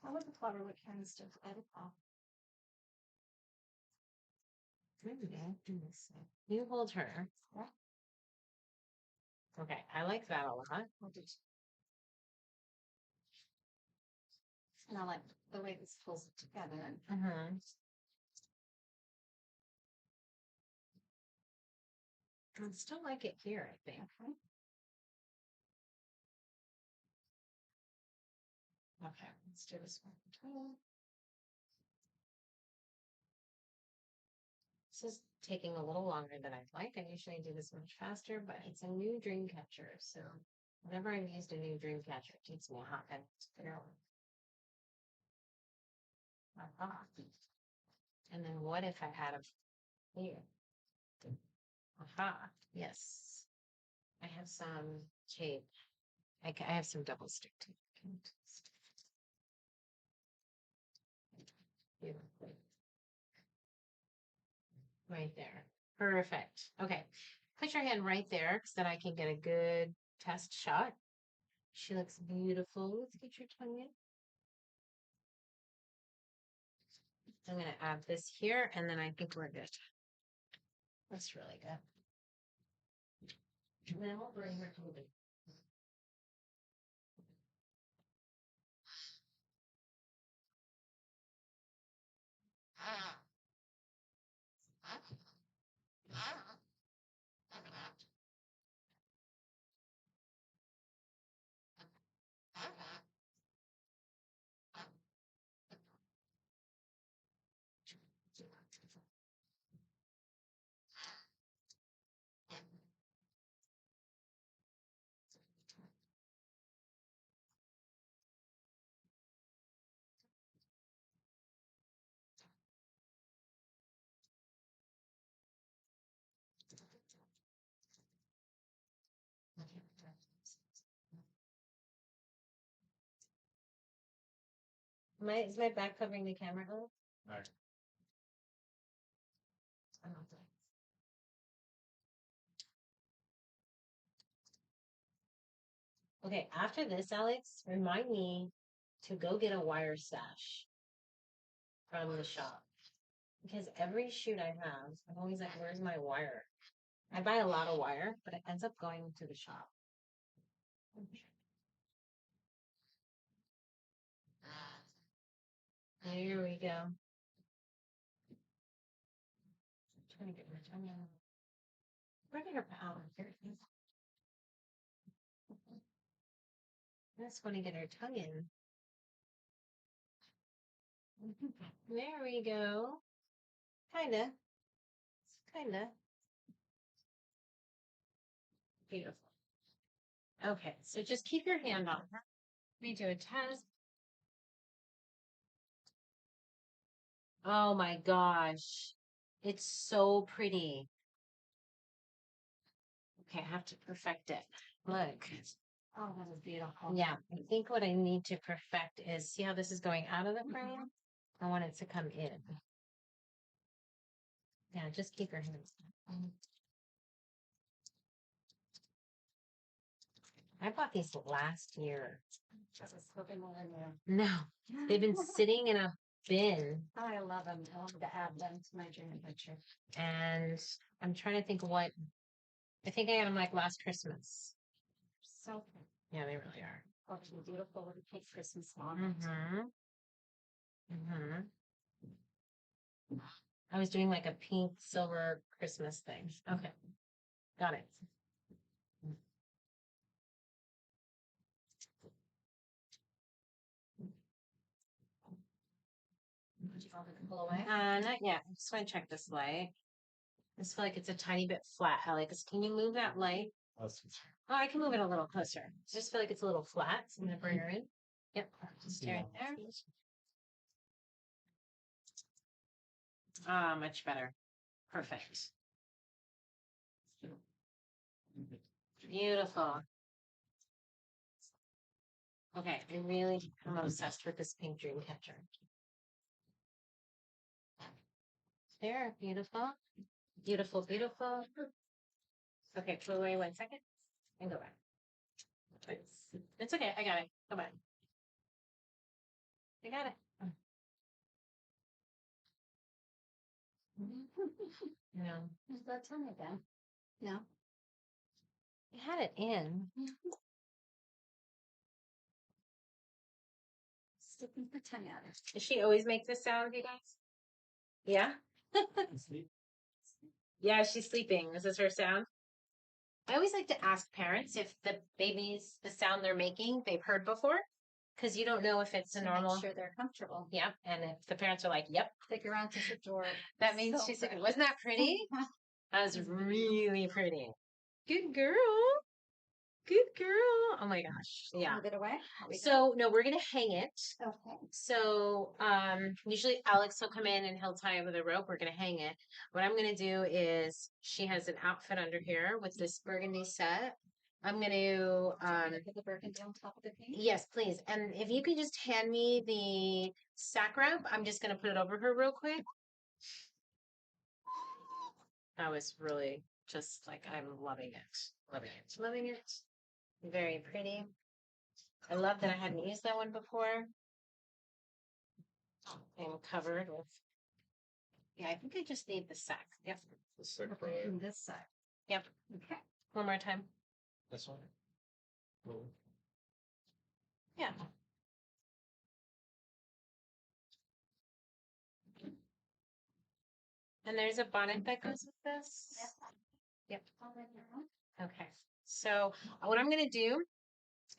How would the flower look here instead of edible? Maybe I do this. You hold her. Yeah. Okay, I like that a lot. And I like the way this pulls it together. Mm-hmm. I still like it here, I think. Okay. Okay, let's do this one. This is taking a little longer than I'd like. I usually do this much faster, but it's a new dream catcher. So whenever I've used a new dream catcher, it takes me a hot minute to figure out. Aha. And then what if I had a here? Aha. Yes. I have some tape. I have some double stick tape. Beautiful. Right there. Perfect. Okay. Put your hand right there so that I can get a good test shot. She looks beautiful. Let's get your tongue in. I'm going to add this here, and then I think we're good. That's really good. And then we'll bring her to the is my back covering the camera? Oh, All right. I don't think. Okay, after this, Alex, remind me to go get a wire stash from the shop. Because every shoot I have, I'm always like, where's my wire? I buy a lot of wire, but it ends up going to the shop. There we go. Trying to get my tongue out. Where did her power? Here it is. I just want to get her tongue in. There we go. Kinda. Beautiful. Okay, so just keep your hand on her. Let me do a test. Oh my gosh. It's so pretty. Okay, I have to perfect it. Look. Oh, that is beautiful. Yeah, I think what I need to perfect is see how this is going out of the frame? I want it to come in. Yeah, just keep your hands. I bought these last year. I was hoping more in there. No, they've been sitting in a bin, Oh, I love them. I want to add them to my dream picture. and I'm trying to think what. I think I got them like last Christmas. So Yeah, they really are. beautiful with a pink Christmas on. Mm-hmm. Mm-hmm. I was doing like a pink silver Christmas thing. Okay, got it. Did you want me to pull away? Not yet. I just want to check this light. I just feel like it's a tiny bit flat. Alex, can you move that light? Oh, I can move it a little closer. I just feel like it's a little flat. So I'm gonna bring her in. Yep, just right there. Ah, much better. Perfect. Beautiful. Okay, I'm obsessed with this pink dream catcher. There, beautiful. Beautiful, beautiful. Okay, pull away 1 second and go back. It's okay, I got it. Go back. I got it. No. That time again. No. I had it in. Sticking the tongue out. Does she always make this sound, you guys? Yeah? Yeah, she's sleeping. Is this her sound? I always like to ask parents if the babies, the sound they're making, they've heard before. Because you don't know if it's a To normal. make sure they're comfortable. Yeah. And if the parents are like, yep, Figure out the door. that means So she's sleeping. good. Wasn't that pretty? That was really pretty. Good girl. Good girl. Oh my gosh. Yeah. Move it away. So no, we're gonna hang it. Okay. So usually Alex will come in and he'll tie it with a rope. We're gonna hang it. What I'm gonna do is she has an outfit under here with this burgundy set. I'm gonna Put the burgundy on top of the pink. yes, please. And if you could just hand me the sack wrap, I'm just gonna put it over her real quick. That was really just like I'm loving it. Loving it. Loving it. Very pretty. I love that I hadn't used that one before. I'm covered with. Yeah, I think I just need the sack. Yep. The sick Okay, this side. Yep. Okay. One more time. This one. Cool. Yeah. And there's a bonnet that goes with this. Yep. Okay. So what I'm gonna do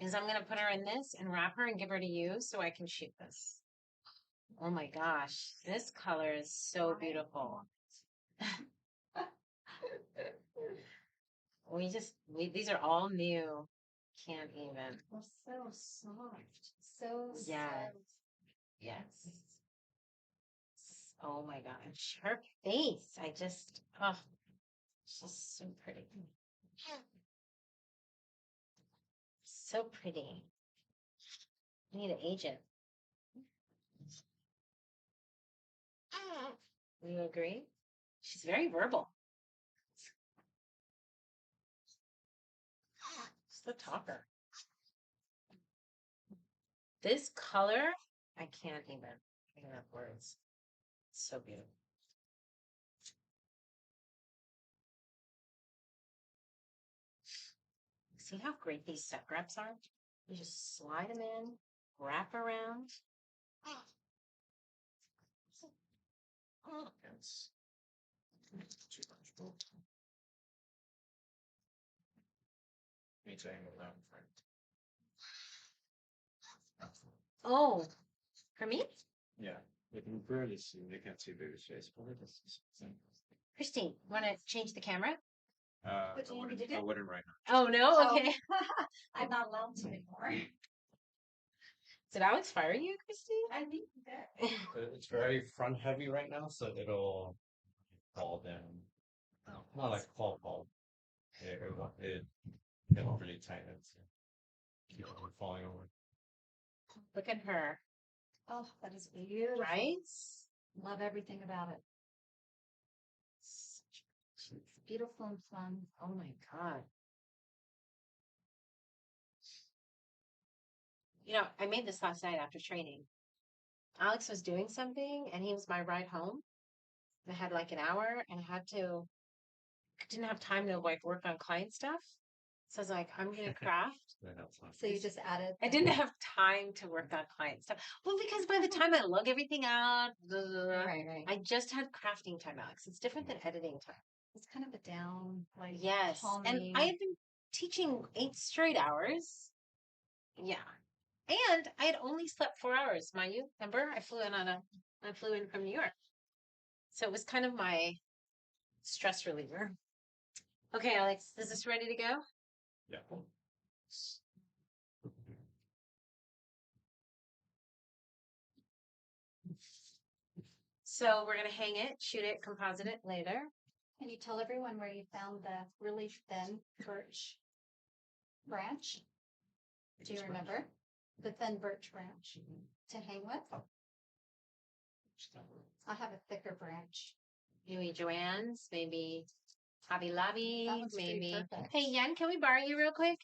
is I'm gonna put her in this and wrap her and give her to you so I can shoot this. Oh my gosh, this color is so beautiful. These are all new. Can't even. They're so soft. So Yes. soft. Yes. Oh my gosh. Her face. Oh, she's so pretty. So pretty. I need to age it. You agree? She's very verbal. She's the talker. This color, I can't even. I don't have words. It's so beautiful. See how great these set wraps are? You just slide them in, wrap around. Yes. Too much. Need to angle that in front. Oh, for me? Yeah. They can barely see. They can't see baby's face, but it is. Christine, want to change the camera? But I Andy wouldn't, did I it? wouldn't right now. Oh no, Oh. okay. I'm not allowed to anymore. Did Alex fire you, Christine? I think that. It's very front heavy right now, so it'll fall down. Not like fall. It'll really tighten. So keep it from falling over. Look at her, Oh, that is beautiful. right? Love everything about it. It's beautiful and fun. Oh my God. You know, I made this last night after training. Alex was doing something and he was my ride home. I had like an hour and I didn't have time to like work on client stuff. So I was like, I'm going to craft. So you just added. I didn't have time to work on client stuff. Well, because by the time I lug everything out, Right. I just had crafting time, Alex. It's different than editing time. It's kind of a down, like Yes. And calming. I have been teaching 8 straight hours. Yeah. And I had only slept 4 hours, mind you. Remember? I flew in from New York. So it was kind of my stress reliever. Okay, Alex, is this ready to go? Yeah. So we're gonna hang it, shoot it, composite it later. Can you tell everyone where you found the really thin birch branch? Do you remember? The thin birch branch to hang with? I have a thicker branch. Maybe Joanne's, maybe Hobby Lobby, That one's pretty maybe. perfect. Hey, Yen, can we borrow you real quick?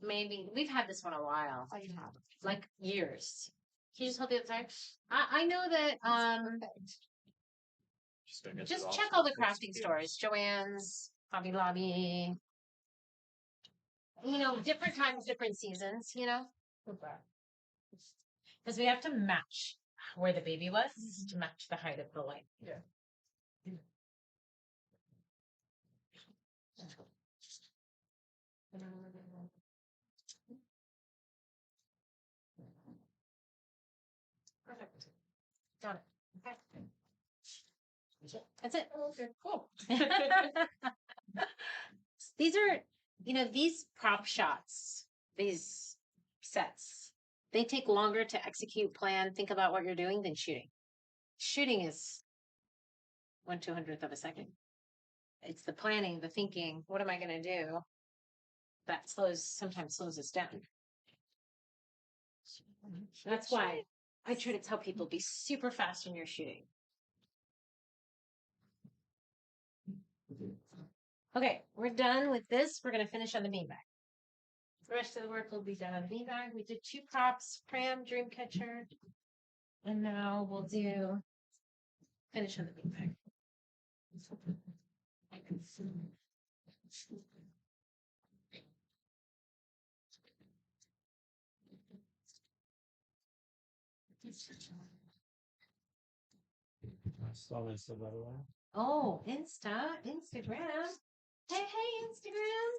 Maybe. We've had this one a while, Oh, you have. like years. Can you just hold the other side? I know that, Perfect. just check all the crafting stores. Joanne's, Hobby Lobby. You know, different times, different seasons, you know? Because we have to match where the baby was to match the height of the light. Yeah. Perfect. Got it. Okay. That's it. Okay, cool. These are, you know, these prop shots, these sets, they take longer to execute, plan, think about what you're doing than shooting. Shooting is 1/200th of a second. It's the planning, the thinking, what am I going to do? That sometimes slows us down. That's why I try to tell people be super fast when you're shooting. Okay, we're done with this. We're going to finish on the beanbag. The rest of the work will be done on the beanbag. We did 2 props, pram, dream catcher. And now we'll finish on the beanbag. Oh, Instagram. Hey, Instagram.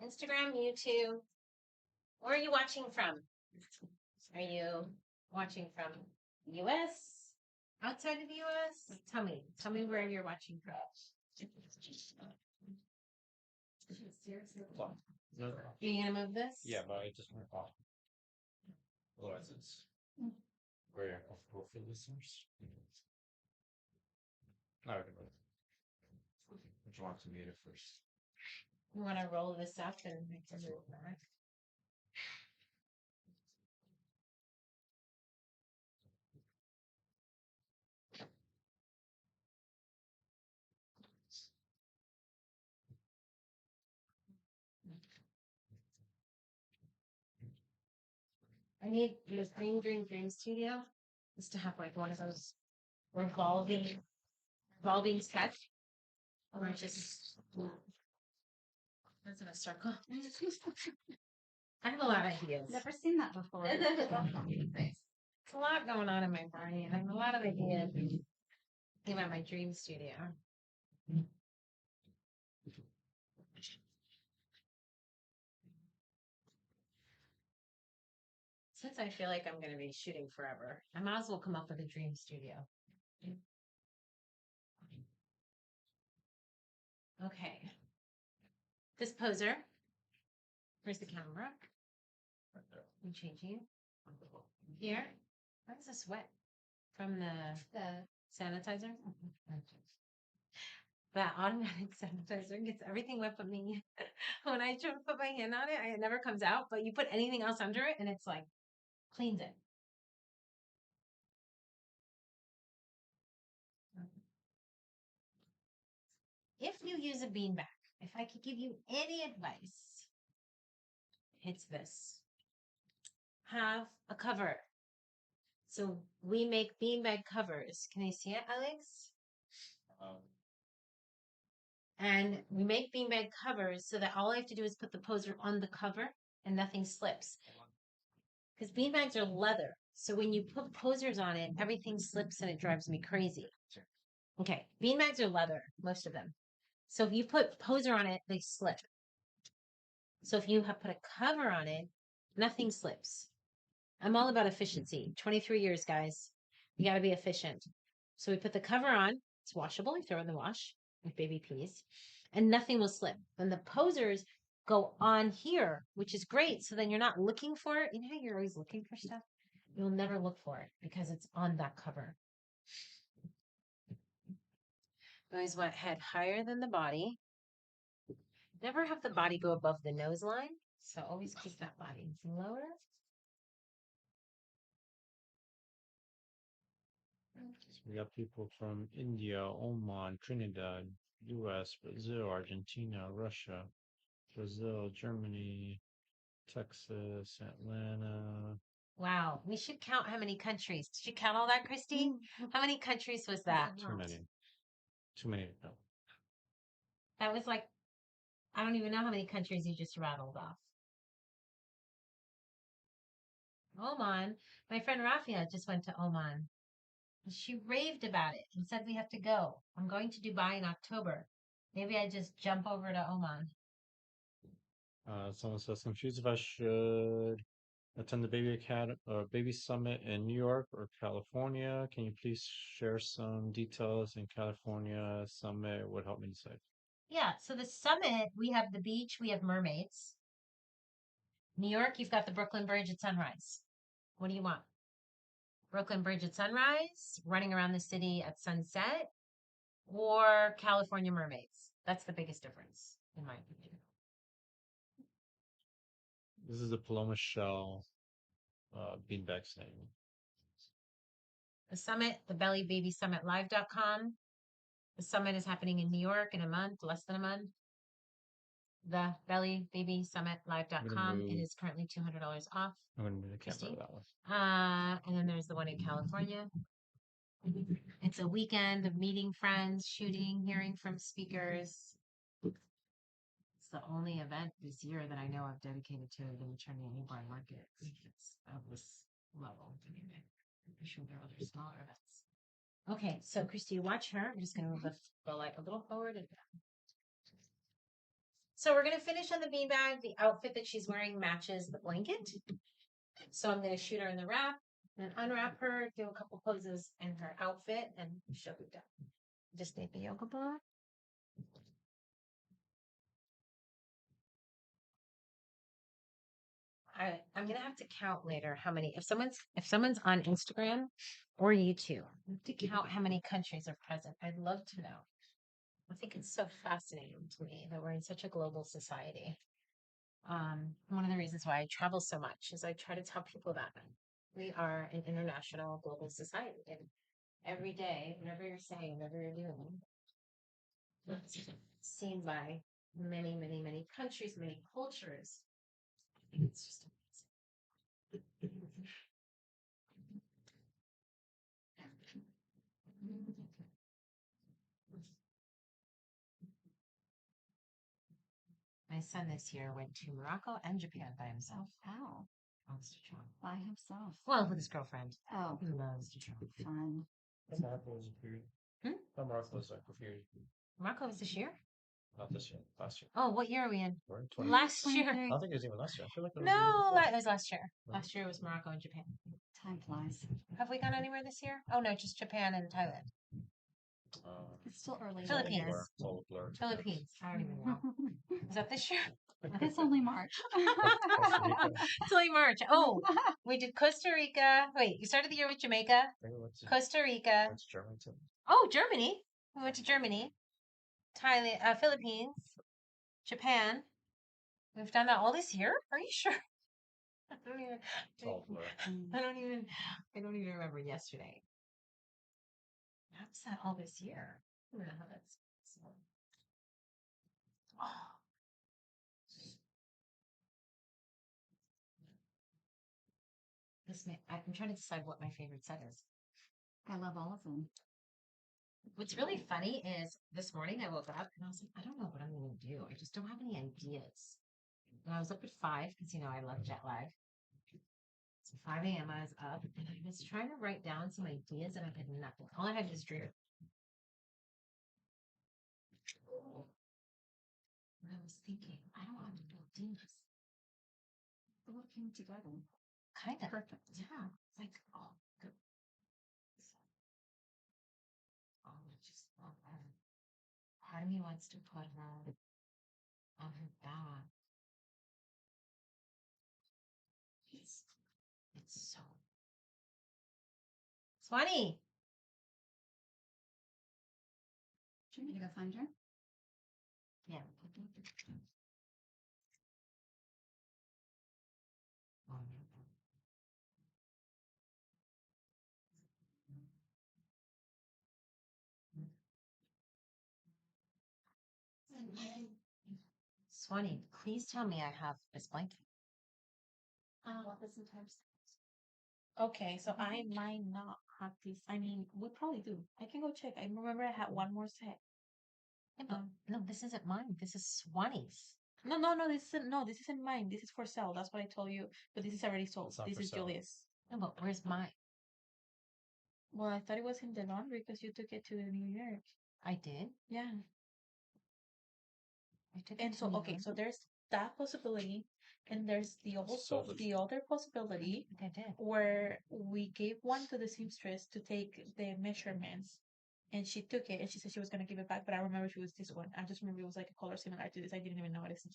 Instagram, YouTube. Where are you watching from? Are you watching from the US? Outside of the US? Tell me where you're watching from. No, You gonna move this? yeah, but I just went off. Otherwise, it's very uncomfortable for listeners. I would Would you want to mute it first? You want to roll this up and make it move back? I need the Dream Studio is to have like one of those revolving sets. Or just that's in a circle. I have a lot of ideas. Never seen that before. It's a lot going on in my brain. I have a lot of ideas about my dream studio. Since I feel like I'm going to be shooting forever, I might as well come up with a dream studio. Okay. This poser. Where's the camera? Right there. I'm changing it. Here. Why is this wet? From the sanitizer? That automatic sanitizer gets everything wet but me. When I try to put my hand on it, it never comes out. But you put anything else under it and it's like cleans it. If you use a beanbag, if I could give you any advice, it's this. Have a cover. So we make beanbag covers. Can I see it, Alex? And we make beanbag covers so that all I have to do is put the poser on the cover and nothing slips. Because beanbags are leather. So when you put posers on it, everything slips and it drives me crazy. Okay, beanbags are leather, most of them. So if you put poser on it, they slip. So if you have put a cover on it, nothing slips. I'm all about efficiency. 23 years, guys. You got to be efficient. So we put the cover on. It's washable. You throw it in the wash with baby peas, and nothing will slip. Then the posers go on here, which is great. So then you're not looking for it. You know how you're always looking for stuff? You'll never look for it because it's on that cover. You always want head higher than the body. Never have the body go above the nose line. So always keep that body lower. We got people from India, Oman, Trinidad, US, Brazil, Argentina, Russia, Brazil, Germany, Texas, Atlanta. Wow, we should count how many countries. Did you count all that, Christy? How many countries was that? Too many. Too many. No. That was like, I don't even know how many countries you just rattled off. Oman. My friend Rafia just went to Oman. She raved about it and said we have to go. I'm going to Dubai in October. Maybe I just jump over to Oman. Someone says confused if I should attend the baby summit in New York or California. Can you please share some details? In California summit would help me decide. Yeah, so the summit, we have the beach, we have mermaids. New York, you've got the Brooklyn Bridge at sunrise. What do you want? Brooklyn Bridge at sunrise, running around the city at sunset, or California mermaids? That's the biggest difference, in my opinion. This is the Paloma Shell beanbag snake. The summit, the bellybabysummitlive.com. The summit is happening in New York in a month, less than a month. The bellybabysummitlive.com. It is currently $200 off. I'm going to move the camera to that one. And then there's the one in California. It's a weekend of meeting friends, shooting, hearing from speakers. It's the only event this year that I know of dedicated to the maternity and newborn market. It's of this level. Anyway, I'm sure there are other smaller events. Okay, so Christy, watch her. I'm just going to move the light a little forward and down. So we're going to finish on the beanbag. The outfit that she's wearing matches the blanket. So I'm going to shoot her in the wrap and unwrap her, do a couple poses in her outfit, and she'll be done. Just need the yoga block. I'm gonna have to count later how many. If someone's on Instagram or YouTube, I have to count how many countries are present. I'd love to know. I think it's so fascinating to me that we're in such a global society. One of the reasons why I travel so much is I try to tell people that we are an international global society, and every day, whatever you're saying, whatever you're doing, it's seen by many, many, many countries, many cultures. I think it's just my son this year went to Morocco and Japan by himself. How? Loves to travel. By himself. Well, with his girlfriend. Oh, He loves to travel. fun. Morocco was a period. Morocco was like a period. Morocco was this year? Not this year, last year. Oh, what year are we in? We're in 20. Last year. I don't think it was even last year. I feel like it was No, the year before. it was last year. Last year was Morocco and Japan. Time flies. Have we gone anywhere this year? Oh no, just Japan and Thailand. It's still early. Philippines. Blur. It's all a blur. Philippines. I don't even know. Is that this year? It's only March. Costa Rica. It's only March. Oh, we did Costa Rica. Wait, you started the year with Jamaica, Costa Rica. That's German too. Oh, Germany. We went to Germany, Thailand, Philippines, Japan. We've done that all this year. Are you sure? I don't even. It's all blur. I don't even. I don't even remember yesterday. How's that all this year? I don't know how that's. Oh. I'm trying to decide what my favorite set is. I love all of them. What's really funny is this morning I woke up and I was like, I don't know what I'm going to do. I just don't have any ideas. And I was up at 5 because, I love jet lag. So 5 a.m. I was up and I was trying to write down some ideas and I had nothing. All I had was dream. And I was thinking, I don't want to do this. It all came together. Kind of. Perfect. Yeah. It's like, oh, good. Oh, just love her. Part of me wants to put her on her back. It's so funny. Do you want me to go find her? Yeah. Swanee, please tell me I have this blanket. Sometimes. Okay, so I might not have this. I mean, we probably do. I can go check. I remember I had one more set. Yeah, but no, this isn't mine. This is Swanee's. No, this isn't mine. This is for sale. That's what I told you. But this is already sold. It's not This for is sale. Julius. No, but where's mine? Well, I thought it was in the laundry because you took it to New York. I did. Yeah. I took And it so to okay, New so York. there's that possibility, and there's the other possibility I did. where we gave one to the seamstress to take the measurements, and she took it and she said she was gonna give it back, but I remember it was this one. I just remember it was like a color similar to this. I didn't even notice.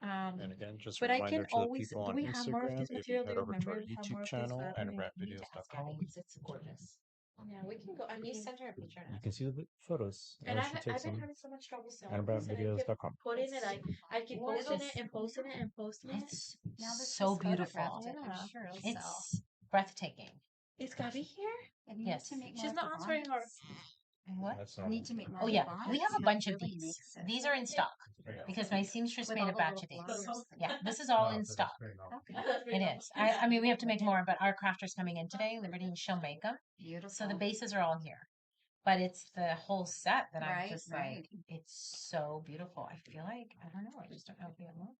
And again, just a But I reminder can to the always. people Do on we have more of Instagram, this if you material? Do head you over to remember our we have more YouTube of this? channel, I don't know. I need to ask anabrandvideos.com, Gabby because it's gorgeous. Yeah, we can go. I Can you mean, send her a picture? you can see the photos and as she takes I've been them. having so much trouble selling this, and I keep anabrandvideos.com. putting it. I keep What posting is- it and posting it and posting it. It's Now that so she's beautiful. photographed it, Yeah. I'm sure it'll sell. It's breathtaking. Is Gabby here? And you Yes. need to make more She's of not the answering her. bonnets. What? That's You not. need to make more Oh of yeah, the bonnets. we have a That bunch of really these. makes it. These are in stock because my seamstress With made all a the batch little of these. flowers. Yeah, this is all in stock. Okay. It is. I mean, we have to make more, but our crafter's coming in today, Liberty, and she'll make them. Beautiful. So the bases are all here. But it's the whole set that I'm Right, just right. like, it's so beautiful. I feel like, I don't know, I just don't know if we have more.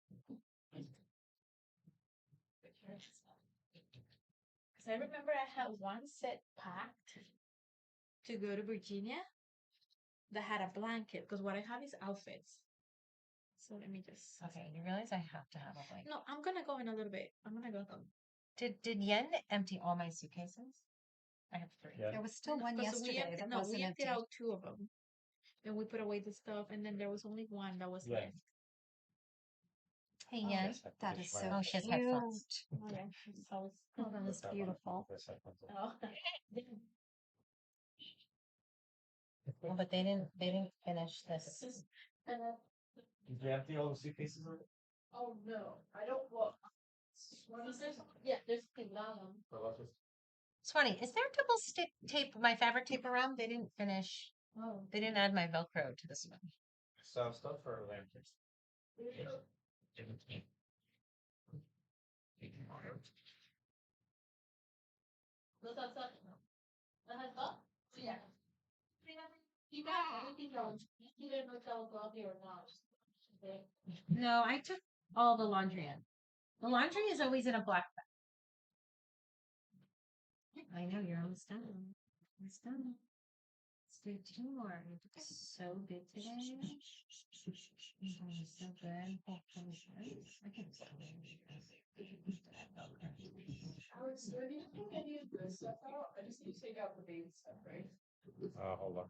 Because I remember I had one set packed to go to Virginia that had a blanket. Because what I have is outfits. So let me just. Okay, you realize I have to have a blanket. No, I'm gonna go in a little bit. I'm gonna go. Did Yen empty all my suitcases? I have 3. Yeah. There was still one yesterday that we wasn't emptied empty. out 2 of them. And we put away the stuff, and then there was only one that was Yeah. left. Hey Oh, Yen. That is so Oh, she has headphones. cute. Oh, yeah. So, Oh, that is beautiful. oh. Oh, but they didn't finish this. Did you empty all the suitcases? Oh no, I don't want. Yeah, there's a lot. Swanee, is there double stick tape, my fabric tape around? They didn't finish. Oh. They didn't add my Velcro to this one. Stuff for lanterns. Yeah. You got everything else. You didn't know tell coffee or not. No, I took all the laundry in. The laundry is always in a black bag. I know, you're almost done. Almost done. Let's do 2 more. It's so good today. Oh, so good. Oh, I can stop it. Alex, do I need to take any of this stuff out? I just need to take out the baby stuff, right? Hold on.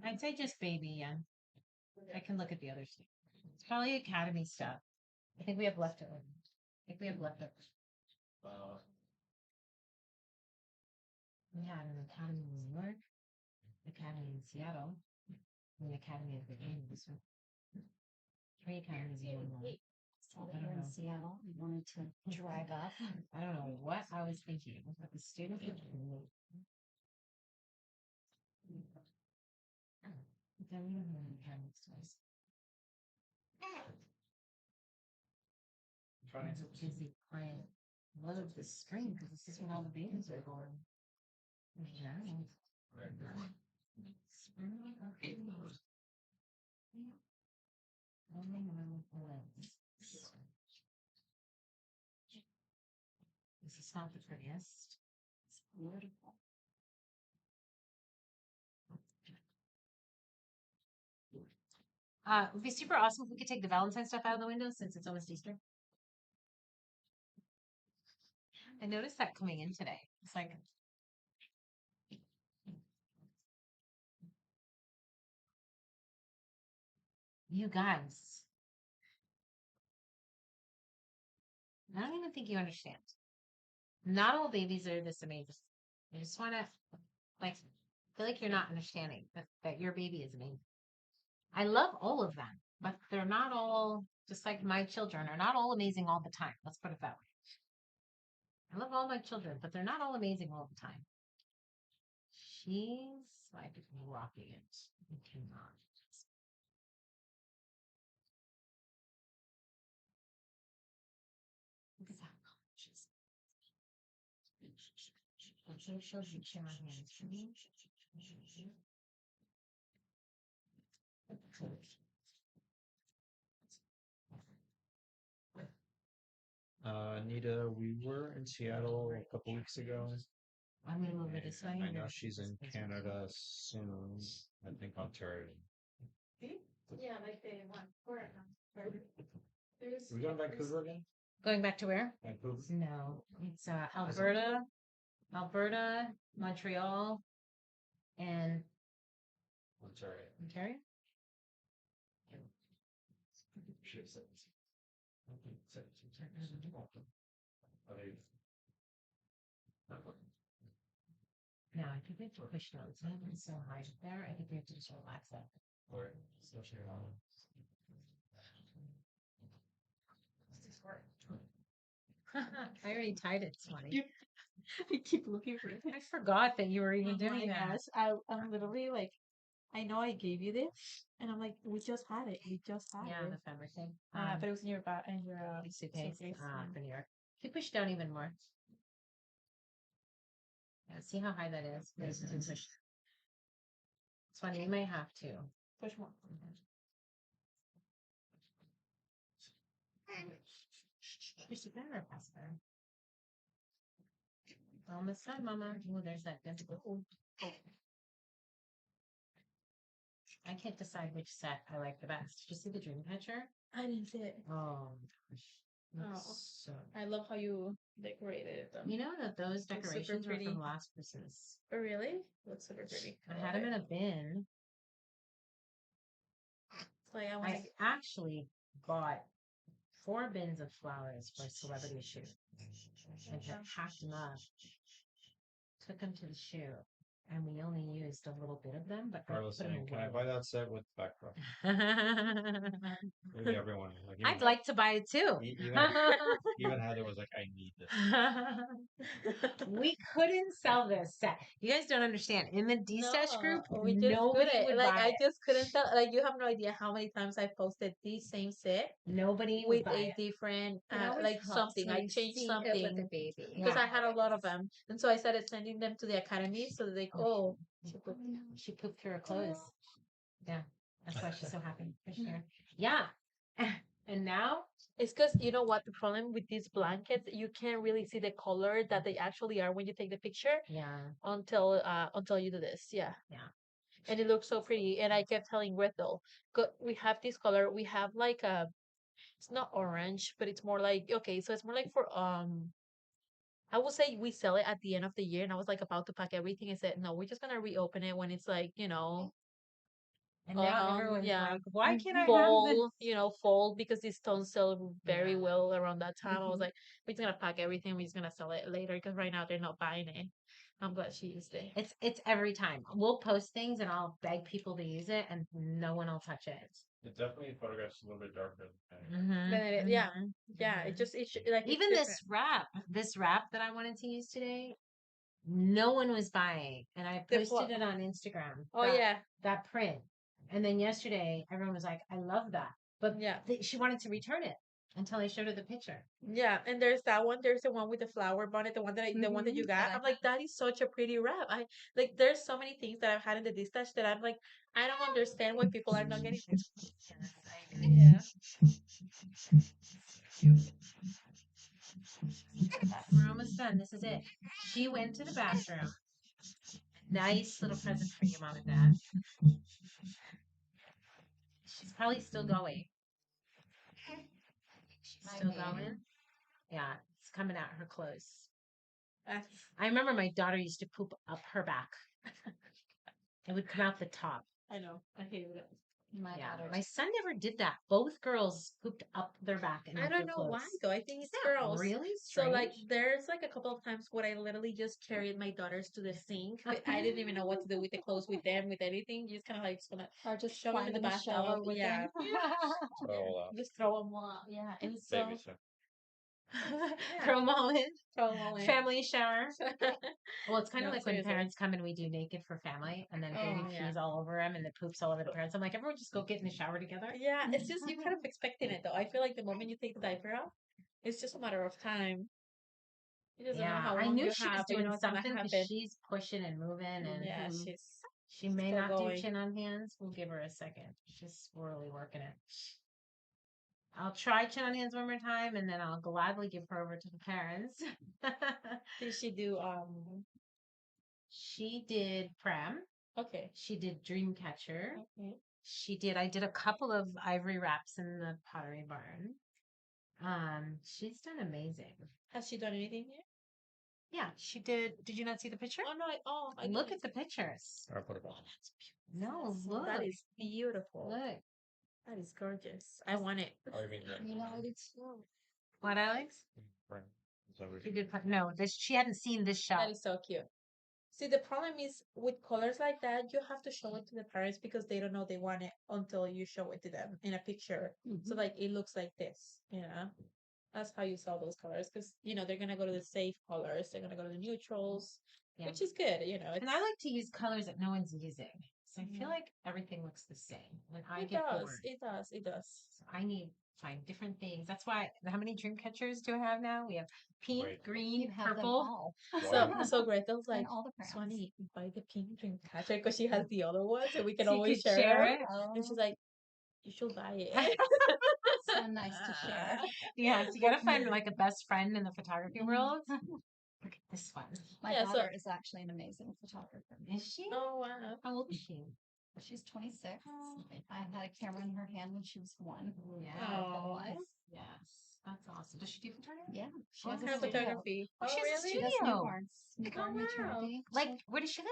I'd say just baby, yeah. I can look at the other stuff. It's probably academy stuff. I think we have leftover. I think we have leftover. We had an academy in New York, academy in Seattle, and an academy of Virginia. So 3 academies in one. Saw that you're in Seattle. I wanted to drive up. I don't know what I was thinking, but the students are then we don't have any academies twice. Trying It's a busy client. Load the string because this is when all the babies are born. Yeah. Spring, okay. This is not the prettiest. It's beautiful. It would be super awesome if we could take the Valentine stuff out of the window since it's almost Easter. I noticed that coming in today. It's like you guys. I don't even think you understand. Not all babies are this amazing. I just want to like feel like you're not understanding that your baby is amazing. I love all of them, but they're not all just like my children are not all amazing all the time. Let's put it that way. I love all my children, but they're not all amazing all the time. She's like rocking it. I cannot. Look at that. Okay, shows you chair hands for me. Anita, we were in Seattle a couple weeks ago. I'm gonna move it this way. I know she's in Canada soon. I think Ontario. Yeah, like they want for it. Are we going to Vancouver again? Going back to where? Vancouver. No, it's Alberta, Montreal, and Ontario. Ontario. No, I think we have to push those. It's so high up there. I think we have to just relax that. I already tied it, Swanee. I keep looking for it. I forgot that you were even Oh doing my that. gosh, I'm literally like, I know I gave you this, and I'm like, we just had it. We just had Yeah, it. the fabric thing. But it was in your Suitcase. suitcase. For New York. If you push down even more. Yeah, see how high that is? Please push. Swanee, you may have to. Push more. Push it better, faster. Almost done, Mama. Oh, there's that dimple. Oh. I can't decide which set I like the best. Did you see the dream catcher? I didn't see it. Oh my gosh. Oh. So I love how you decorated them. you know that those Looks super decorations were pretty. from last Christmas. Oh, really? Looks super pretty. I had them in a bin. It's like I actually bought 4 bins of flowers for a celebrity shoot. And I packed them up, took them to the shoot, and we only used a little bit of them, but I Carlos put them saying, can I away. buy that set with backdrop? Maybe everyone. Like, I'd like to buy it too. Even Heather was like, I need this. We couldn't sell this set. You guys don't understand. In the D-Stash group, we just nobody couldn't. would Like, buy I it. just couldn't tell. Like, you have no idea how many times I posted the same set Nobody with would buy a it. different, It always like helps something. when I you changed see it with something the baby. because Yeah. I had a lot of them, and so I started sending them to the academy so that they go. She pooped through her clothes. Yeah, that's why she's so happy. For sure. Yeah. And now It's because you know what the problem with these blankets, you can't really see the color that they actually are when you take the picture yeah. until you do this. Yeah. Yeah. And it looks so pretty. And I kept telling Gretel, we have this color. We have like it's not orange, but it's more like okay, so it's more like for I would say we sell it at the end of the year, and I was like about to pack everything. I said, no, we're just gonna reopen it when it's like, And now everyone's yeah, like, why can't I have this? fall, fall because these stones sell very well around that time. I was like, we're just gonna pack everything. We're just gonna sell it later because right now they're not buying it. I'm glad she used it. It's every time. We'll post things and I'll beg people to use it and no one will touch it. It definitely photographs a little bit darker. Then yeah, it just like it's Even different. this wrap that I wanted to use today, no one was buying, and I posted it on Instagram. Oh yeah, that print. And then yesterday, everyone was like, "I love that," but yeah, she wanted to return it until I showed her the picture. yeah. And there's that one. There's the one with the flower bonnet. The one the one that you got. I'm like, that is such a pretty wrap. I like. There's so many things that I've had in the distash that I'm like, I don't understand why people are not getting it. Yeah. We're almost done. This is it. She went to the bathroom. Nice little present for you, Mom and Dad. She's probably still going. She's still going. Yeah, it's coming out her clothes. I remember my daughter used to poop up her back. It would come out the top. I know. I hated it. My son never did that. Both girls pooped up their back. And I don't know why though. I think it's girls. Really So strange? like, there's like a couple of times where I literally just carried my daughters to the sink, but I didn't even know what to do with the clothes, with them, with anything. You just kind of like just gonna Or just shove them in the bathtub. Yeah, just throw them out. Yeah, and so Throw them all in. throw them all in. Family shower. Well, it's kind of No, like when seriously. parents come and we do naked for family, and then baby pees all over them, and the poops all over the parents. I'm like, everyone just go get in the shower together. Yeah, it's just you kind of expecting it though. I feel like the moment you take the diaper off, it's just a matter of time. You just don't know how long I knew you she have, was but you doing know what's gonna something because happen. she's pushing and moving, and Yeah, she may still not going. do chin on hands. We'll give her a second. She's really working it. I'll try chin on hands one more time, and then I'll gladly give her over to the parents. Did she do She did pram. Okay. She did Dreamcatcher. Okay. I did a couple of ivory wraps in the Pottery Barn. She's done amazing. Has she done anything yet? Yeah, she did. Did you not see the picture? Oh no! I Look at the pictures. I put it on. That's beautiful. No, look. That is beautiful. Look. That is gorgeous. I want it. Oh, you mean You know, I did too. What, Alex? Right. She did. No, she hadn't seen this shot. That is so cute. See, the problem is with colors like that, you have to show it to the parents because they don't know they want it until you show it to them in a picture. So like it looks like this, That's how you sell those colors because they're gonna go to the safe colors. They're gonna go to the neutrals, which is good. And I like to use colors that no one's using, so I feel like everything looks the same. When I get bored, it does. So I need to find different things. That's why. How many dream catchers do I have now? We have pink, green, You have them purple. all. So Gretel's like, And all the brands. Swanee, buy the pink dream catcher because she has the other ones and we can So you always could share it. And she's like, you should buy it. So nice to share. Yeah, so you gotta find like a best friend in the photography world. Look at this one. My daughter is actually an amazing photographer. Is she? Oh wow. How old is she? She's 26. I had a camera in her hand when she was 1. Yeah. Oh, Yes. That's awesome. Does she do photography? Yeah. She What has kind a of studio. photography? Oh, she has a She does studio. newborn maternity. Like, where does she live?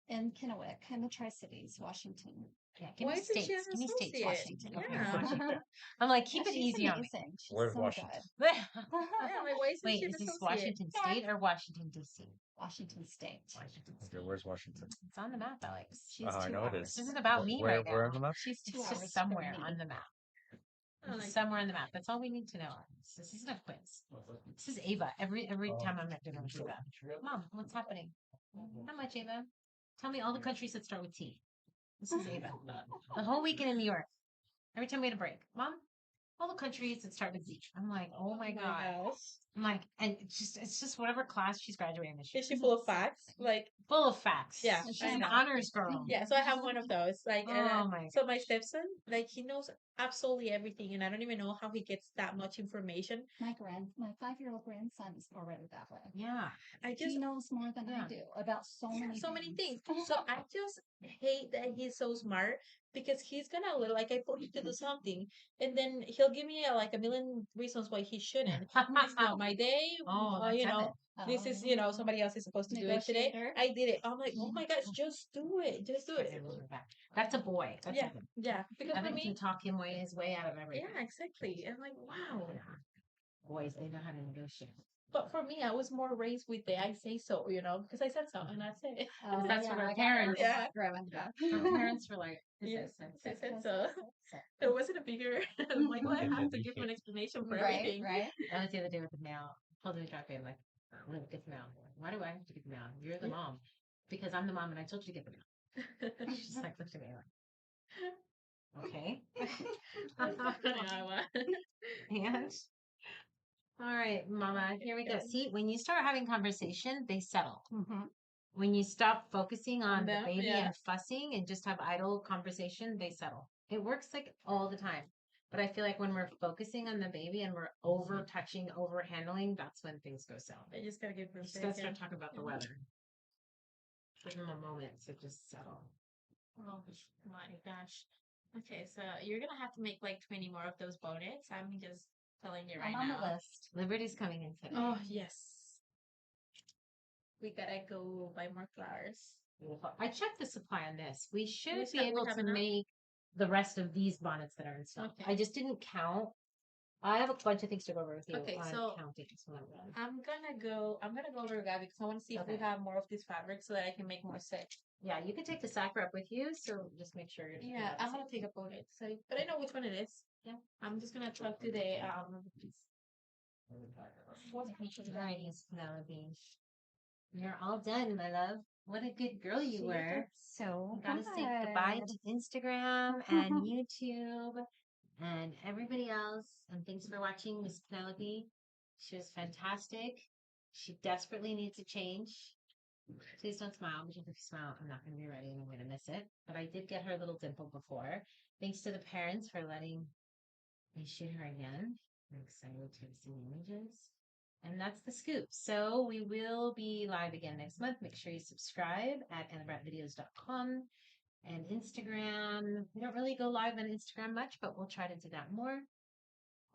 In Kennewick, in the Tri-Cities, Washington. Yeah, give Why me isn't she states. an Give me states, associate? Washington. Okay, Yeah. Washington. I'm like, keep it She's easy on me. amazing. She's Where's so Washington? good. Yeah, like, why isn't Wait, she an is this associate? Washington State or Washington D.C.? Washington State. Washington State. Okay, where's Washington? It's on the map, Alex. She's I 2 know it hours. is. This isn't about me Where, right now. where on the map? She's 2 It's hours just somewhere from me. on the map. Oh, like- Somewhere on the map. That's all we need to know. This isn't a quiz. This is Ava. Every time I'm at dinner with Ava. Mom, what's happening? How much, Ava? Tell me all the countries that start with T. This is Ava. The whole weekend in New York. Every time we had a break. Mom, all the countries that start with Z. I'm like, oh my God. gosh. I'm like, and it's just whatever class she's graduating this year. Is she full of facts? Like, Full of facts. Yeah, She's I an know. honors girl. yeah, so I have one of those. Like, Oh my so my stepson, like, he knows absolutely everything, and I don't even know how he gets that much information. My 5-year-old grandson is already that way. Yeah. I He just knows more than I do about so many so many things. So I just hate that he's so smart because he's gonna like I put him to do something and then he'll give me like a million reasons why he shouldn't. It's not my day. Oh, that's You know, Evan. this is somebody else is supposed to do it today. Negotiator. I did it. I'm like, oh my gosh, just do it, just do it. That's a boy. That's Yeah, Evan. yeah. Because for Evan can me, talk his way out of everything. yeah, exactly. I'm like, wow. Yeah. Boys, they know how to negotiate. But for me, I was more raised with the I say so, because I said so and that's it. Oh, That's what our I got parents- that Yeah. growing up. Our parents were like, Yeah, "This is I it." said so. There wasn't a bigger. I'm like, well, I have to give him an explanation for Right, everything. right. That was the other day with the mail. Told him to drop in, like, I'm gonna get the mail. Why do I have to get the mail? You're the mom. Because I'm the mom and I told you to get the mail. She's like, looked at me like, okay. And all right, Mama, here we go. See, when you start having conversation, they settle. Mhm. When you stop focusing on the them, baby yeah. and fussing and just have idle conversation, they settle. It works like all the time. But I feel like when we're focusing on the baby and we're over touching, over handling, that's when things go south. I just gotta give them Just gotta start talking about the weather. Give them a moment to just settle. Oh my gosh. Okay, so you're gonna have to make like 20 more of those bonnets. I'm just telling you right I'm on now. the list. Liberty's coming in today. Oh yes. We gotta go buy more flowers. Beautiful. I checked the supply on this. We should We be have- we able have to enough? make the rest of these bonnets that are in stock. Okay. I just didn't count. I have a bunch of things to go over with you Okay, on so- counting. So I'm done. I'm gonna go over to Gabby because I want to see if we Okay. have more of this fabric so that I can make more sets. Yeah, you can take the sack wrap with you, so just make sure you're. Yeah, I'm gonna take a bonnet. So, but I know which one it is. Yeah. I'm just gonna talk to the Alright, Penelope. You're all done, my love. What a good girl you were. So Gotta say goodbye to Instagram and YouTube and everybody else. And thanks for watching Miss Penelope. She was fantastic. She desperately needs a change. Please don't smile, because if you smile, I'm not going to be ready and I'm going to miss it. But I did get her little dimple before. Thanks to the parents for letting me shoot her again. I'm excited to see images. And that's the scoop. So we will be live again next month. Make sure you subscribe at AnnaBrandtVideos.com and Instagram. We don't really go live on Instagram much, but we'll try to do that more.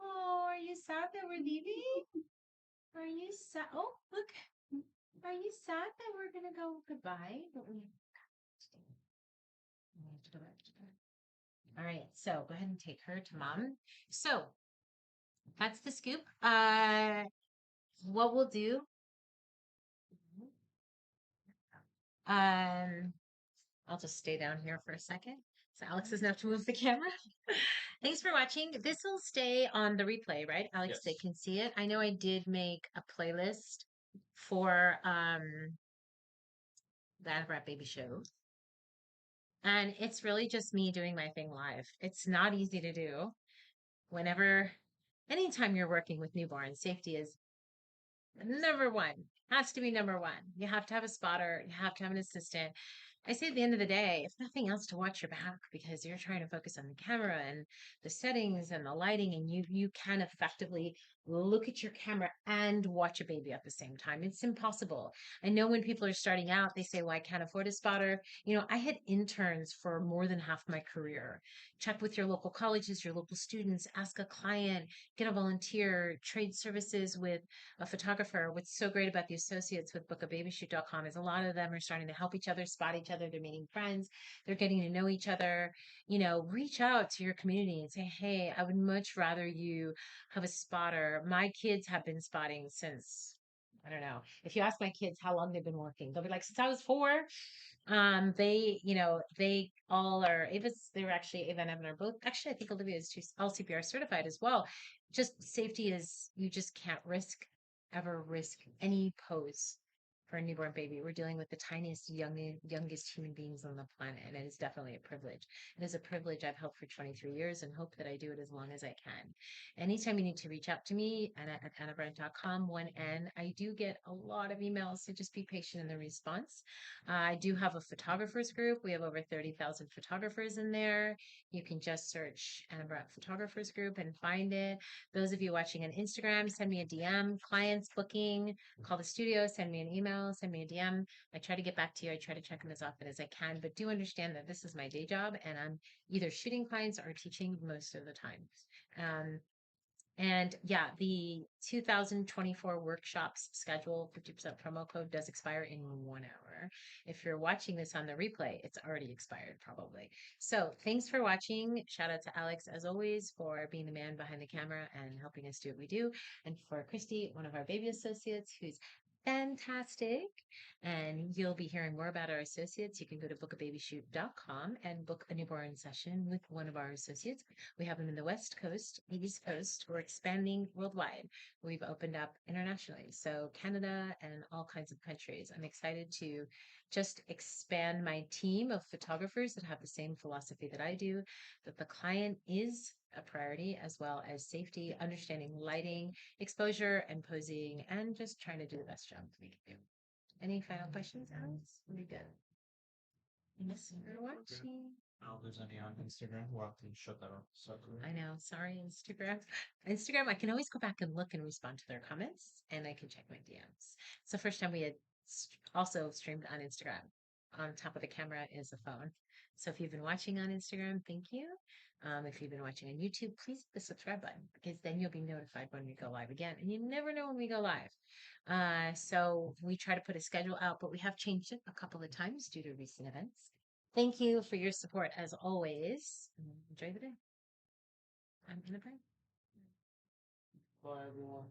Oh, are you sad that we're leaving? Are you sad? Oh, look. Are you sad that we're going to go goodbye? But we have to go back to bed. All right. So go ahead and take her to mom. So that's the scoop. What we'll do. I'll just stay down here for a second. So Alex doesn't have to move the camera. Thanks for watching. This will stay on the replay, right? Alex, Yes. they can see it. I know I did make a playlist for the Anna Brandt Baby Show. And it's really just me doing my thing live. It's not easy to do. Anytime you're working with newborns, safety is number one. Has to be number one. You have to have a spotter. You have to have an assistant. I say at the end of the day, if nothing else, to watch your back, because you're trying to focus on the camera and the settings and the lighting, and you can effectively look at your camera and watch a baby at the same time. It's impossible. I know when people are starting out, they say, well, I can't afford a spotter. I had interns for more than half my career. Check with your local colleges, your local students, ask a client, get a volunteer, trade services with a photographer. What's so great about the associates with bookababyshoot.com is a lot of them are starting to help each other, spot each other. They're meeting friends. They're getting to know each other. Reach out to your community and say, hey, I would much rather you have a spotter. My kids have been spotting since, I don't know. If you ask my kids how long they've been working, they'll be like, since I was 4. They all are they were actually Ava and Evan are both, actually I think Olivia is all CPR certified as well. Just safety is, you just can't ever risk any pose for a newborn baby. We're dealing with the tiniest, youngest human beings on the planet, and it is definitely a privilege. It is a privilege I've held for 23 years and hope that I do it as long as I can. Anytime you need to reach out to me at AnnaBrandtVideos.com, I do get a lot of emails, so just be patient in the response. I do have a photographers group. We have over 30,000 photographers in there. You can just search Anna Brandt Photographers Group and find it. Those of you watching on Instagram, send me a DM. Clients booking, call the studio, send me an email. email, send me a DM. I try to get back to you. I try to check them as often as I can, but do understand that this is my day job and I'm either shooting clients or teaching most of the time. Um, and yeah, the 2024 workshops schedule 50% promo code does expire in 1 hour. If you're watching this on the replay, it's already expired probably. So thanks for watching. Shout out to Alex as always for being the man behind the camera and helping us do what we do. And for Christy, one of our baby associates who's fantastic. And you'll be hearing more about our associates. You can go to bookababyshoot.com and book a newborn session with one of our associates. We have them in the West Coast, the East Coast. We're expanding worldwide. We've opened up internationally. So Canada and all kinds of countries. I'm excited to just expand my team of photographers that have the same philosophy that I do, that the client is a priority, as well as safety, understanding lighting, exposure, and posing, and just trying to do the best job we can do. Any final questions, Alex? We good? Thanks for watching. I don't know if there's any on Instagram. We'll have to shut that off. I know. Sorry, Instagram. Instagram, I can always go back and look and respond to their comments, and I can check my DMs. It's the first time we had also streamed on Instagram. On top of the camera is a phone. So if you've been watching on Instagram, thank you. If you've been watching on YouTube, please hit the subscribe button because then you'll be notified when we go live again. And you never know when we go live. So we try to put a schedule out, but we have changed it a couple of times due to recent events. Thank you for your support as always. Enjoy the day. I'm gonna pray. Bye, everyone.